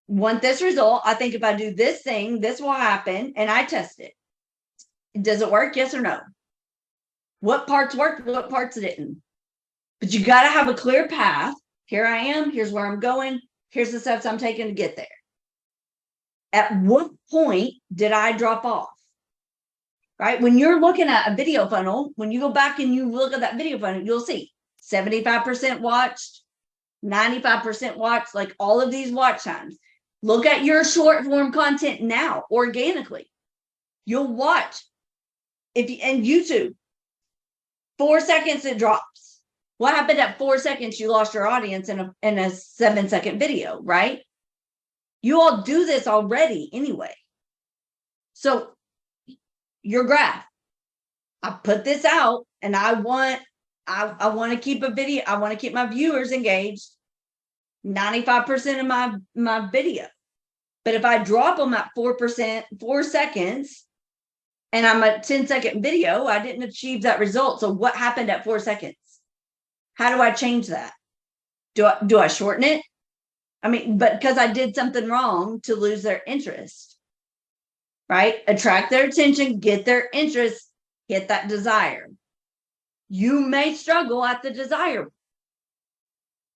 want this result. I think if I do this thing, this will happen, and I test it. Does it work? Yes or no? What parts worked? What parts didn't? But you got to have a clear path. Here I am. Here's where I'm going. Here's the steps I'm taking to get there. At what point did I drop off? Right? When you're looking at a video funnel, when you go back and you look at that video funnel, you'll see 75% watched, 95% watched, like all of these watch times. Look at your short form content now organically. You'll watch if you and YouTube, 4 seconds it drops. What happened at 4 seconds? You lost your audience in a 7-second video, right? You all do this already anyway. So your graph, I put this out and I want to keep a video. I want to keep my viewers engaged 95% of my video. But if I drop them at 4%, 4 seconds, and I'm a 10-second video, I didn't achieve that result. So what happened at 4 seconds? How do I change that? Do I shorten it? I mean, but because I did something wrong to lose their interest, right? Attract their attention, get their interest, hit that desire. You may struggle at the desire.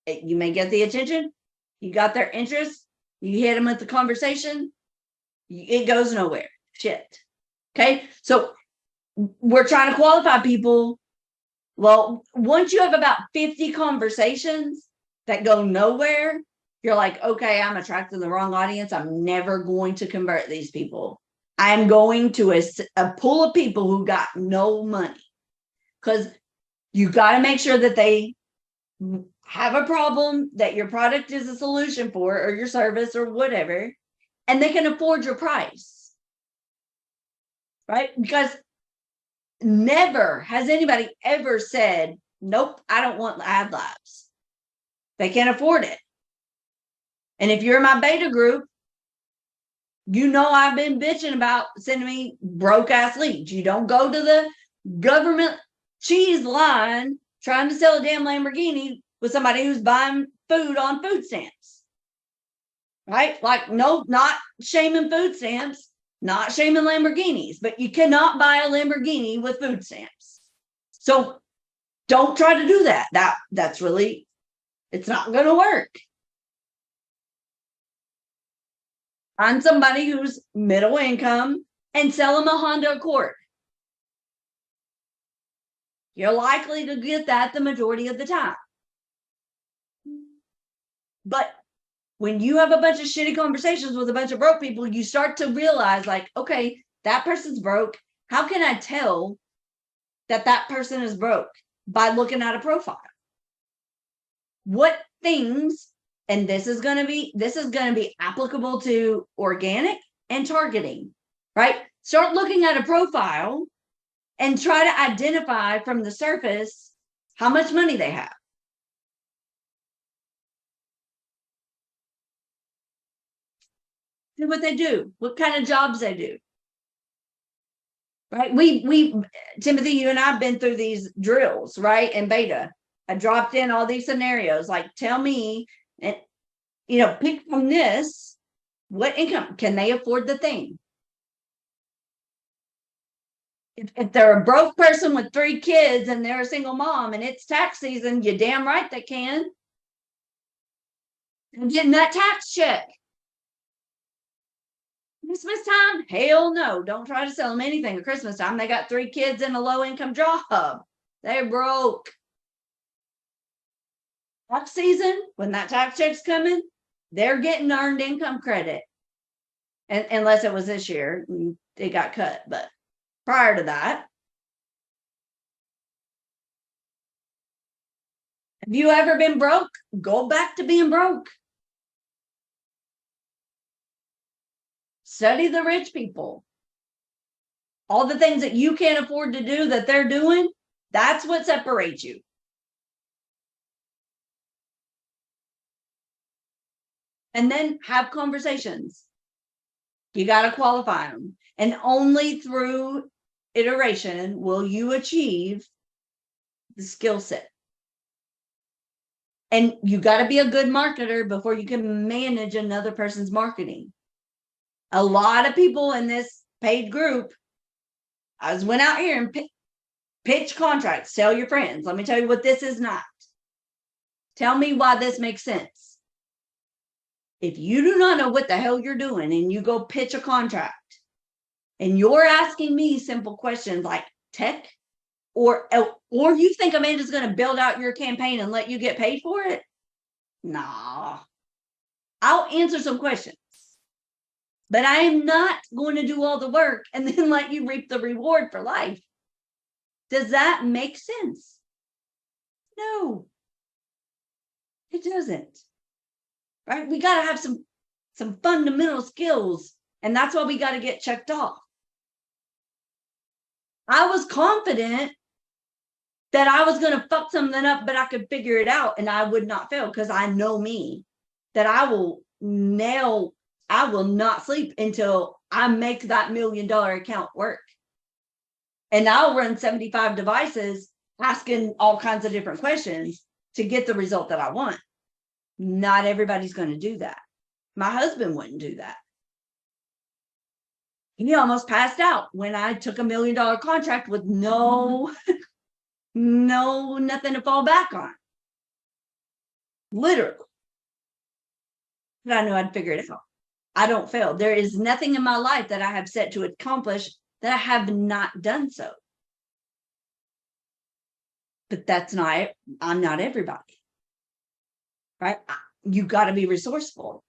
You may get the attention, you got their interest, you hit them with the conversation, it goes nowhere. Shit. Okay. So we're trying to qualify people. Well, once you have about 50 conversations that go nowhere, you're like, okay, I'm attracting the wrong audience. I'm never going to convert these people. I'm going to a pool of people who got no money, because you got to make sure that they have a problem that your product is a solution for, or your service or whatever, and they can afford your price, right? Because never has anybody ever said, nope, I don't want adlabs. They can't afford it. And if you're in my beta group, you know I've been bitching about sending me broke ass leads. You don't go to the government cheese line trying to sell a damn Lamborghini with somebody who's buying food on food stamps. Right? Like, no, not shaming food stamps, not shaming Lamborghinis, but you cannot buy a Lamborghini with food stamps. So don't try to do that. That's really, it's not going to work. Find somebody who's middle income and sell them a Honda Accord. You're likely to get that the majority of the time. But when you have a bunch of shitty conversations with a bunch of broke people, you start to realize, like, okay, that person's broke. How can I tell that that person is broke? By looking at a profile. What things, and this is going to be applicable to organic and targeting, right? Start looking at a profile and try to identify from the surface how much money they have. See what they do, what kind of jobs they do. Right? We Timothy, you and I have been through these drills, right? In beta. I dropped in all these scenarios, like, tell me, and pick from this, what income can they afford the thing? If they're a broke person with 3 kids and they're a single mom and it's tax season, you damn right they can. I'm getting that tax check. Christmas time? Hell no. Don't try to sell them anything at Christmas time. They got 3 kids in a low income job. They're broke. Tax season, when that tax check's coming, they're getting earned income credit. And unless it was this year, it got cut. But prior to that, have you ever been broke? Go back to being broke. Study the rich people. All the things that you can't afford to do that they're doing, that's what separates you. And then have conversations. You got to qualify them. And only through iteration will you achieve the skill set. And you got to be a good marketer before you can manage another person's marketing. A lot of people in this paid group I just went out here and pitch contracts. Tell your friends. Let me tell you what this is not. Tell me why this makes sense. If you do not know what the hell you're doing and you go pitch a contract and you're asking me simple questions like tech, or you think Amanda's going to build out your campaign and let you get paid for it? Nah. I'll answer some questions, but I am not going to do all the work and then let you reap the reward for life. Does that make sense? No, it doesn't. Right? We got to have some fundamental skills, and that's why we got to get checked off. I was confident that I was going to fuck something up, but I could figure it out and I would not fail because I know me, that I will not sleep until I make that $1 million account work. And I'll run 75 devices asking all kinds of different questions to get the result that I want. Not everybody's going to do that. My husband wouldn't do that. He almost passed out when I took $1 million contract with nothing to fall back on. Literally. But I knew I'd figure it out. I don't fail. There is nothing in my life that I have set to accomplish that I have not done so. But I'm not everybody. Right? You got to be resourceful.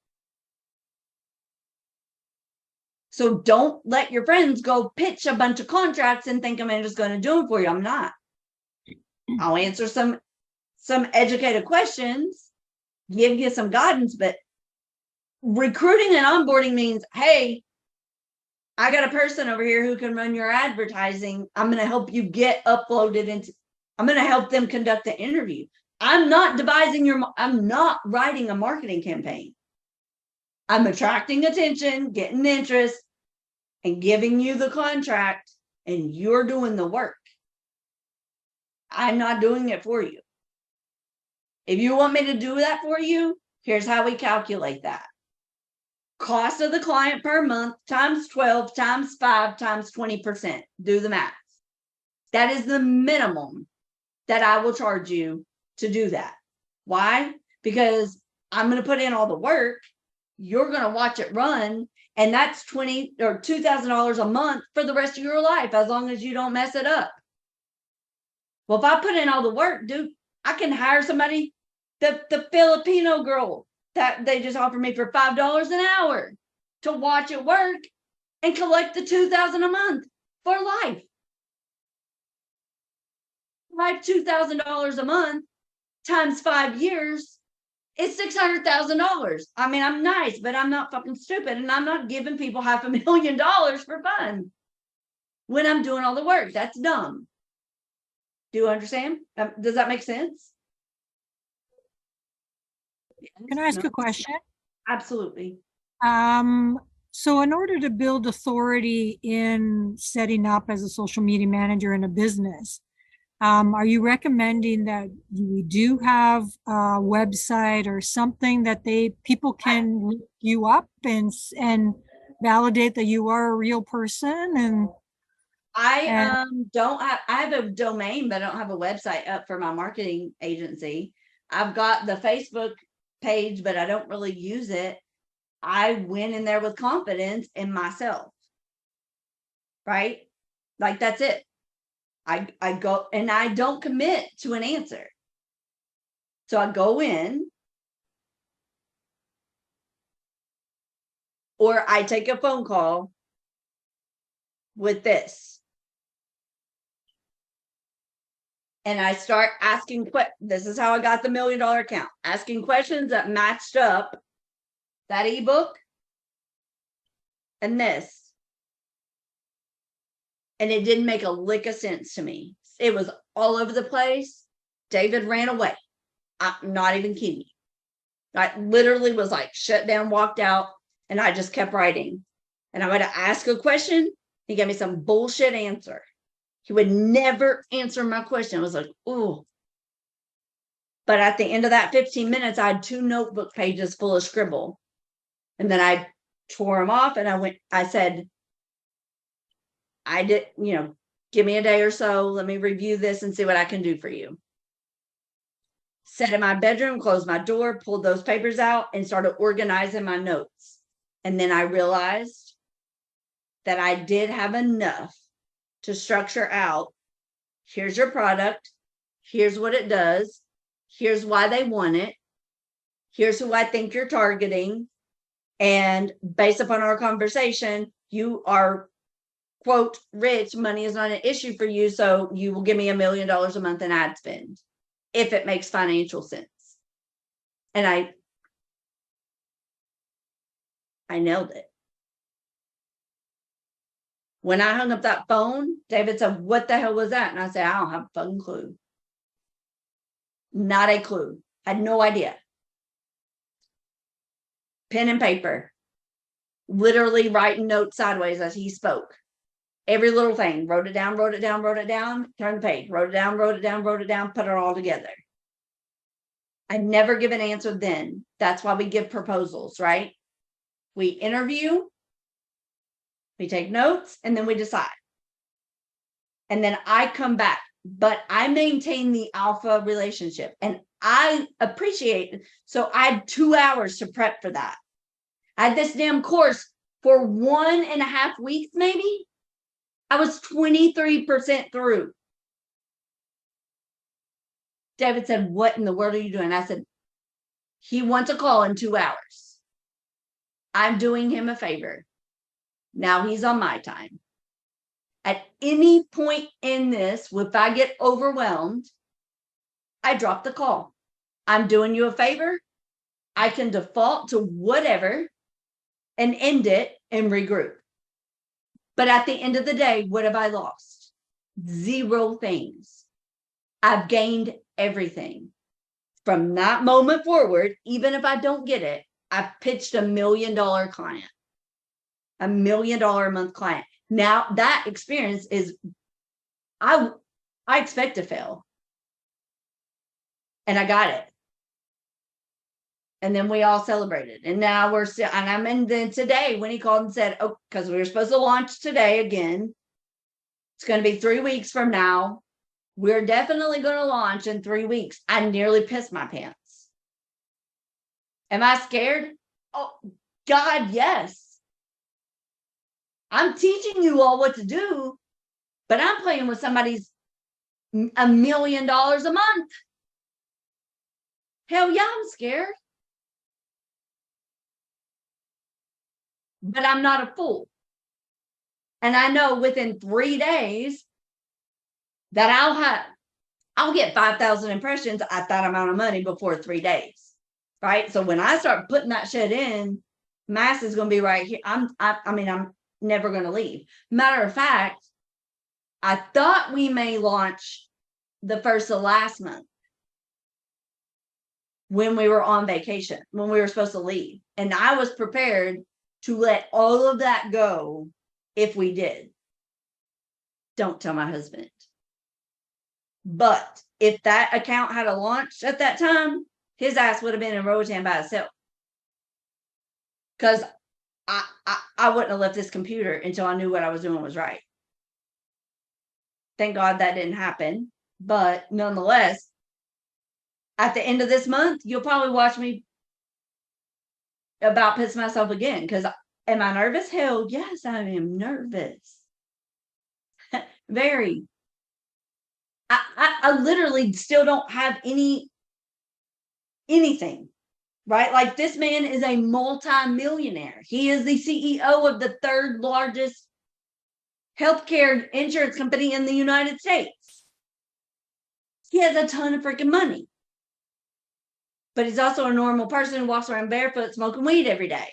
So don't let your friends go pitch a bunch of contracts and think I'm just going to do them for you. I'm not. I'll answer some educated questions, give you some guidance, but recruiting and onboarding means, hey, I got a person over here who can run your advertising. I'm going to help you get uploaded I'm going to help them conduct the interview. I'm not writing a marketing campaign. I'm attracting attention, getting interest, and giving you the contract, and you're doing the work. I'm not doing it for you. If you want me to do that for you, here's how we calculate that. Cost of the client per month times 12 times 5 times 20%. Do the math. That is the minimum that I will charge you to do that. Why? Because I'm going to put in all the work. You're going to watch it run. And that's $20 or $2,000 a month for the rest of your life, as long as you don't mess it up. Well, if I put in all the work, dude, I can hire somebody, the Filipino girl that they just offered me for $5 an hour to watch it work and collect the $2,000 a month for life. Like $2,000 a month times 5 years is $600,000. I mean, I'm nice, but I'm not fucking stupid, and I'm not giving people $500,000 for fun when I'm doing all the work. That's dumb. Do you understand? Does that make sense? Can I ask a question? Absolutely. So in order to build authority in setting up as a social media manager in a business, are you recommending that we do have a website or something that people can look you up and validate that you are a real person? And I have a domain, but I don't have a website up for my marketing agency. I've got the Facebook page, but I don't really use it. I went in there with confidence in myself. Right? Like, that's it. I go and I don't commit to an answer. So I go in, or I take a phone call with this. And I start asking this is how I got the $1 million account, asking questions that matched up that ebook and this. And it didn't make a lick of sense to me. It was all over the place. David ran away. I'm not even kidding. I literally was like shut down, walked out, and I just kept writing. And I would ask a question. He gave me some bullshit answer. He would never answer my question. I was like, ooh. But at the end of that 15 minutes, I had 2 notebook pages full of scribble. And then I tore them off and I said, I did, give me a day or so. Let me review this and see what I can do for you. Sat in my bedroom, closed my door, pulled those papers out, and started organizing my notes. And then I realized that I did have enough to structure out, here's your product, here's what it does, here's why they want it, here's who I think you're targeting. And based upon our conversation, you are, quote, rich. Money is not an issue for you. So you will give me $1 million a month in ad spend if it makes financial sense. And I nailed it. When I hung up that phone, David said, what the hell was that? And I said, I don't have a fucking clue. Not a clue. I had no idea. Pen and paper, literally writing notes sideways as he spoke. Every little thing, wrote it down, turned the page, wrote it down, put it all together. I never give an answer then. That's why we give proposals, right? We interview, we take notes, and then we decide. And then I come back, but I maintain the alpha relationship, and I appreciate it. So I had 2 hours to prep for that. I had this damn course for 1.5 weeks, maybe. I was 23% through. David said, what in the world are you doing? I said, he wants a call in 2 hours. I'm doing him a favor. Now he's on my time. At any point in this, if I get overwhelmed, I drop the call. I'm doing you a favor. I can default to whatever and end it and regroup. But at the end of the day, what have I lost? 0 things. I've gained everything. From that moment forward, even if I don't get it, I've pitched $1 million client, $1 million a month client. Now that experience is, I expect to fail. And I got it. And then we all celebrated. And now we're still, and I'm in then today when he called and said, oh, because we were supposed to launch today again. It's going to be 3 weeks from now. We're definitely going to launch in 3 weeks. I nearly pissed my pants. Am I scared? Oh, God, yes. I'm teaching you all what to do, but I'm playing with somebody's $1 million a month. Hell yeah, I'm scared. But I'm not a fool. And I know within 3 days that I'll get 5,000 impressions at that amount of money before 3 days. Right. So when I start putting that shit in, mass is going to be right here. I'm never going to leave. Matter of fact, I thought we may launch the first of last month when we were on vacation, when we were supposed to leave. And I was prepared to let all of that go if we did. Don't tell my husband. But if that account had a launch at that time, his ass would have been in Roatan by himself. Because I wouldn't have left this computer until I knew what I was doing was right. Thank God that didn't happen. But nonetheless, at the end of this month, you'll probably watch me about piss myself again. Because am I nervous? Hell yes, I am nervous. Very. I literally still don't have anything. Right? Like this man is a multi-millionaire. He is the CEO of the 3rd largest healthcare insurance company in the United States. He has a ton of freaking money. But he's also a normal person who walks around barefoot smoking weed every day.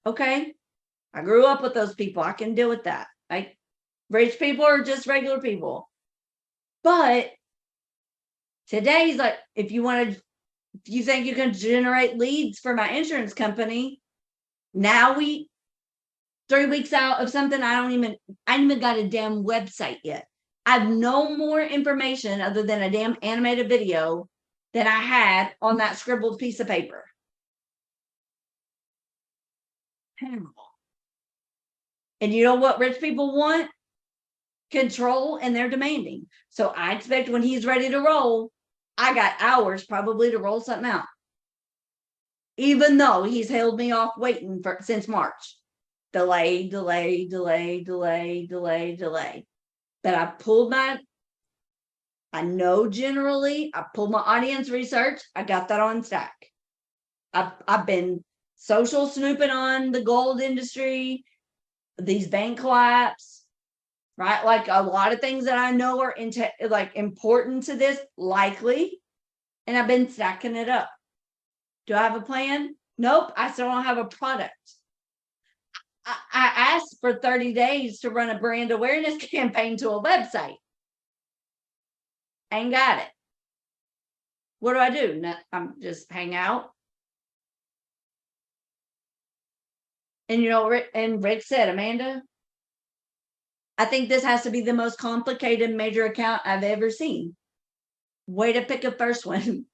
Okay? I grew up with those people. I can deal with that. Like rich people are just regular people. But today's like, if you think you can generate leads for my insurance company, now 3 weeks out of something, I ain't even got a damn website yet. I have no more information other than a damn animated video than I had on that scribbled piece of paper. And you know what rich people want? control and they're demanding. So I expect when he's ready to roll, I got hours probably to roll something out. Even though he's held me off waiting for since March. Delay. But I know generally, I pulled my audience research. I got that on stack. I've been social snooping on the gold industry, these bank collapse, right? Like a lot of things that I know are important to this, likely. And I've been stacking it up. Do I have a plan? Nope. I still don't have a product. I asked for 30 days to run a brand awareness campaign to a website. Ain't got it. What do I do? I'm just hang out. And Rick said, Amanda, I think this has to be the most complicated major account I've ever seen. Way to pick a first one.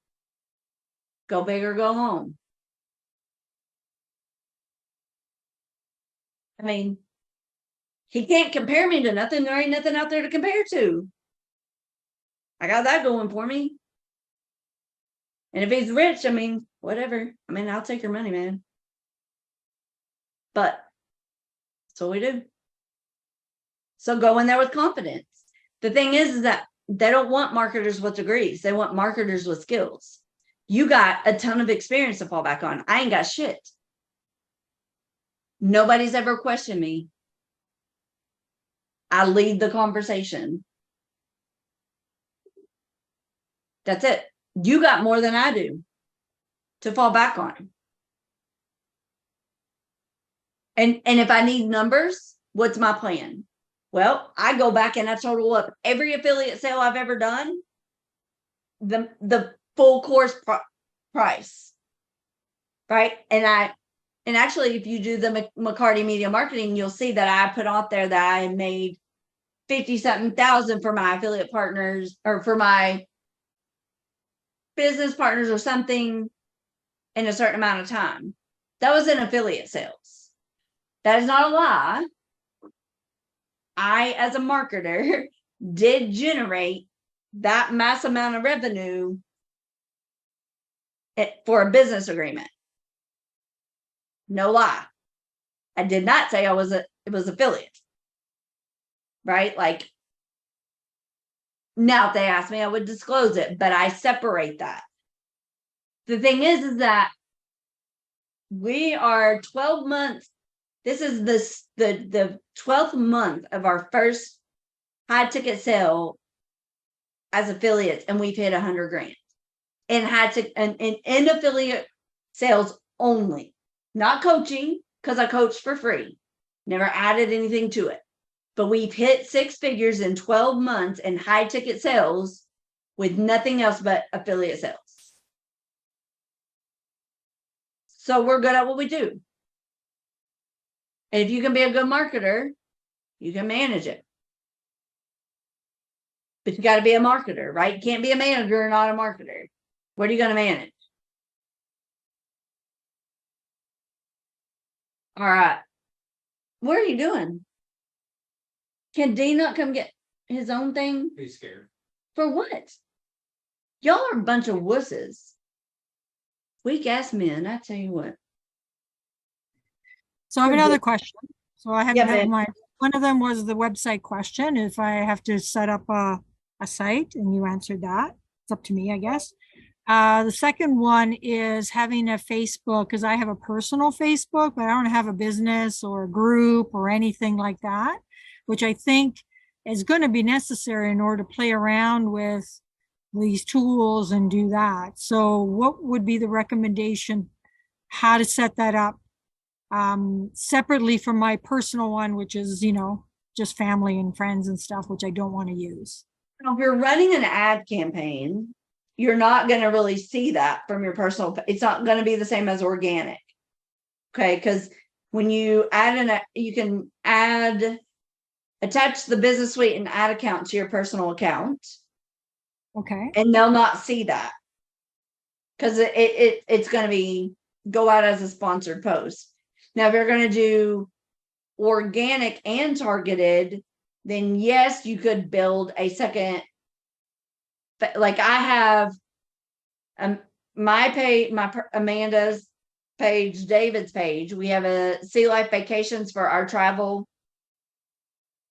Go big or go home. I mean, he can't compare me to nothing. There ain't nothing out there to compare to. I got that going for me. And if he's rich, I mean, whatever. I mean, I'll take your money, man. But that's what we do. So go in there with confidence. The thing is that they don't want marketers with degrees. They want marketers with skills. You got a ton of experience to fall back on. I ain't got shit. Nobody's ever questioned me. I lead the conversation. That's it. You got more than I do to fall back on. And if I need numbers, what's my plan? Well, I go back and I total up every affiliate sale I've ever done, the full course price, right? And actually, if you do the McCarty Media Marketing, you'll see that I put out there that I made 50-something thousand for my affiliate partners or for my business partners or something in a certain amount of time. That was in affiliate sales. That is not a lie. I, as a marketer, did generate that mass amount of revenue for a business agreement. No lie. I did not say it was affiliate. Right? Like, now if they ask me, I would disclose it, but I separate that. The thing is that we are 12 months. This is the 12th month of our first high ticket sale as affiliates, and we've hit 100 grand in affiliate sales only, not coaching, because I coached for free, never added anything to it. But we've hit 6 figures in 12 months in high ticket sales with nothing else but affiliate sales. So we're good at what we do. And if you can be a good marketer, you can manage it. But you got to be a marketer, right? You can't be a manager and not a marketer. What are you going to manage? All right. What are you doing? Can D not come get his own thing? He's scared. For what? Y'all are a bunch of wusses. Weak ass men, I tell you what. So I have another question. So I have, Yeah, have ma'am. one of them was the website question. If I have to set up a site, and you answered that. It's up to me, I guess. The second one is having a Facebook, because I have a personal Facebook, but I don't have a business or a group or anything like that, which I think is going to be necessary in order to play around with these tools and do that. So what would be the recommendation, how to set that up separately from my personal one, which is, just family and friends and stuff, which I don't want to use. If you're running an ad campaign, you're not going to really see that from your personal. It's not going to be the same as organic. Okay. Because when you you can attach the business suite and ad account to your personal account. Okay. And they'll not see that. Because it's going to go out as a sponsored post. Now, if you're going to do organic and targeted, then yes, you could build a second. Like I have my page, Amanda's page, David's page. We have a Sea Life Vacations for our travel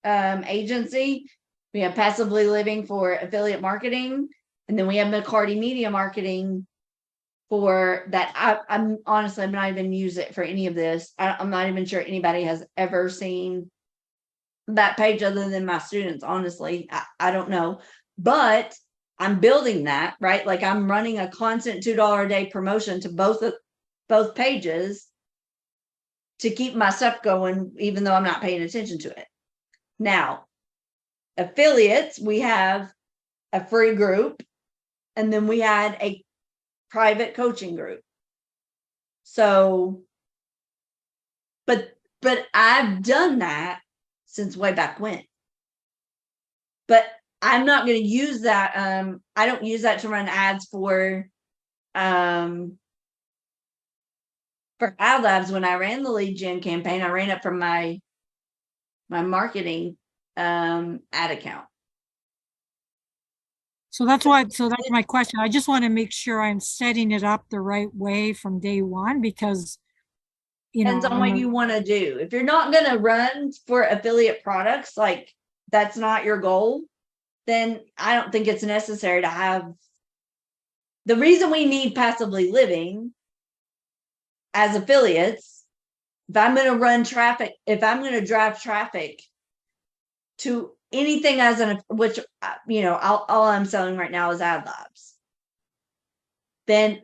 agency. We have Passively Living for affiliate marketing, and then we have McCarty Media Marketing for that. I'm honestly, I'm not even use it for any of this. I'm not even sure anybody has ever seen that page other than my students. Honestly, I don't know, but I'm building that, right? Like I'm running a constant $2 a day promotion to both pages to keep my stuff going, even though I'm not paying attention to it. Now, affiliates, we have a free group, and then we had a private coaching group. So, but I've done that since way back when. But I'm not going to use that. I don't use that to run ads for adlabs. When I ran the lead gen campaign, I ran it from my marketing ad account. So that's my question. I just want to make sure I'm setting it up the right way from day one, because Depends on what you want to do. If you're not going to run for affiliate products, like that's not your goal, then I don't think it's necessary to have. The reason we need Passively Living as affiliates, if I'm going to run traffic, if I'm going to drive traffic to anything as which, all I'm selling right now is adlabs, then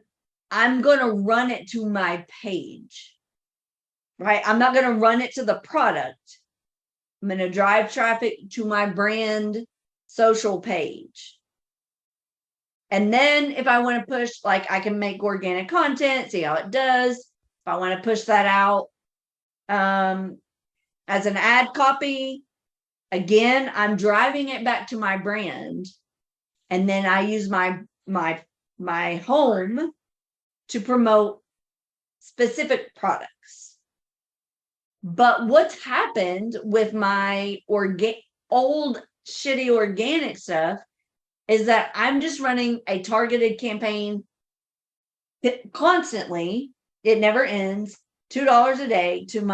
I'm going to run it to my page, right? I'm not going to run it to the product. I'm going to drive traffic to my brand social page. And then if I want to push, like I can make organic content, see how it does. If I want to push that out as an ad copy, again, I'm driving it back to my brand. And then I use my home to promote specific products. But what's happened with my old shitty organic stuff is that I'm just running a targeted campaign constantly. It never ends. $2 a day to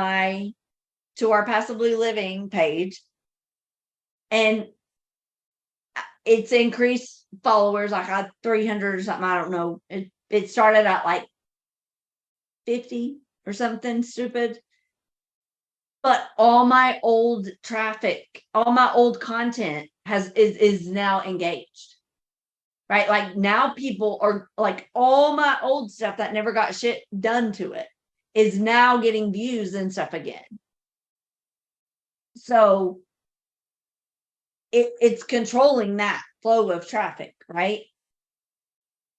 our Passively Living page. And it's increased followers. Like I 300 or something. I don't know. It started at like 50 or something stupid. But all my old traffic, all my old content is now engaged. Right? Like now people are like, all my old stuff that never got shit done to it is now getting views and stuff again. So it's controlling that flow of traffic, right?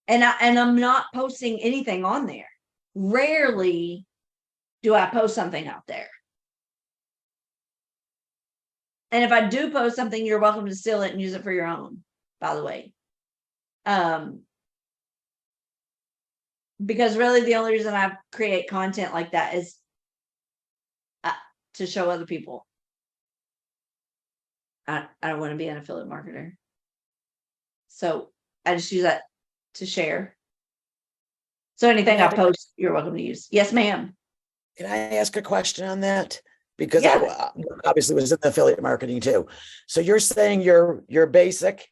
And I'm not posting anything on there. Rarely do I post something out there. And if I do post something, you're welcome to steal it and use it for your own, by the way. Because really the only reason I create content like that is to show other people. I don't want to be an affiliate marketer. So I just use that to share. So anything I post, you're welcome to use. Yes, ma'am. Can I ask a question on that? Because Yeah. I obviously was in the affiliate marketing too. So you're saying your basic,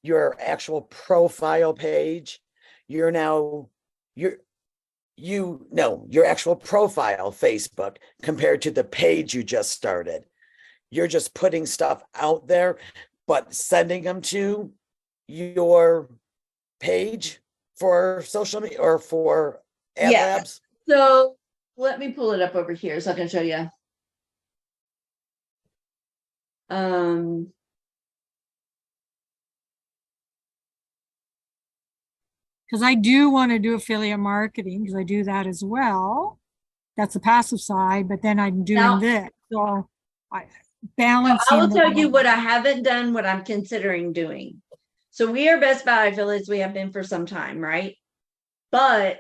your actual profile page, your actual profile Facebook compared to the page you just started. You're just putting stuff out there, but sending them to your page for social media or for adlabs? Yeah. So let me pull it up over here so I can show you. Because I do want to do affiliate marketing, because I do that as well. That's the passive side, but then I'm doing this. So balancing. I will tell you what I haven't done, what I'm considering doing. So we are Best Buy affiliates. We have been for some time, right? But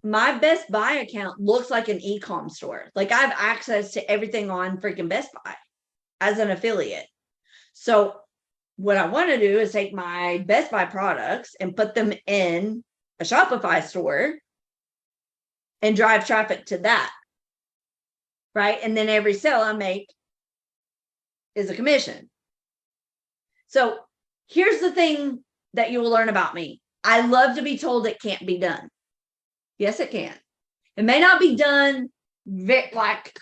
my Best Buy account looks like an e-com store. Like I have access to everything on freaking Best Buy. as an affiliate. So what I want to do is take my Best Buy products and put them in a Shopify store and drive traffic to that. Right. And then every sale I make is a commission. So here's the thing that you will learn about me. I love to be told it can't be done. Yes, it can. It may not be done like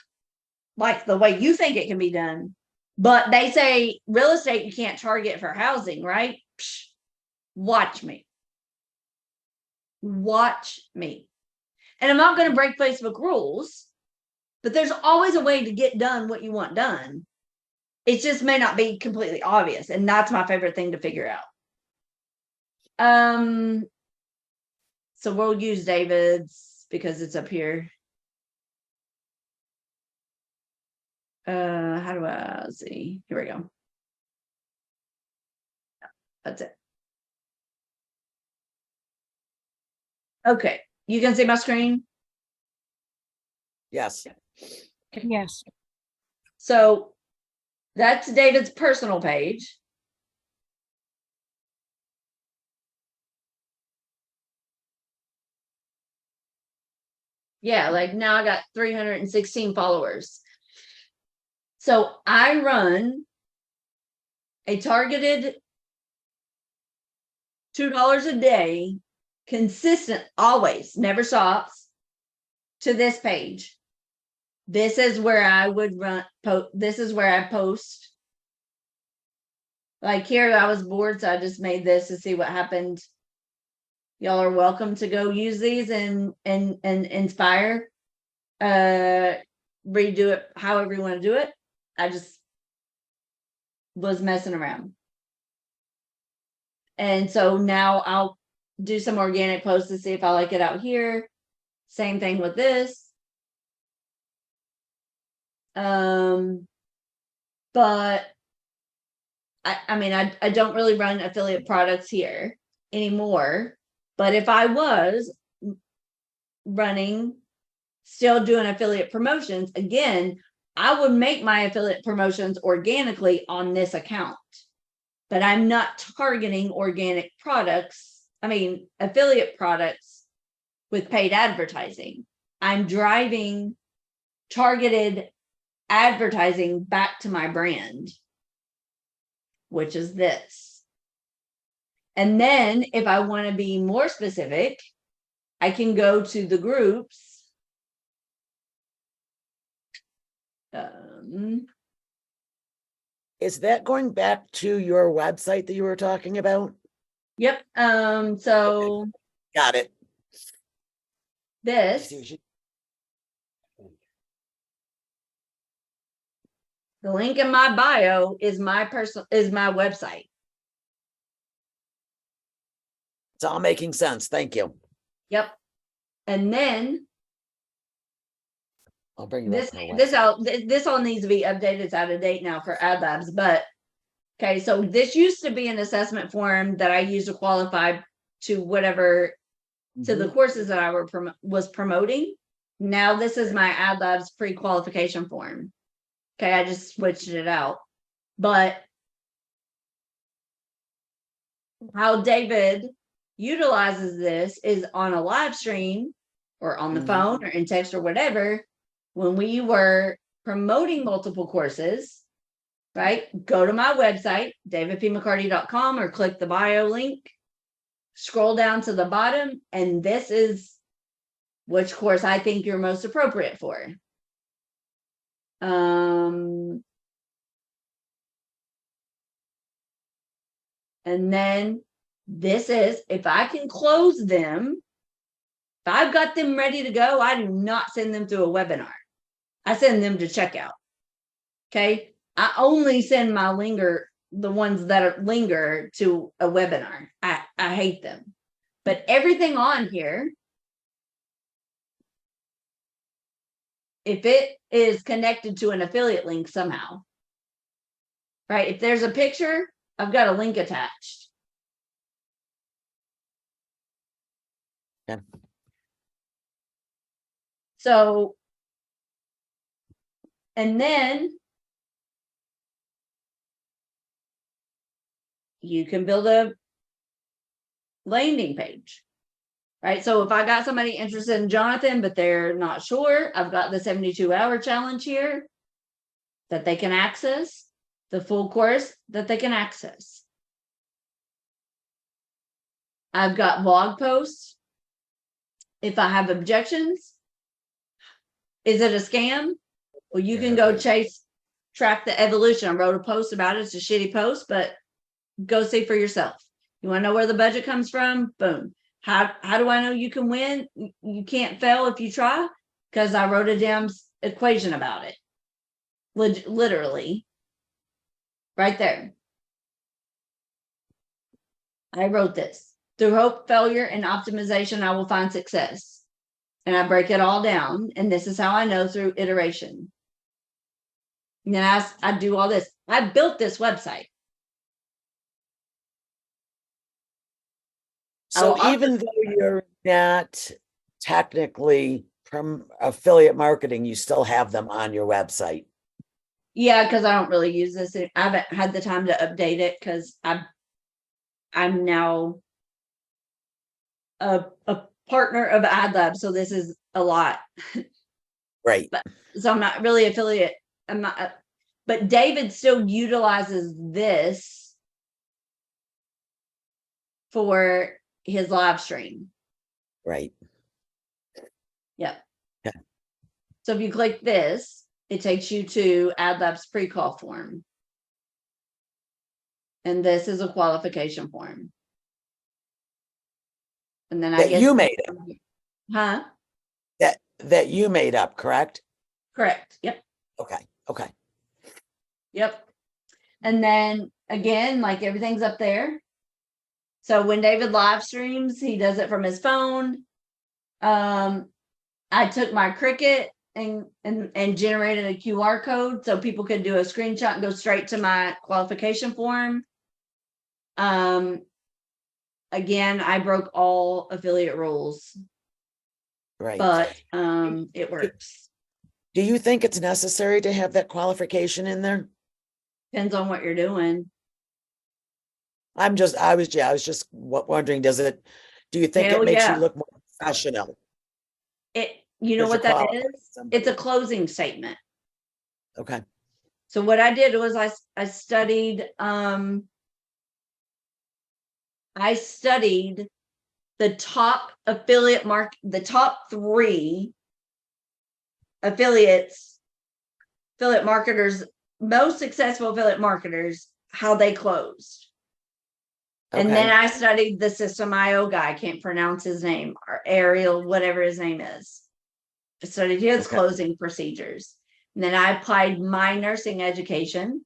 the way you think it can be done, but they say real estate, you can't target for housing, right? Psh, watch me. Watch me. And I'm not going to break Facebook rules, but there's always a way to get done what you want done. It just may not be completely obvious. And that's my favorite thing to figure out. So we'll use David's because it's up here. How do I let's see? Here we go. That's it. Okay, you can see my screen. Yes. Yes. So that's David's personal page. Yeah, like now I got 316 followers. So I run a targeted $2 a day, consistent, always, never stops, to this page. This is where I would run. This is where I post. Like here, I was bored, so I just made this to see what happened. Y'all are welcome to go use these and inspire. Redo it however you want to do it. I just was messing around. And so now I'll do some organic posts to see if I like it out here. Same thing with this. But I mean, I don't really run affiliate products here anymore. But if I was running, still doing affiliate promotions, again, I would make my affiliate promotions organically on this account. But I'm not targeting organic products. I mean, affiliate products with paid advertising. I'm driving targeted advertising back to my brand, which is this. And then if I want to be more specific, I can go to the groups. Is that going back to your website that you were talking about? Yep. So Got it. this, the link in my bio is my website. It's all making sense. Thank you. Yep. And then I'll bring you this up. this all needs to be updated. It's out of date now for adlabs, but okay, so this used to be an assessment form that I used to qualify to whatever to the courses that I was promoting. Now this is my adlabs pre-qualification form. Okay, I just switched it out. But how David utilizes this is on a live stream or on the phone or in text or whatever. When we were promoting multiple courses, right? Go to my website, davidpmccarty.com, or click the bio link, scroll down to the bottom, and this is which course I think you're most appropriate for. And then this is, if I can close them, if I've got them ready to go, I do not send them to a webinar. I send them to checkout. Okay. I only send the ones that are linger to a webinar. I hate them. But everything on here, if it is connected to an affiliate link somehow, right? If there's a picture, I've got a link attached. Yeah. So, and then you can build a landing page. Right. So if I got somebody interested in Jonathan, but they're not sure, I've got the 72-hour challenge here that they can access, the full course that they can access. I've got blog posts. If I have objections, is it a scam? Well, you can go track the evolution. I wrote a post about it. It's a shitty post, but go see for yourself. You want to know where the budget comes from? Boom. How do I know you can win? You can't fail if you try, because I wrote a damn equation about it. Literally. Right there. I wrote this. Through hope, failure, and optimization, I will find success. And I break it all down. And this is how I know, through iteration. And then I do all this. I built this website. So even though you're not technically from affiliate marketing, you still have them on your website. Yeah, because I don't really use this. I haven't had the time to update it because I'm now a partner of adlabs, so this is a lot. Right. So I'm not really affiliate. I'm not. But David still utilizes this for his live stream. Right. Yep. Yeah. So if you click this, it takes you to AdLabs pre-call form. And this is a qualification form. And then I That get you made it. Huh? That you made up, correct? Correct. Yep. Okay. Yep. And then again, like everything's up there. So when David live streams, he does it from his phone. I took my Cricut and generated a QR code so people could do a screenshot and go straight to my qualification form. Again, I broke all affiliate rules. Right. But it works. Do you think it's necessary to have that qualification in there? Depends on what you're doing. I was just wondering, do you think Hell it makes yeah. you look more professional? You know Does what it that qualify is? somebody? It's a closing statement. Okay. So what I did was I studied the top the top 3 affiliate marketers, most successful affiliate marketers, how they closed. And then I studied the System.io guy. I can't pronounce his name, or Ariel, whatever his name is. I studied his closing procedures. And then I applied my nursing education,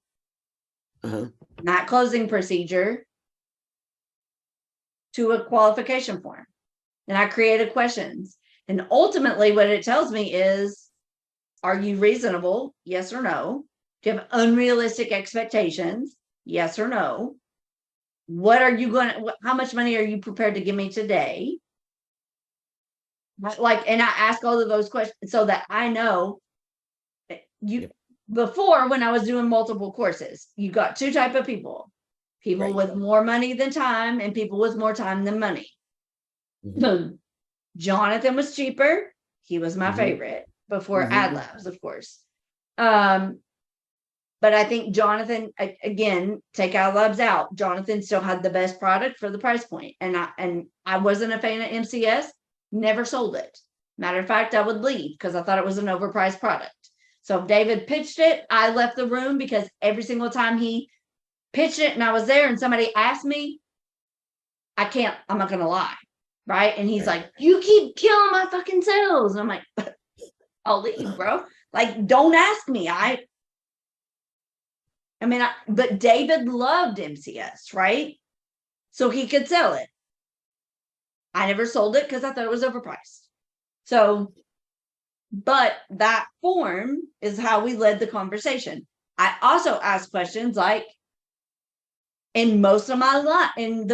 that closing procedure, to a qualification form. And I created questions. And ultimately what it tells me is, are you reasonable? Yes or no? Do you have unrealistic expectations? Yes or no? How much money are you prepared to give me today? And I ask all of those questions so that I know before, when I was doing multiple courses, you got 2 type of people with more money than time, and people with more time than money. Jonathan was cheaper. He was my favorite before AdLabs, of course. But I think Jonathan, again, take AdLabs out. Jonathan still had the best product for the price point. And I wasn't a fan of MCS, never sold it. Matter of fact, I would leave because I thought it was an overpriced product. So if David pitched it, I left the room, because every single time he pitched it and I was there and somebody asked me, I'm not going to lie. Right. And he's like, you keep killing my fucking sales. And I'm like, I'll leave, bro. Like, don't ask me. But David loved MCS, right? So he could sell it. I never sold it because I thought it was overpriced. So, but that form is how we led the conversation. I also asked questions like, in most of my life, in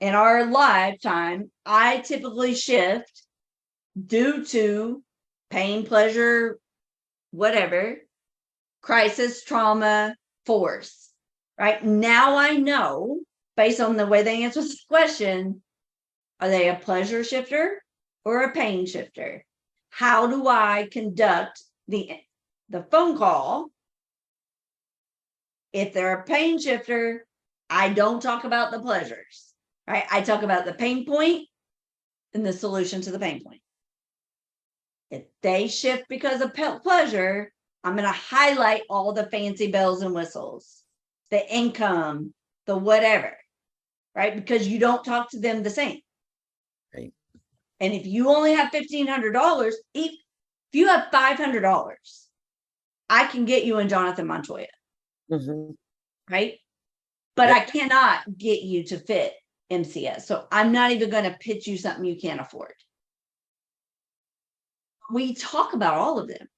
our lifetime, I typically shift due to pain, pleasure, whatever, crisis, trauma, force. right? Now I know, based on the way they answer this question, are they a pleasure shifter or a pain shifter? How do I conduct the phone call? If they're a pain shifter, I don't talk about the pleasures, right? I talk about the pain point and the solution to the pain point. If they shift because of pleasure, I'm going to highlight all the fancy bells and whistles, the income, the whatever, right? Because you don't talk to them the same. Right. And if you only have $1,500, if you have $500, I can get you in Jonathan Montoya, Mhm. right? But Yep. I cannot get you to fit MCS. So I'm not even going to pitch you something you can't afford. We talk about all of them,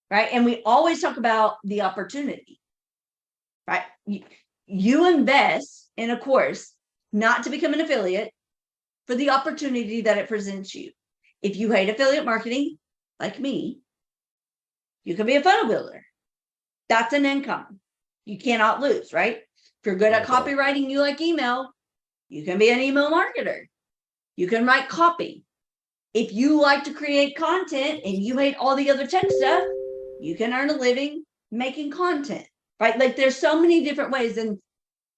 right? And we always talk about the opportunity, right? You invest in a course not to become an affiliate for the opportunity that it presents you. If you hate affiliate marketing, like me, you can be a funnel builder. That's an income you cannot lose, right? If you're good at Okay. copywriting, you like email, you can be an email marketer. You can write copy. If you like to create content and you hate all the other tech stuff, you can earn a living making content, right? Like there's so many different ways. And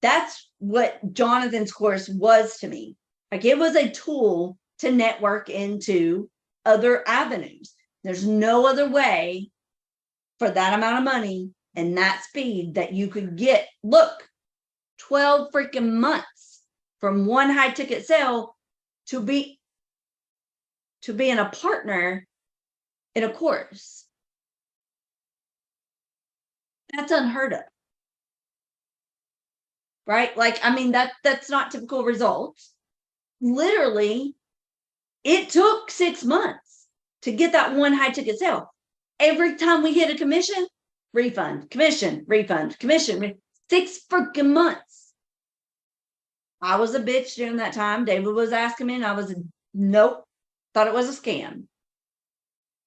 that's what Jonathan's course was to me. Like it was a tool to network into other avenues. There's no other way for that amount of money and that speed that you could get. Look, 12 freaking months from one high ticket sale to being a partner in a course. That's unheard of. Right? Like, I mean, that's not typical results. Literally, it took 6 months to get that one high ticket sale. Every time we hit a commission, refund, commission, refund, commission, 6 freaking months. I was a bitch during that time. David was asking me, and I was, nope, thought it was a scam.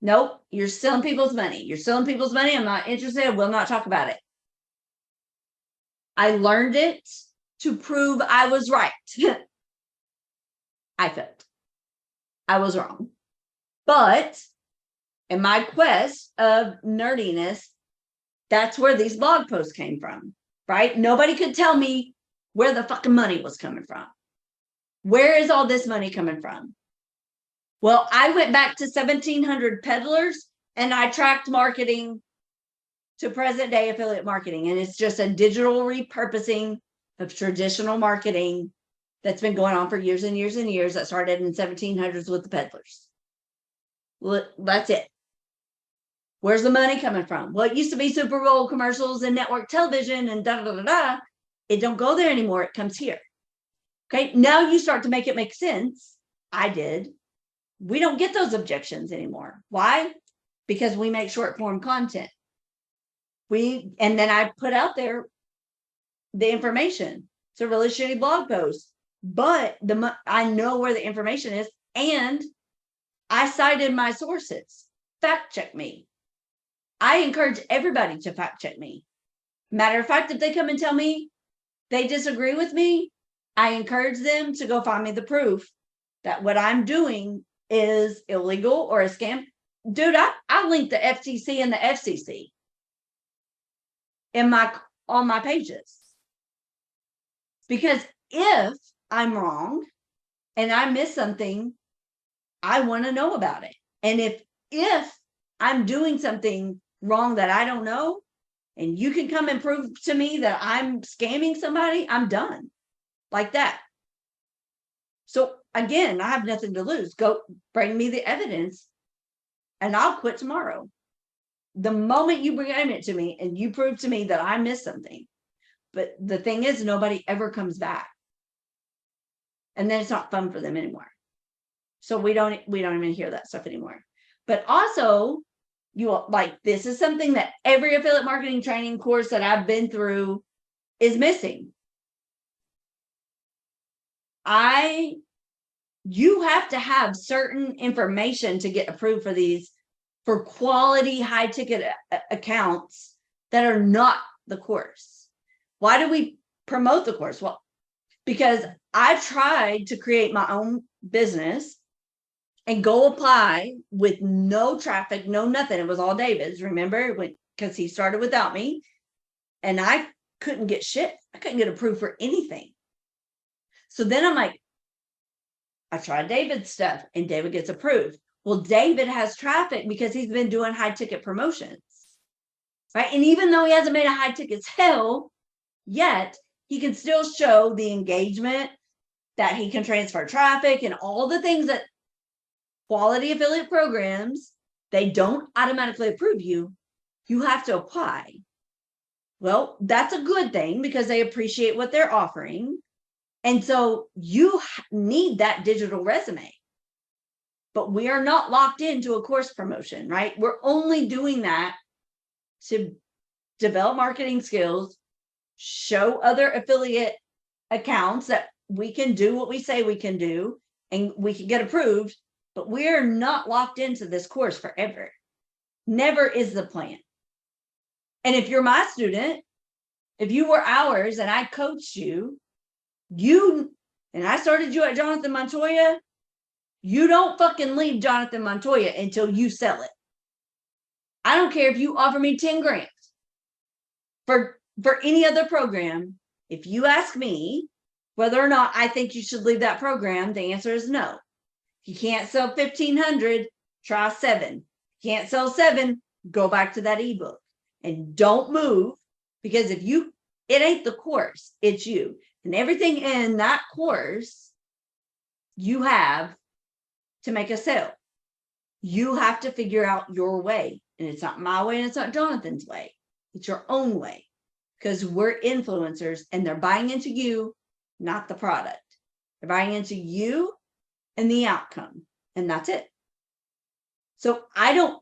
Nope, you're stealing people's money. You're stealing people's money. I'm not interested. I will not talk about it. I learned it to prove I was right. I felt I was wrong. But in my quest of nerdiness, that's where these blog posts came from, right? Nobody could tell me where the fucking money was coming from. Where is all this money coming from? Well, I went back to 1,700 peddlers and I tracked marketing to present day affiliate marketing. And it's just a digital repurposing of traditional marketing that's been going on for years and years and years that started in 1700s with the peddlers. That's it. Where's the money coming from? Well, it used to be Super Bowl commercials and network television and da da da da. It don't go there anymore. It comes here. Okay, now you start to make it make sense. I did. We don't get those objections anymore. Why? Because we make short form content. And then I put out there the information. It's a really shitty blog post, but I know where the information is, and I cited my sources. Fact check me. I encourage everybody to fact check me. Matter of fact, if they come and tell me they disagree with me, I encourage them to go find me the proof that what I'm doing is illegal or a scam. Dude, I linked the FTC and the FCC on my pages. Because if I'm wrong and I miss something, I want to know about it. And if I'm doing something wrong that I don't know, and you can come and prove to me that I'm scamming somebody, I'm done. Like that. So again, I have nothing to lose. Go bring me the evidence and I'll quit tomorrow. The moment you bring it to me and you prove to me that I missed something. But the thing is, nobody ever comes back. And then it's not fun for them anymore. So we don't even hear that stuff anymore. But also, this is something that every affiliate marketing training course that I've been through is missing. You have to have certain information to get approved for these, for quality high ticket accounts that are not the course? Why do we promote the course? Well, because I tried to create my own business and go apply with no traffic, no nothing. It was all David's, remember? Because he started without me, and I couldn't get shit. I couldn't get approved for anything. So then I'm like, I tried David's stuff and David gets approved. Well, David has traffic because he's been doing high ticket promotions, right? And even though he hasn't made a high ticket sale yet, he can still show the engagement, that he can transfer traffic and all the things that quality affiliate programs, they don't automatically approve you. You have to apply. Well, that's a good thing because they appreciate what they're offering. And so you need that digital resume. But we are not locked into a course promotion, right? We're only doing that to develop marketing skills, show other affiliate accounts that we can do what we say we can do, and we can get approved, but we're not locked into this course forever. Never is the plan. And if you're my student, if you were ours and I coached you, and I started you at Jonathan Montoya, you don't fucking leave Jonathan Montoya until you sell it. I don't care if you offer me 10 grand for any other program. If you ask me whether or not I think you should leave that program, the answer is no. If you can't sell 1,500, try 7. Can't sell 7, go back to that ebook and don't move, because it ain't the course, it's you. And everything in that course, you have to make a sale. You have to figure out your way. And it's not my way and it's not Jonathan's way. It's your own way. Because we're influencers and they're buying into you, not the product. They're buying into you and the outcome. And that's it. So I don't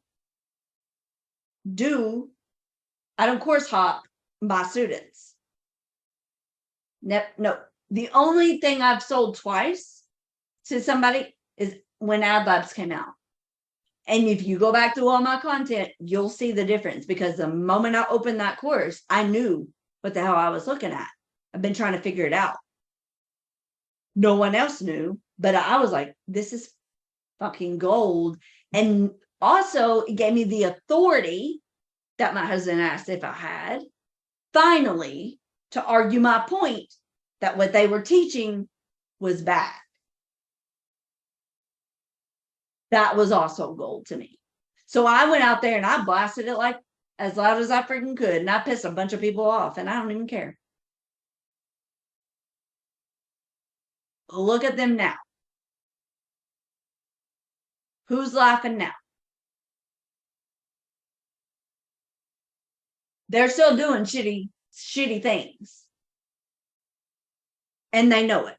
course hop my students. No. The only thing I've sold twice to somebody is when adlabs came out. And if you go back through all my content, you'll see the difference, because the moment I opened that course, I knew what the hell I was looking at. I've been trying to figure it out. No one else knew, but I was like, this is fucking gold. And also it gave me the authority that my husband asked if I had, finally, to argue my point that what they were teaching was bad. That was also gold to me. So I went out there and I blasted it like as loud as I freaking could. And I pissed a bunch of people off and I don't even care. Look at them now. Who's laughing now? They're still doing shitty things. And they know it.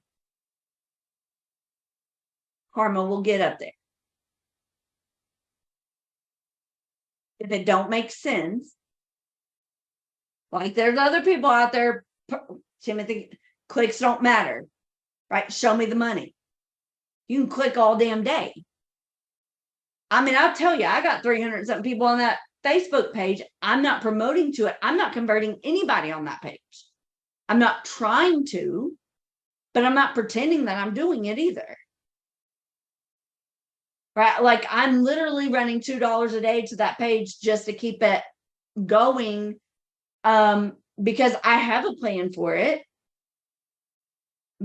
Karma will get up there. If it don't make sense, like there's other people out there, Timothy, clicks don't matter, right? Show me the money. You can click all damn day. I mean, I'll tell you, I got 300 something people on that Facebook page. I'm not promoting to it. I'm not converting anybody on that page. I'm not trying to, but I'm not pretending that I'm doing it either. Right? Like I'm literally running $2 a day to that page just to keep it going, because I have a plan for it,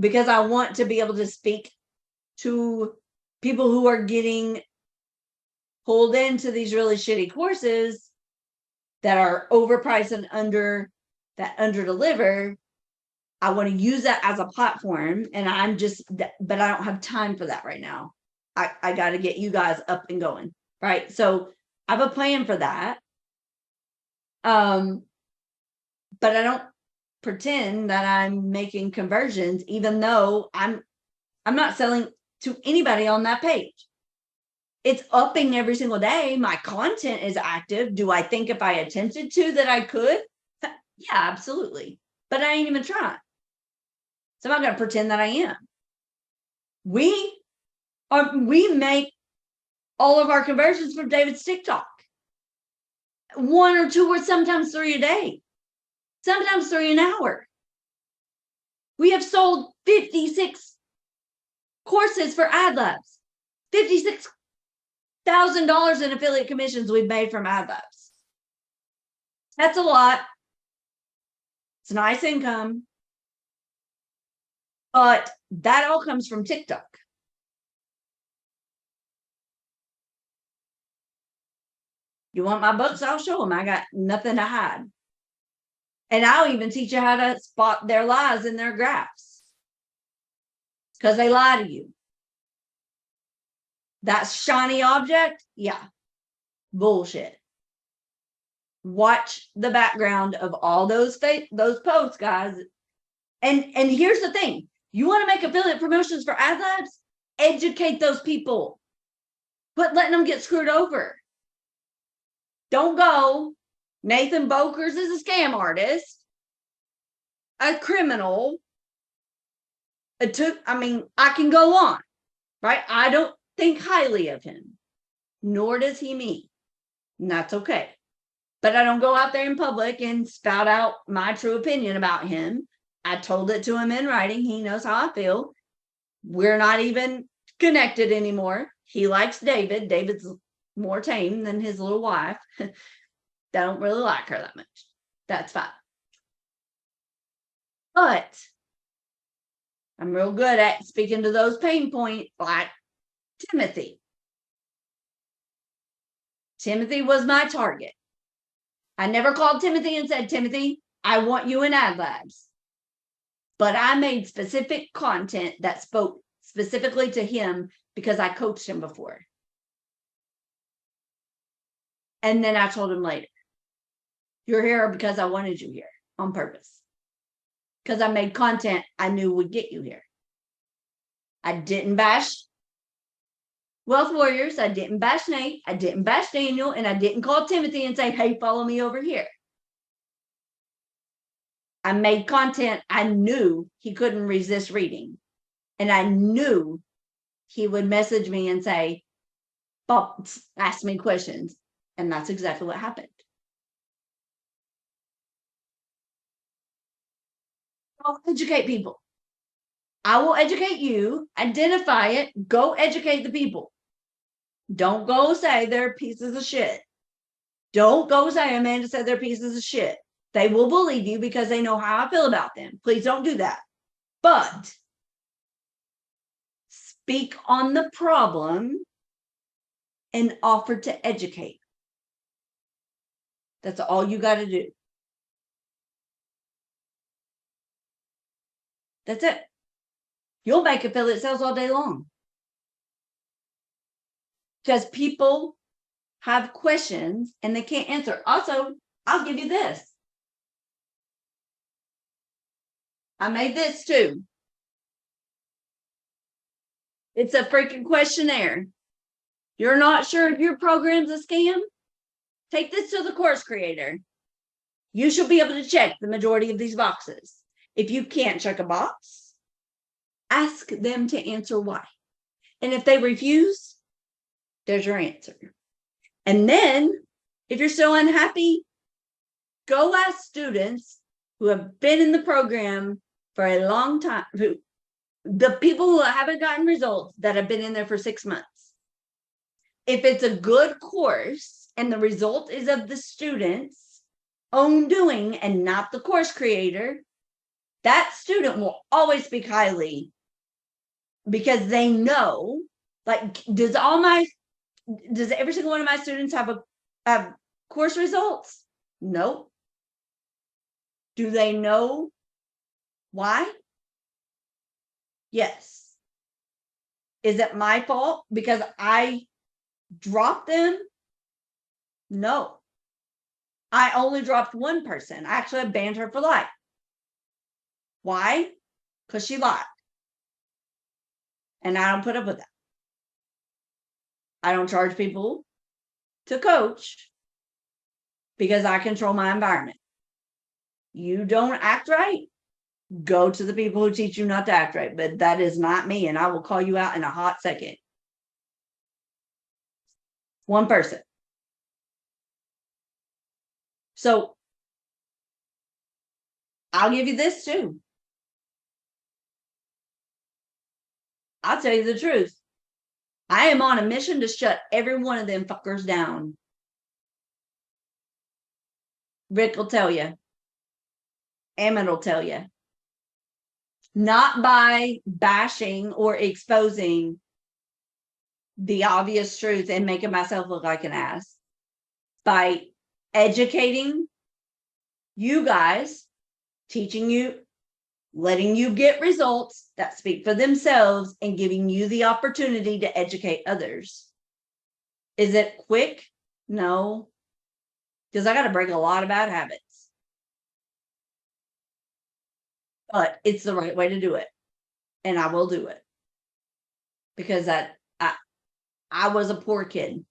because I want to be able to speak to people who are getting pulled into these really shitty courses that are overpriced and under deliver. I want to use that as a platform, and but I don't have time for that right now. I got to get you guys up and going, right? So I have a plan for that. But I don't pretend that I'm making conversions, even though I'm not selling to anybody on that page. It's upping every single day. My content is active. Do I think if I attempted to that I could? Yeah, absolutely. But I ain't even trying. So I'm not going to pretend that I am. We make all of our conversions from David's TikTok. 1 or 2 or sometimes 3 a day. sometimes 3 an hour. We have sold 56 courses for adlabs, $56,000 in affiliate commissions we've made from adlabs. That's a lot. It's nice income. But that all comes from TikTok. You want my books? I'll show them. I got nothing to hide. And I'll even teach you how to spot their lies in their graphs. Because they lie to you. That shiny object? Yeah. Bullshit. Watch the background of all those posts, guys. And here's the thing. You want to make affiliate promotions for AdLabs? Educate those people. Quit letting them get screwed over. Don't go. Nathan Bokers is a scam artist, a criminal. I can go on, right? I don't think highly of him, nor does he me. And that's okay. But I don't go out there in public and spout out my true opinion about him. I told it to him in writing. He knows how I feel. We're not even connected anymore. He likes David. David's more tame than his little wife. Don't really like her that much. That's fine. But I'm real good at speaking to those pain points, like Timothy. Timothy was my target. I never called Timothy and said, Timothy, I want you in AdLabs. But I made specific content that spoke specifically to him because I coached him before. And then I told him later, you're here because I wanted you here on purpose. Because I made content I knew would get you here. I didn't bash Wealth Warriors. I didn't bash Nate. I didn't bash Daniel. And I didn't call Timothy and say, hey, follow me over here. I made content I knew he couldn't resist reading. And I knew he would message me and say, Bob, ask me questions. And that's exactly what happened. I'll educate people. I will educate you, identify it, go educate the people. Don't go say they're pieces of shit. Don't go say Amanda said they're pieces of shit. They will believe you because they know how I feel about them. Please don't do that. But speak on the problem and offer to educate. That's all you got to do. That's it. You'll make affiliate sales all day long. Because people have questions and they can't answer. Also, I'll give you this. I made this too. It's a freaking questionnaire. You're not sure if your program's a scam? Take this to the course creator. You should be able to check the majority of these boxes. If you can't check a box, ask them to answer why. And if they refuse, there's your answer. And then, if you're still unhappy, go ask students who have been in the program for a long time, the people who haven't gotten results that have been in there for 6 months. If it's a good course and the result is of the student's own doing and not the course creator, that student will always speak highly because they know, like, does every single one of my students have course results? Nope. Do they know why? Yes. Is it my fault because I dropped them? No. I only dropped one person. Actually, I banned her for life. Why? Because she lied. And I don't put up with that. I don't charge people to coach because I control my environment. You don't act right, go to the people who teach you not to act right. But that is not me, and I will call you out in a hot second. One person. So I'll give you this too. I'll tell you the truth. I am on a mission to shut every one of them fuckers down. Rick will tell you. Emmett will tell you. Not by bashing or exposing the obvious truth and making myself look like an ass. By educating you guys, teaching you, letting you get results that speak for themselves, and giving you the opportunity to educate others. Is it quick? No. Because I got to break a lot of bad habits. But it's the right way to do it. And I will do it. Because I was a poor kid.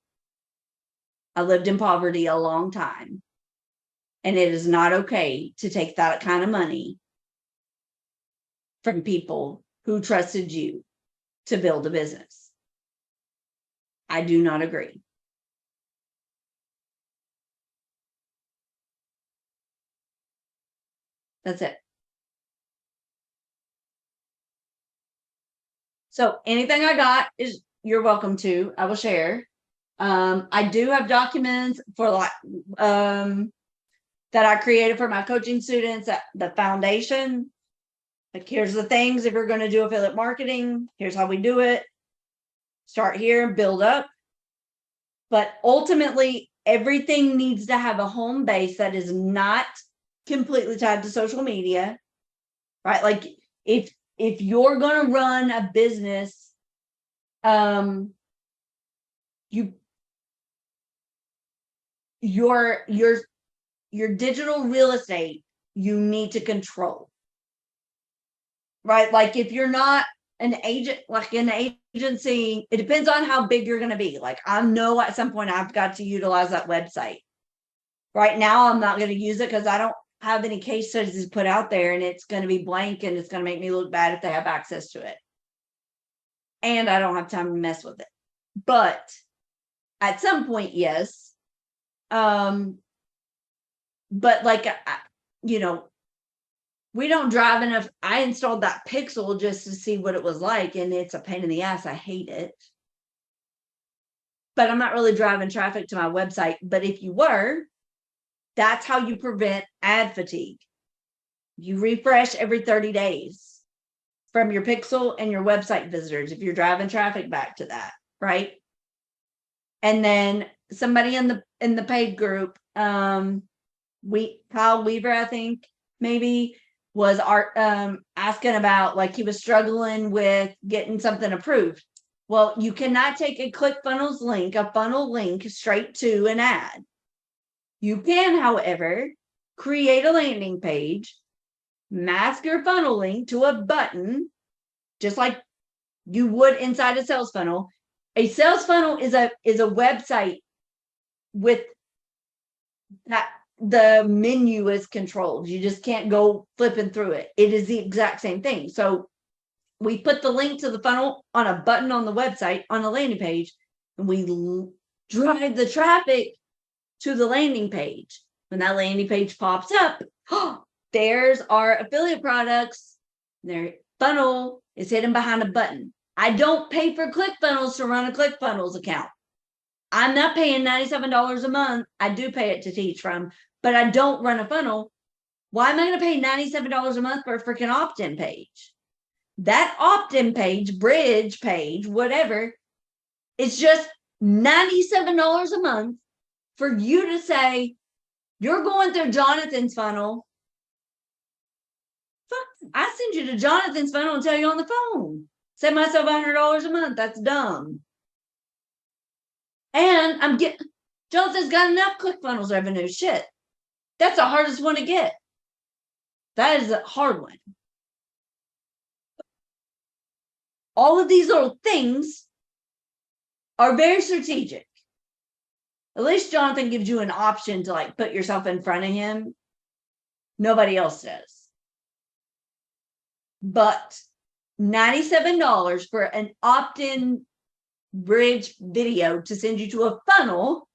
I lived in poverty a long time. And it is not okay to take that kind of money from people who trusted you to build a business. I do not agree. That's it. So anything I got is you're welcome to. I will share. I do have documents for like that I created for my coaching students at the foundation. Like, here's the things if you're going to do affiliate marketing. Here's how we do it. Start here, build up. But ultimately, everything needs to have a home base that is not completely tied to social media, right? Like if you're going to run a business, your digital real estate, you need to control, right? Like if you're not an agent, like an agency, it depends on how big you're going to be. Like I know at some point I've got to utilize that website. Right now, I'm not going to use it because I don't have any case studies to put out there, and it's going to be blank, and it's going to make me look bad if they have access to it. And I don't have time to mess with it. But at some point, yes. But like, we don't drive enough. I installed that Pixel just to see what it was like, and it's a pain in the ass. I hate it. But I'm not really driving traffic to my website. But if you were, that's how you prevent ad fatigue. You refresh every 30 days from your Pixel and your website visitors if you're driving traffic back to that, right? And then somebody in the paid group, Kyle Weaver, I think maybe, was asking about, like, he was struggling with getting something approved. Well, you cannot take a ClickFunnels link, a funnel link, straight to an ad. You can, however, create a landing page, mask your funnel link to a button, just like you would inside a sales funnel. A sales funnel is a website with that the menu is controlled. You just can't go flipping through it. It is the exact same thing. So we put the link to the funnel on a button on the website on a landing page, and we drive the traffic to the landing page. When that landing page pops up, there's our affiliate products. Their funnel is hidden behind a button. I don't pay for ClickFunnels to run a ClickFunnels account. I'm not paying $97 a month. I do pay it to teach from, but I don't run a funnel. Why am I going to pay $97 a month for a freaking opt-in page? That opt-in page, bridge page, whatever, it's just $97 a month for you to say, you're going through Jonathan's funnel. I send you to Jonathan's funnel and tell you on the phone. Save myself $100 a month. That's dumb. And Jonathan's got enough ClickFunnels revenue. Shit. That's the hardest one to get. That is a hard one. All of these little things are very strategic. At least Jonathan gives you an option to, like, put yourself in front of him. Nobody else does. But $97 for an opt-in bridge video to send you to a funnel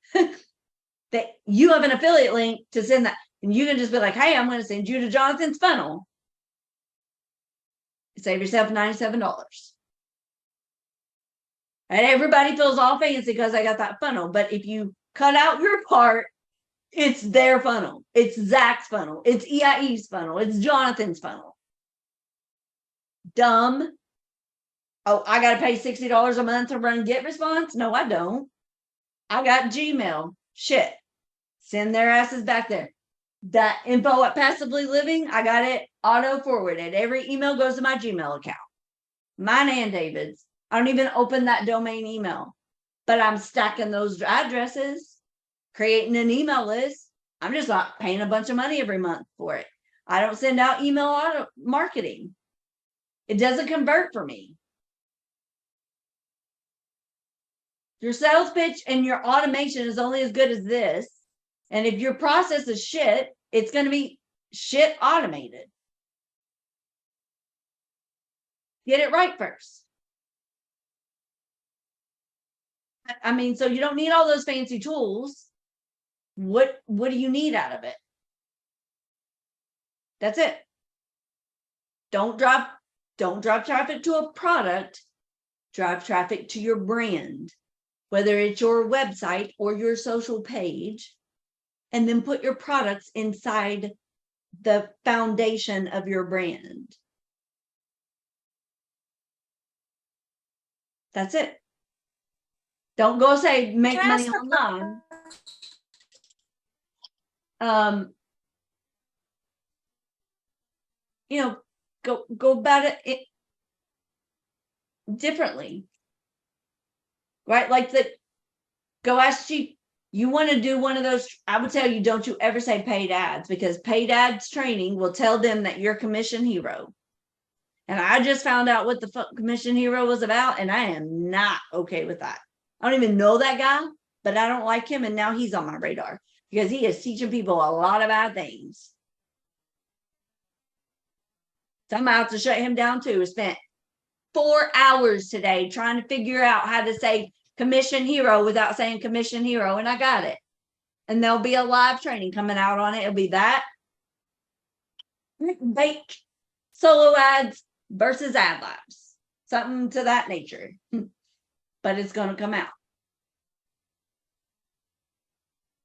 that you have an affiliate link to send that. And you can just be like, hey, I'm going to send you to Jonathan's funnel. Save yourself $97. And everybody feels all fancy because I got that funnel. But if you cut out your part, it's their funnel. It's Zach's funnel. It's EIE's funnel. It's Jonathan's funnel. Dumb. Oh, I got to pay $60 a month to run GetResponse? No, I don't. I got Gmail. Shit. Send their asses back there. That info at Passively Living, I got it auto forwarded. Every email goes to my Gmail account. Mine and David's. I don't even open that domain email, but I'm stacking those addresses, creating an email list. I'm just not paying a bunch of money every month for it. I don't send out email auto marketing. It doesn't convert for me. Your sales pitch and your automation is only as good as this. And if your process is shit, it's going to be shit automated. Get it right first. I mean, so you don't need all those fancy tools. What do you need out of it? That's it. Don't drop traffic to a product. Drive traffic to your brand, whether it's your website or your social page, and then put your products inside the foundation of your brand. That's it. Don't go say make Can I money ask a online. Go about it differently. Right? Like go ask Chief. You want to do one of those, I would tell you, don't you ever say paid ads, because paid ads training will tell them that you're commission hero. And I just found out what the fuck commission hero was about, and I am not okay with that. I don't even know that guy, but I don't like him, and now he's on my radar because he is teaching people a lot of bad things. So I'm out to shut him down too. I spent 4 hours today trying to figure out how to say commission hero without saying commission hero, and I got it. And there'll be a live training coming out on it. It'll be that bake solo ads versus adlabs, something to that nature. But it's going to come out.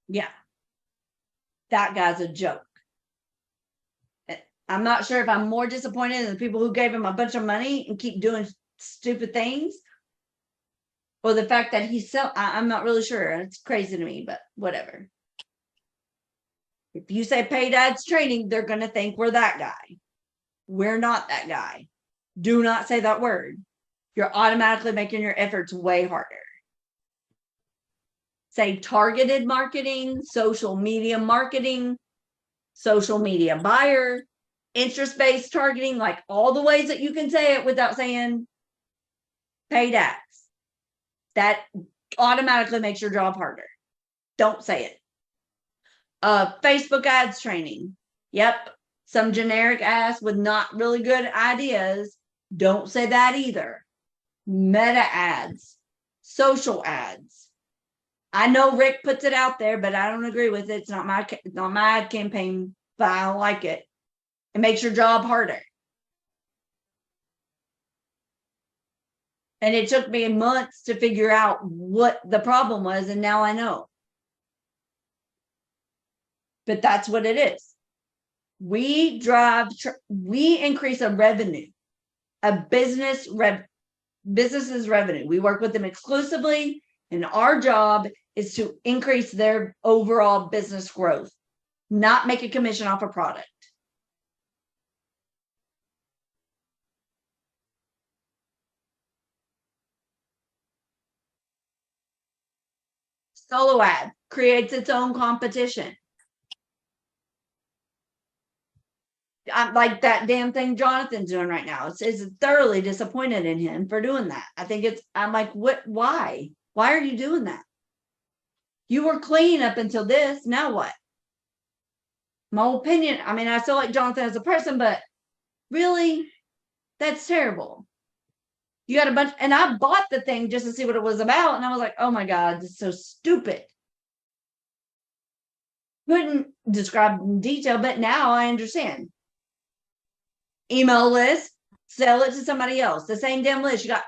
Yeah, that guy's a joke. I'm not sure if I'm more disappointed in the people who gave him a bunch of money and keep doing stupid things, or the fact that he's I'm not really sure. It's crazy to me, but whatever. If you say paid ads training, they're going to think we're that guy. We're not that guy. Do not say that word. You're automatically making your efforts way harder. Say targeted marketing, social media buyer, interest-based targeting, like all the ways that you can say it without saying paid ads. That automatically makes your job harder. Don't say it. Facebook ads training. Yep. Some generic ass with not really good ideas. Don't say that either. Meta ads, social ads. I know Rick puts it out there, but I don't agree with it. It's not my ad campaign, but I don't like it. It makes your job harder. And it took me months to figure out what the problem was, and now I know. But that's what it is. We increase a revenue, a business's revenue. We work with them exclusively, and our job is to increase their overall business growth, not make a commission off a product. Solo ad creates its own competition. I'm like that damn thing Jonathan's doing right now. It's thoroughly disappointed in him for doing that. I'm like, what? Why? Why are you doing that? You were clean up until this. Now what? My opinion, I mean, I still like Jonathan as a person, but really, that's terrible. You got a bunch, and I bought the thing just to see what it was about, and I was like, oh my God, this is so stupid. couldn't describe in detail, but now I understand. Email list, sell it to somebody else. The same damn list. You got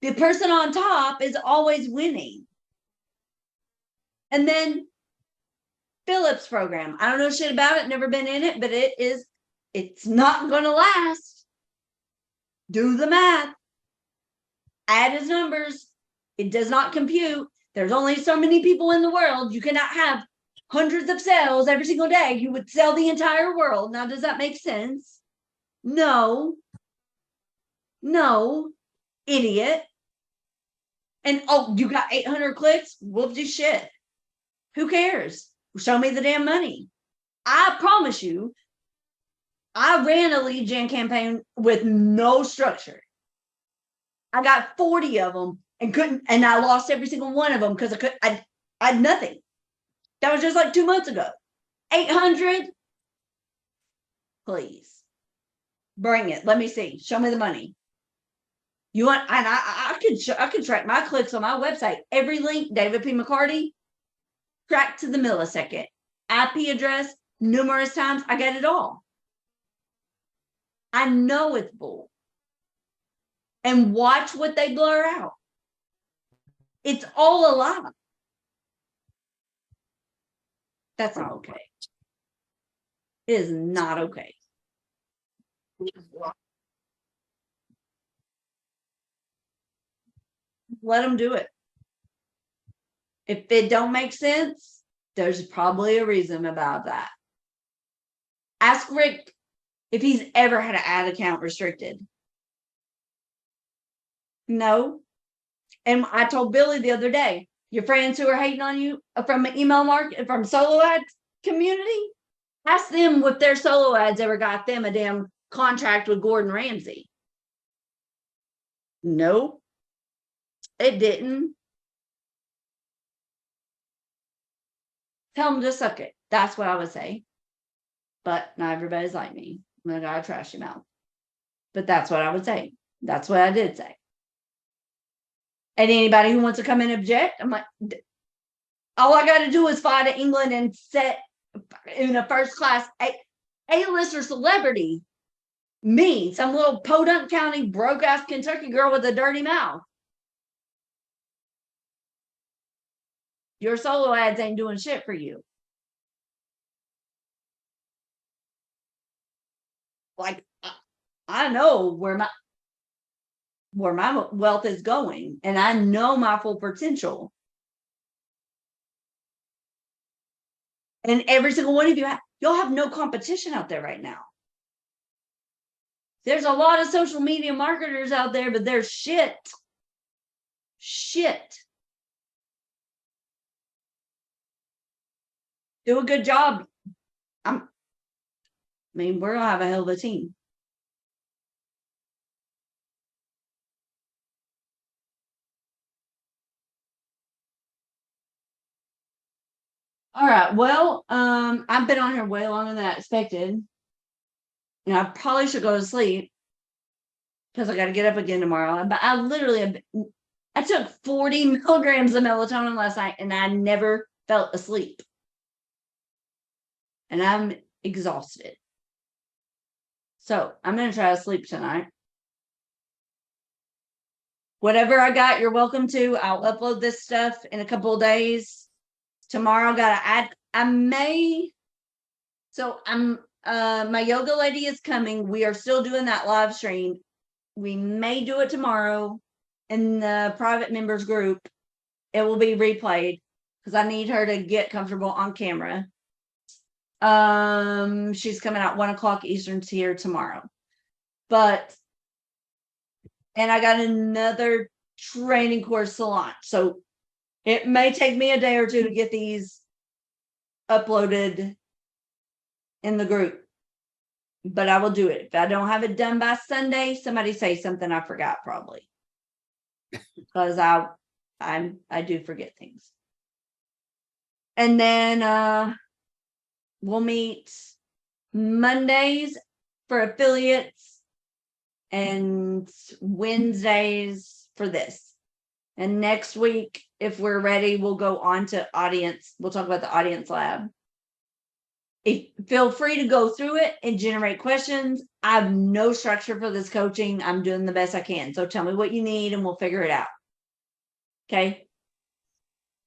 the person on top is always winning. And then Phillips program. I don't know shit about it, never been in it, but it's not gonna last. Do the math. Add his numbers. It does not compute. There's only so many people in the world. You cannot have hundreds of sales every single day. You would sell the entire world. Now, does that make sense? No. No, idiot. And oh, you got 800 clicks? We'll do shit. Who cares? Show me the damn money. I promise you, I ran a lead gen campaign with no structure. I got 40 of them and I lost every single one of them because I had nothing. That was just like 2 months ago. 800? Please. Bring it. Let me see. Show me the money. You want, and I could track my clicks on my website. Every link, David P. McCarty, tracked to the millisecond. IP address, numerous times. I get it all. I know it's bull. And watch what they blur out. It's all a lie. That's not okay. It is not okay. Let them do it. If it don't make sense, there's probably a reason about that. Ask Rick if he's ever had an ad account restricted. No. And I told Billy the other day, your friends who are hating on you from email market, from solo ads community, ask them if their solo ads ever got them a damn contract with Gordon Ramsay. No, it didn't. Tell them to suck it. That's what I would say. But not everybody's like me. I got a trashy mouth. But that's what I would say. That's what I did say. And anybody who wants to come and object, I'm like, all I got to do is fly to England and sit in a first class A-lister celebrity. Me, some little Podunk County broke ass Kentucky girl with a dirty mouth. Your solo ads ain't doing shit for you. Like, I know where my wealth is going, and I know my full potential. And every single one of you, y'all have no competition out there right now. There's a lot of social media marketers out there, but they're shit. Shit. Do a good job. I mean, we're gonna have a hell of a team. All right. Well, I've been on here way longer than I expected. And I probably should go to sleep because I got to get up again tomorrow. But I took 40 milligrams of melatonin last night and I never felt asleep. And I'm exhausted. So I'm going to try to sleep tonight. Whatever I got, you're welcome to. I'll upload this stuff in a couple of days. Tomorrow, got to add. My yoga lady is coming. We are still doing that live stream. We may do it tomorrow in the private members group. It will be replayed because I need her to get comfortable on camera. She's coming out 1:00 Eastern here tomorrow. And I got another training course to launch. So it may take me a day or two to get these uploaded in the group, but I will do it. If I don't have it done by Sunday, somebody say something I forgot probably, because I do forget things. And then we'll meet Mondays for affiliates and Wednesdays for this. And next week, if we're ready, we'll go on to audience. We'll talk about the audience lab feel free to go through it and generate questions. I have no structure for this coaching. I'm doing the best I can. So tell me what you need and we'll figure it out. Okay.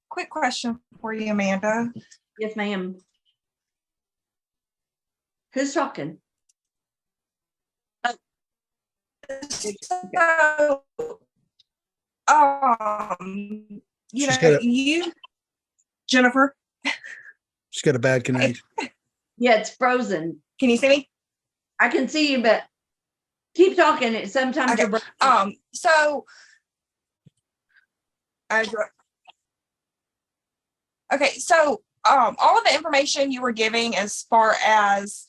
Quick question for you, Amanda. Yes, ma'am. Who's talking? So, you She's know, got a- you, Jennifer, She's got a bad connection. Yeah, it's frozen. can you see me? I can see you, but keep talking. Sometimes Okay. you're So I okay, so all of the information you were giving as far as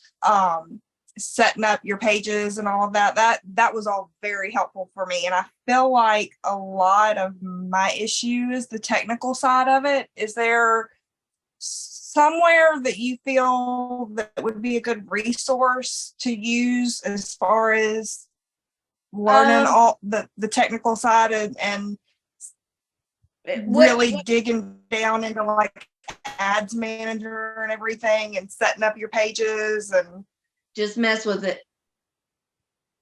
setting up your pages and all of that was all very helpful for me. And I feel like a lot of my issue is the technical side of it. Is there somewhere that you feel that would be a good resource to use as far as learning all the technical side and really digging down into like ads manager and everything and setting up your pages and just mess with it.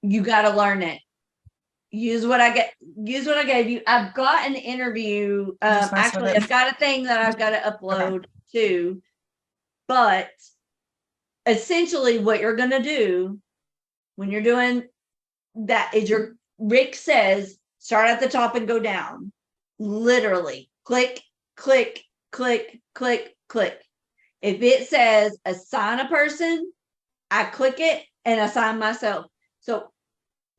You got to learn it. Use what I gave you. I've got an interview. Actually, I've got a thing that I've got to upload too. But essentially what you're going to do when you're doing that is Rick says, start at the top and go down. Literally click, click, click, click, click. If it says assign a person, I click it and assign myself. So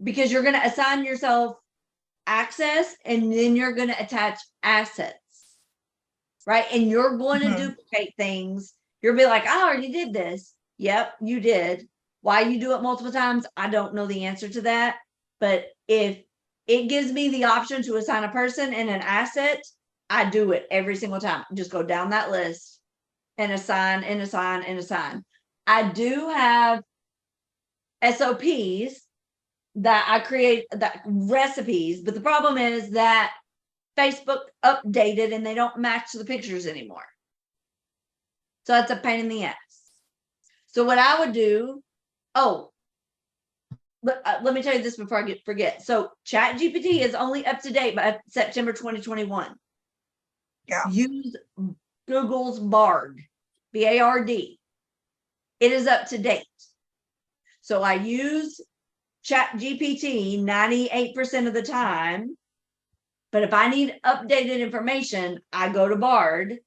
because you're going to assign yourself access and then you're going to attach assets, right? And you're going to duplicate things. You'll be like, I already did this. Yep, you did. Why you do it multiple times, I don't know the answer to that. But if it gives me the option to assign a person and an asset, I do it every single time. Just go down that list and assign and assign and assign. I do have SOPs that I create, that recipes, but the problem is that Facebook updated and they don't match the pictures anymore. So that's a pain in the ass. So what I would do, let me tell you this before I forget. So ChatGPT is only up to date by September 2021. Yeah. Use Google's Bard, B-A-R-D. It is up to date. So I use ChatGPT 98% of the time. But if I need updated information, I go to Bard.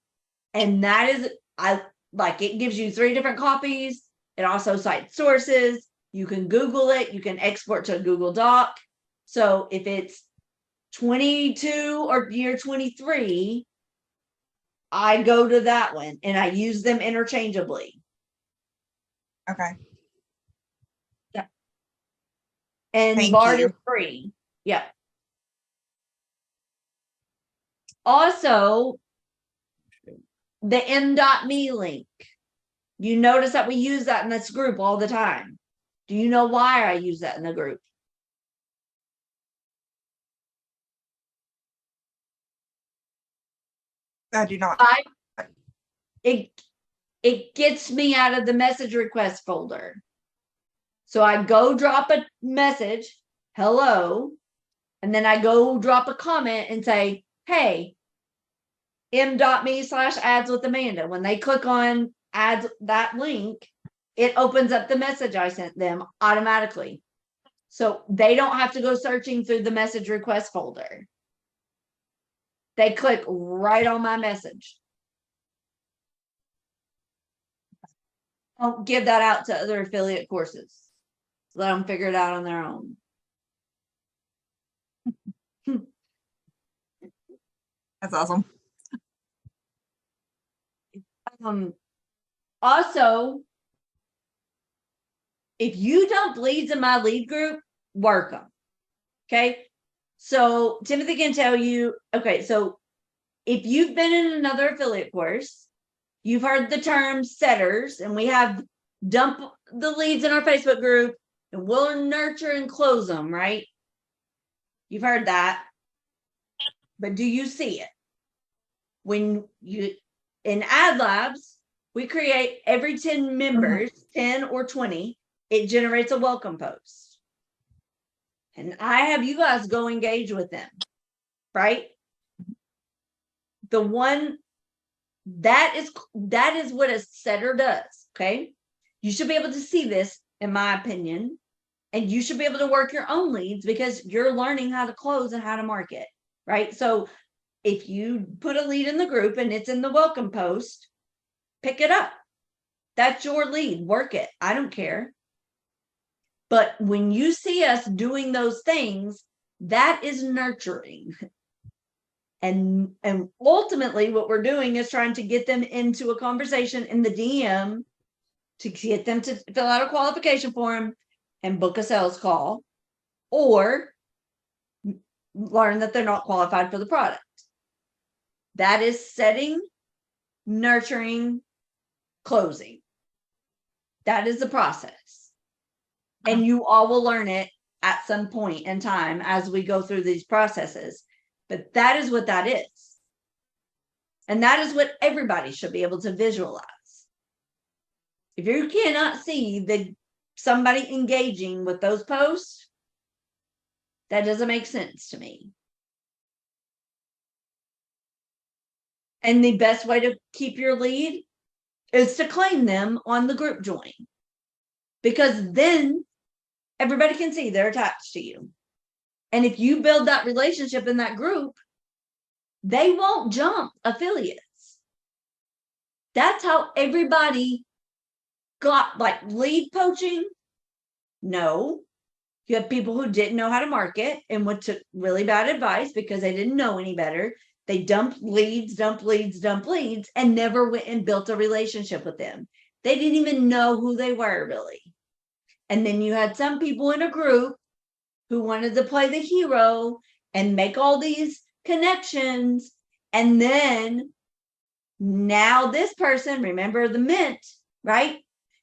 And that is, it gives you 3 different copies. It also cites sources. You can Google it. You can export to a Google Doc. So if it's 22 or year 23, I go to that one and I use them interchangeably. Okay. Yeah. And Thank Bard you. is free. Yeah. Also, the m.me link. You notice that we use that in this group all the time. Do you know why I use that in the group? I do not. It gets me out of the message request folder. So I go drop a message, hello, and then I go drop a comment and say, hey, m.me/ads with Amanda. When they click on ads, that link, it opens up the message I sent them automatically. So they don't have to go searching through the message request folder. They click right on my message. I'll give that out to other affiliate courses. Let them figure it out on their own. That's awesome. Also, if you dump leads in my lead group, work them. Okay. So Timothy can tell you, okay, so if you've been in another affiliate course, you've heard the term setters, and we have dump the leads in our Facebook group and we'll nurture and close them, right? You've heard that. But do you see it? When you in adlabs, we create every 10 members, 10 or 20, it generates a welcome post. And I have you guys go engage with them, right? The one that is what a setter does. Okay. You should be able to see this, in my opinion, and you should be able to work your own leads because you're learning how to close and how to market, right? So if you put a lead in the group and it's in the welcome post, pick it up. That's your lead. Work it. I don't care. But when you see us doing those things, that is nurturing. And ultimately what we're doing is trying to get them into a conversation in the DM to get them to fill out a qualification form and book a sales call, or learn that they're not qualified for the product. That is setting, nurturing, closing. That is the process. And you all will learn it at some point in time as we go through these processes. But that is what that is. And that is what everybody should be able to visualize. If you cannot see somebody engaging with those posts, that doesn't make sense to me. And the best way to keep your lead is to claim them on the group join. Because then everybody can see they're attached to you. And if you build that relationship in that group, they won't jump affiliates. That's how everybody got like lead poaching. No, you have people who didn't know how to market and what took really bad advice because they didn't know any better. They dumped leads, and never went and built a relationship with them. They didn't even know who they were really. And then you had some people in a group who wanted to play the hero and make all these connections. And then now this person, remember the mint, right?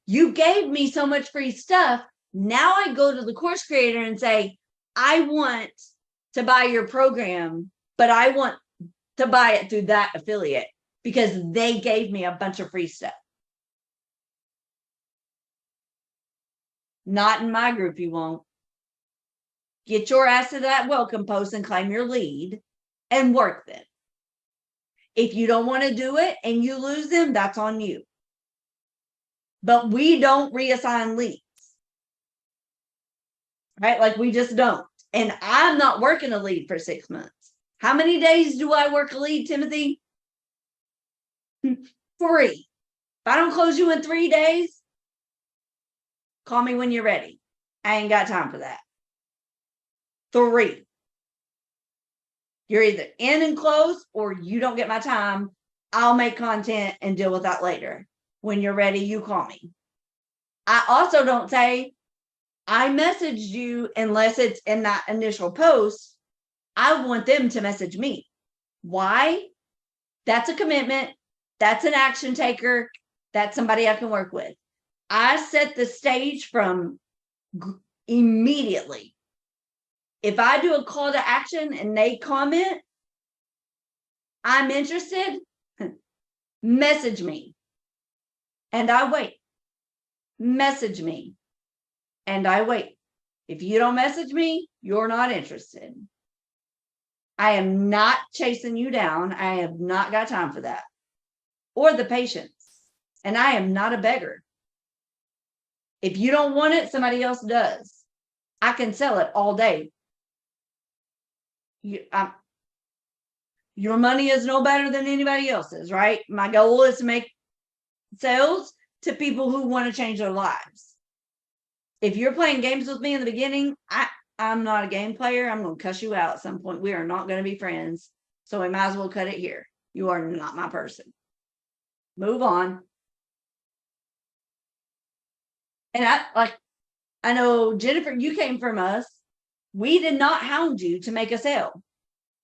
You gave me so much free stuff. Now I go to the course creator and say, I want to buy your program, but I want to buy it through that affiliate because they gave me a bunch of free stuff. Not in my group, you won't. Get your ass to that welcome post and claim your lead and work them. If you don't want to do it and you lose them, that's on you. But we don't reassign leads. Right? Like we just don't. And I'm not working a lead for 6 months. How many days do I work a lead, Timothy? 3. If I don't close you in 3 days, call me when you're ready. I ain't got time for that. 3. You're either in and close or you don't get my time. I'll make content and deal with that later. When you're ready, you call me. I also don't say, I messaged you unless it's in that initial post. I want them to message me. Why? That's a commitment. That's an action taker. That's somebody I can work with. I set the stage from immediately. If I do a call to action and they comment, I'm interested, message me. And I wait. Message me. And I wait. If you don't message me, you're not interested. I am not chasing you down. I have not got time for that. Or the patience. And I am not a beggar. If you don't want it, somebody else does. I can sell it all day. Your money is no better than anybody else's, right? My goal is to make sales to people who want to change their lives. If you're playing games with me in the beginning, I'm not a game player. I'm going to cuss you out at some point. We are not going to be friends. So we might as well cut it here. You are not my person. Move on. And I know, Jennifer, you came from us. We did not hound you to make a sale.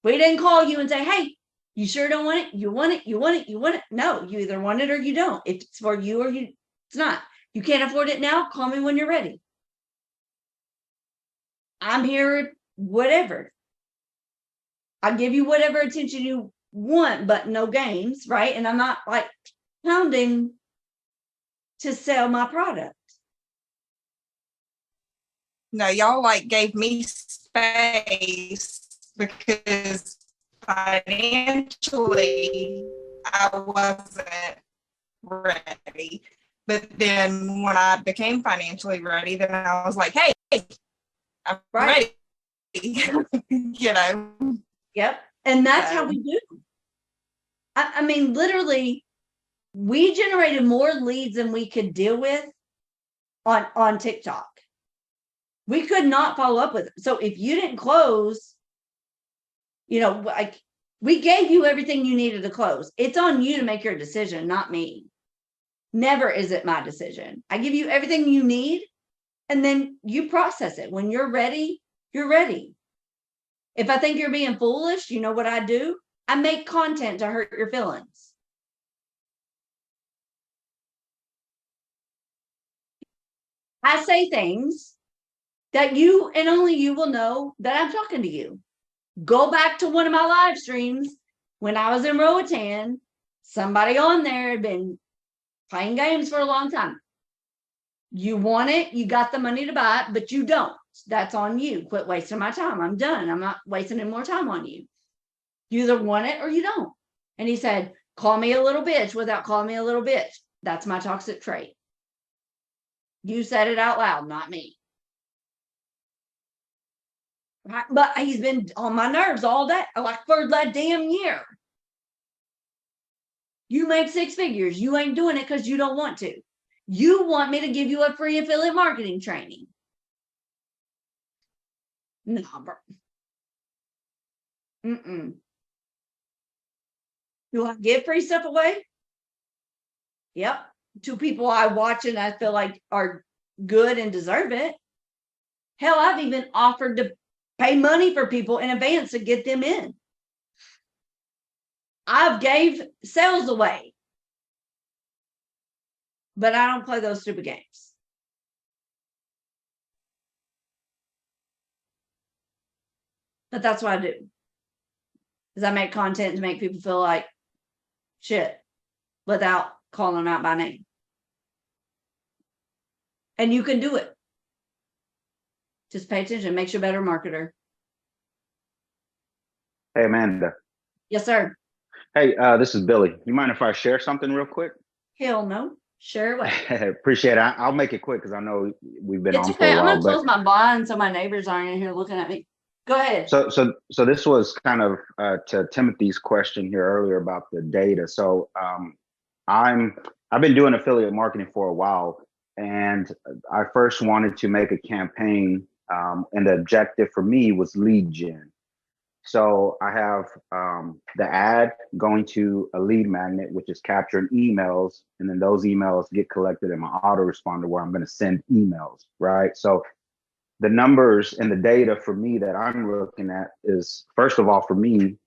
We didn't call you and say, hey, you sure don't want it? You want it? You want it? You want it? No, you either want it or you don't. If it's for you or it's not. You can't afford it now. Call me when you're ready. I'm here, whatever. I'll give you whatever attention you want, but no games, right? And I'm not like hounding to sell my product. No, y'all like gave me space because financially I wasn't ready. But then when I became financially ready, then I was like, hey, I'm Right. ready. You know. Yep. And that's how we do. I mean, literally, we generated more leads than we could deal with on TikTok. We could not follow up with it. So if you didn't close, you know, like we gave you everything you needed to close. It's on you to make your decision, not me. Never is it my decision. I give you everything you need and then you process it. When you're ready, you're ready. If I think you're being foolish, you know what I do? I make content to hurt your feelings. I say things that you and only you will know that I'm talking to you. Go back to one of my live streams when I was in Roatan. Somebody on there had been playing games for a long time. You want it, you got the money to buy it, but you don't. That's on you. Quit wasting my time. I'm done. I'm not wasting any more time on you. You either want it or you don't. And he said, call me a little bitch without calling me a little bitch. That's my toxic trait. You said it out loud, not me. But he's been on my nerves all day, like for that damn year. You make 6 figures. You ain't doing it because you don't want to. You want me to give you a free affiliate marketing training. No, bro. Do I give free stuff away? Yep. To people I watch and I feel like are good and deserve it. Hell, I've even offered to pay money for people in advance to get them in. I've gave sales away. But I don't play those stupid games. But that's what I do. Is I make content to make people feel like shit without calling them out by name. And you can do it. Just pay attention. Makes you a better marketer. Hey, Amanda. Yes, sir. Hey, this is Billy. You mind if I share something real quick? Hell no. Share away. Appreciate it. I'll make it quick because I know we've been It's on for okay. a I'm while. gonna close my blind so my neighbors aren't in here looking at me. Go ahead. So this was kind of to Timothy's question here earlier about the data. So I've been doing affiliate marketing for a while, and I first wanted to make a campaign, and the objective for me was lead gen. So I have the ad going to a lead magnet, which is capturing emails, and then those emails get collected in my autoresponder where I'm going to send emails, right? So the numbers and the data for me that I'm looking at is, first of all, for me,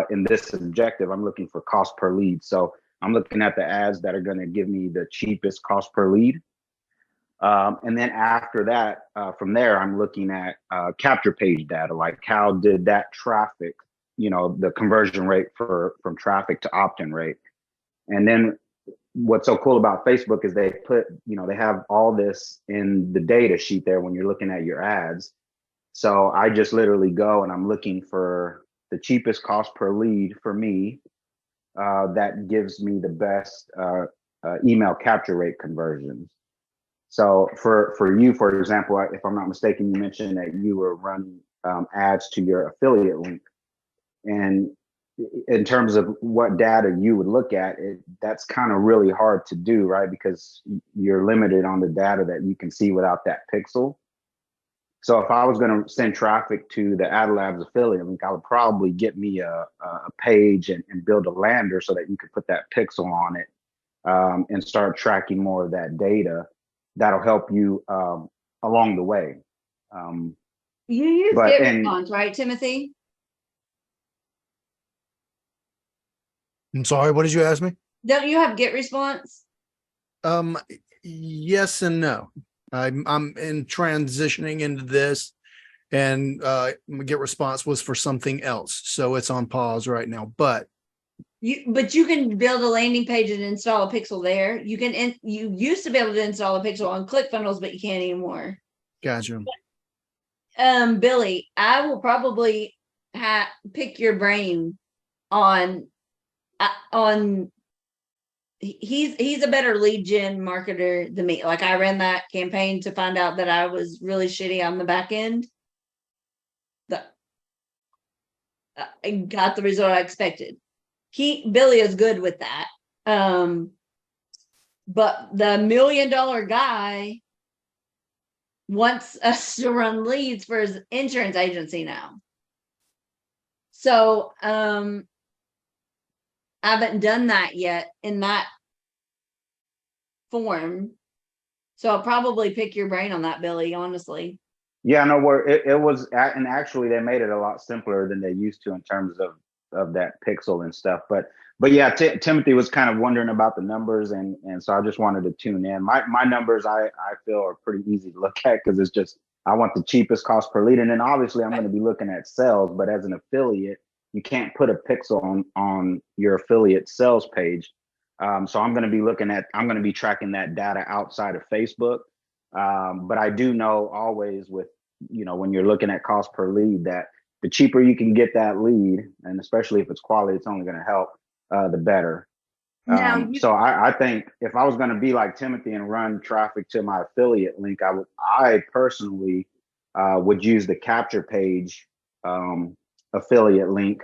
in this objective, I'm looking for cost per lead. So I'm looking at the ads that are going to give me the cheapest cost per lead. And then after that, from there, I'm looking at capture page data, like how did that traffic, the conversion rate from traffic to opt-in rate. And then what's so cool about Facebook is they put, they have all this in the data sheet there when you're looking at your ads. So I just literally go and I'm looking for the cheapest cost per lead for me that gives me the best email capture rate conversions. So for you, for example, if I'm not mistaken, you mentioned that you were running ads to your affiliate link. And in terms of what data you would look at, that's kind of really hard to do, right? Because you're limited on the data that you can see without that pixel. So if I was going to send traffic to the adlabs affiliate link, I would probably get me a page and build a lander so that you could put that pixel on it and start tracking more of that data. That'll help you along the way. You use GetResponse, right, Timothy? I'm sorry, what did you ask me? Don't you have GetResponse? Yes and no. I'm in transitioning into this, and GetResponse was for something else, so it's on pause right now. But But you can build a landing page and install a pixel there. You used to be able to install a pixel on ClickFunnels, but you can't anymore. Gotcha. Billy, I will probably pick your brain on he's a better lead gen marketer than me. Like I ran that campaign to find out that I was really shitty on the back end. I got the result I expected. Billy is good with that. But the $1 million guy wants us to run leads for his insurance agency now. So I haven't done that yet in that form. So I'll probably pick your brain on that, Billy, honestly. Yeah, no, where it was, and actually they made it a lot simpler than they used to in terms of that pixel and stuff. But yeah, Timothy was kind of wondering about the numbers, and so I just wanted to tune in. My numbers I feel are pretty easy to look at because it's just I want the cheapest cost per lead, and then obviously I'm going to be looking at sales. But as an affiliate, you can't put a pixel on your affiliate sales page. So I'm going to be tracking that data outside of Facebook. But I do know always with, when you're looking at cost per lead, that the cheaper you can get that lead, and especially if it's quality, it's only going to help, the better. So I think if I was going to be like Timothy and run traffic to my affiliate link, I personally would use the capture page affiliate link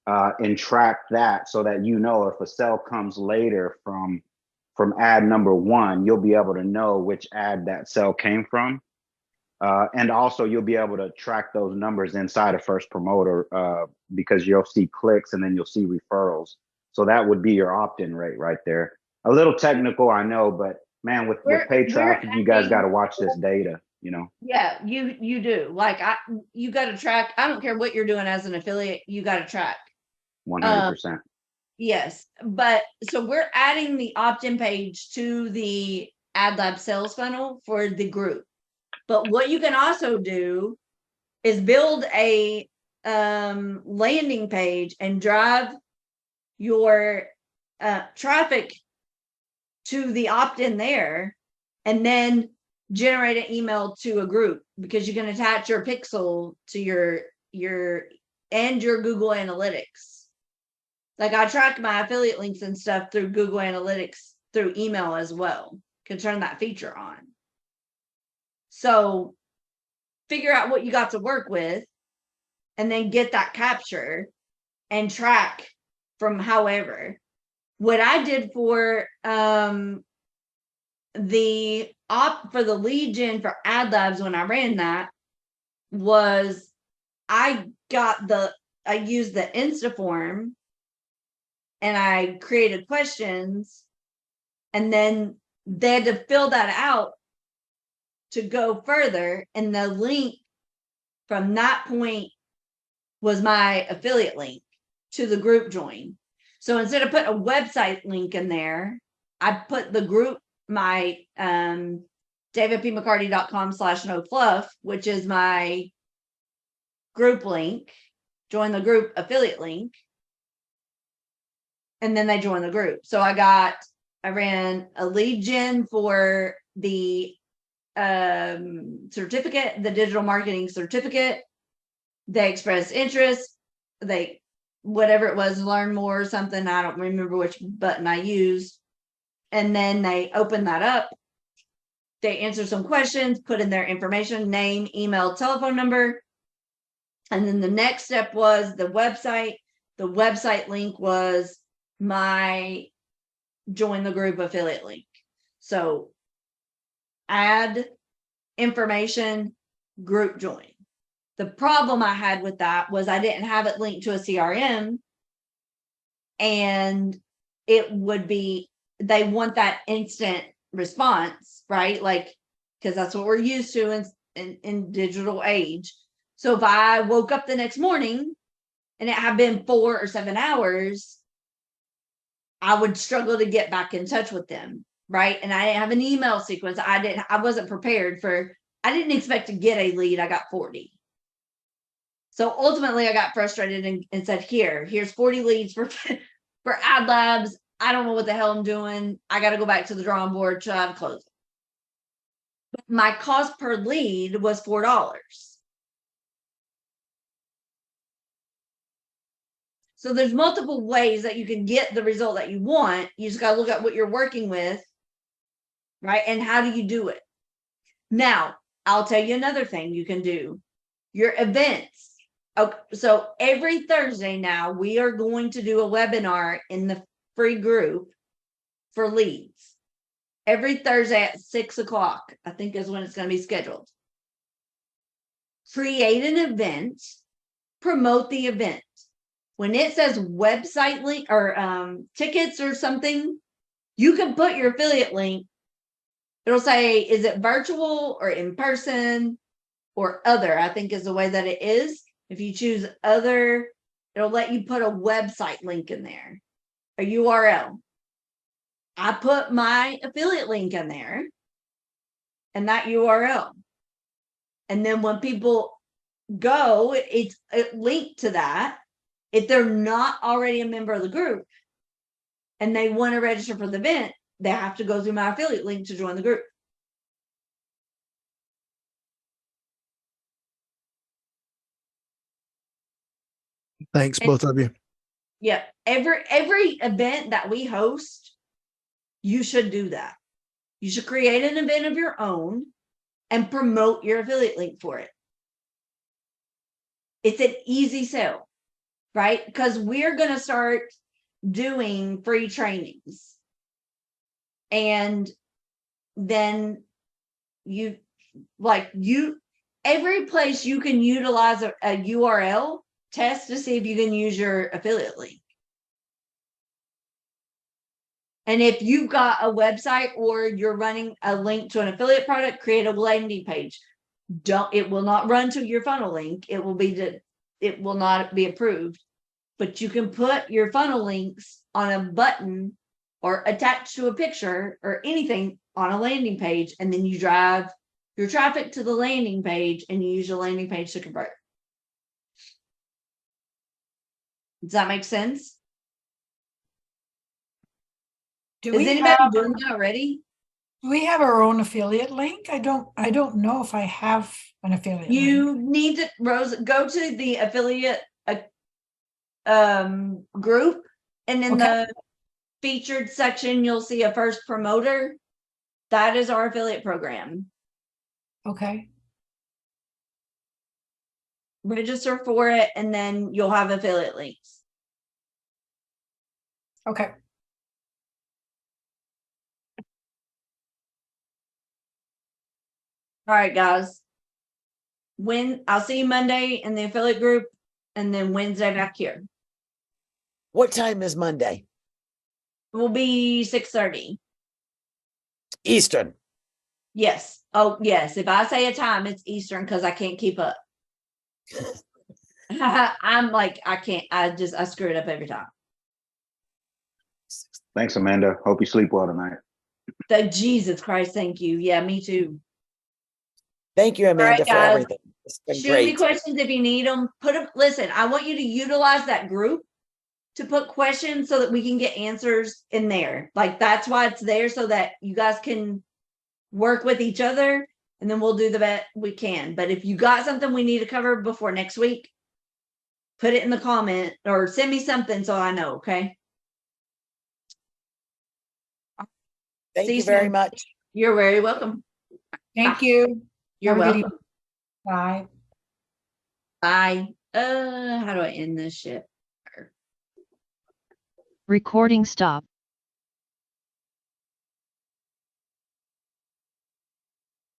and track that so that if a sale comes later from ad number 1, you'll be able to know which ad that sale came from. And also you'll be able to track those numbers inside of First Promoter because you'll see clicks and then you'll see referrals. So that would be your opt-in rate right there. A little technical, I know, but man, with paid traffic, you guys got to watch this data, Yeah, you do. Like you got to track. I don't care what you're doing as an affiliate, you got to track. 100%. Yes, but so we're adding the opt-in page to the AdLab sales funnel for the group. But what you can also do is build a landing page and drive your traffic to the opt-in there, and then generate an email to a group, because you can attach your pixel to your Google Analytics. Like I track my affiliate links and stuff through Google Analytics through email as well. Can turn that feature on. So figure out what you got to work with and then get that capture and track from however. What I did for the lead gen for AdLabs when I ran that was I used the Insta form and I created questions, and then they had to fill that out to go further. And the link from that point was my affiliate link to the group join. So instead of putting a website link in there, I put the group, my davidpmccarty.com/nofluff, which is my group link, join the group affiliate link. And then they join the group. So I ran a lead gen for the certificate, the digital marketing certificate. They expressed interest. Whatever it was, learn more or something. I don't remember which button I used. And then they opened that up. They answered some questions, put in their information, name, email, telephone number. And then the next step was the website. The website link was my join the group affiliate link. So add information, group join. The problem I had with that was I didn't have it linked to a CRM, and it would be, they want that instant response, right? Like, because that's what we're used to in digital age. So if I woke up the next morning and it had been 4 or 7 hours, I would struggle to get back in touch with them, right? And I didn't have an email sequence. I wasn't prepared I didn't expect to get a lead. I got 40. So ultimately I got frustrated and said, here's 40 leads for For adlabs, I don't know what the hell I'm doing. I got to go back to the drawing board to have close. My cost per lead was $4. So there's multiple ways that you can get the result that you want. You just got to look at what you're working with, right? And how do you do it? Now, I'll tell you another thing you can do. Your events. Okay, so every Thursday now, we are going to do a webinar in the free group for leads. Every Thursday at 6 o'clock, I think is when it's going to be scheduled. Create an event, promote the event. When it says website link or tickets or something, you can put your affiliate link. It'll say, is it virtual or in person or other? I think is the way that it is. If you choose other, it'll let you put a website link in there, a URL. I put my affiliate link in there and that URL. And then when people go, it's linked to that. If they're not already a member of the group and they want to register for the event, they have to go through my affiliate link to join the group. Thanks, both of you. Yeah, every event that we host, you should do that. You should create an event of your own and promote your affiliate link for it. It's an easy sell, right? Because we're going to start doing free trainings. And then every place you can utilize a URL, test to see if you can use your affiliate link. And if you've got a website or you're running a link to an affiliate product, create a landing page. It will not run to your funnel link. It will not be approved, but you can put your funnel links on a button or attached to a picture or anything on a landing page. And then you drive your traffic to the landing page and you use your landing page to convert. Does that make sense? Do Is we anybody have, doing that already? do we have our own affiliate link? I don't know if I have an affiliate link. You need to, Rose, go to the affiliate group, and in the featured section, you'll see a first promoter. That is our affiliate program. Okay. Register for it, and then you'll have affiliate links. Okay. All right, guys. I'll see you Monday in the affiliate group, and then Wednesday back here. What time is Monday? It will be 6:30. Eastern. Yes. Oh, yes. If I say a time, it's Eastern because I can't keep up. I'm like, I can't. I screw it up every time. Thanks, Amanda. Hope you sleep well tonight. Jesus Christ, thank you. Yeah, me too. Thank you, Amanda, right, for guys. everything. It's been Shoot me great. questions if you need them. Listen, I want you to utilize that group to put questions so that we can get answers in there. Like, that's why it's there, so that you guys can work with each other, and then we'll do the best we can. But if you got something we need to cover before next week, put it in the comment or send me something so I know, okay? Thank See you very soon. much. You're very welcome. Thank you. You're Have a good welcome. Bye. Bye. How do I end this shit? Recording stop.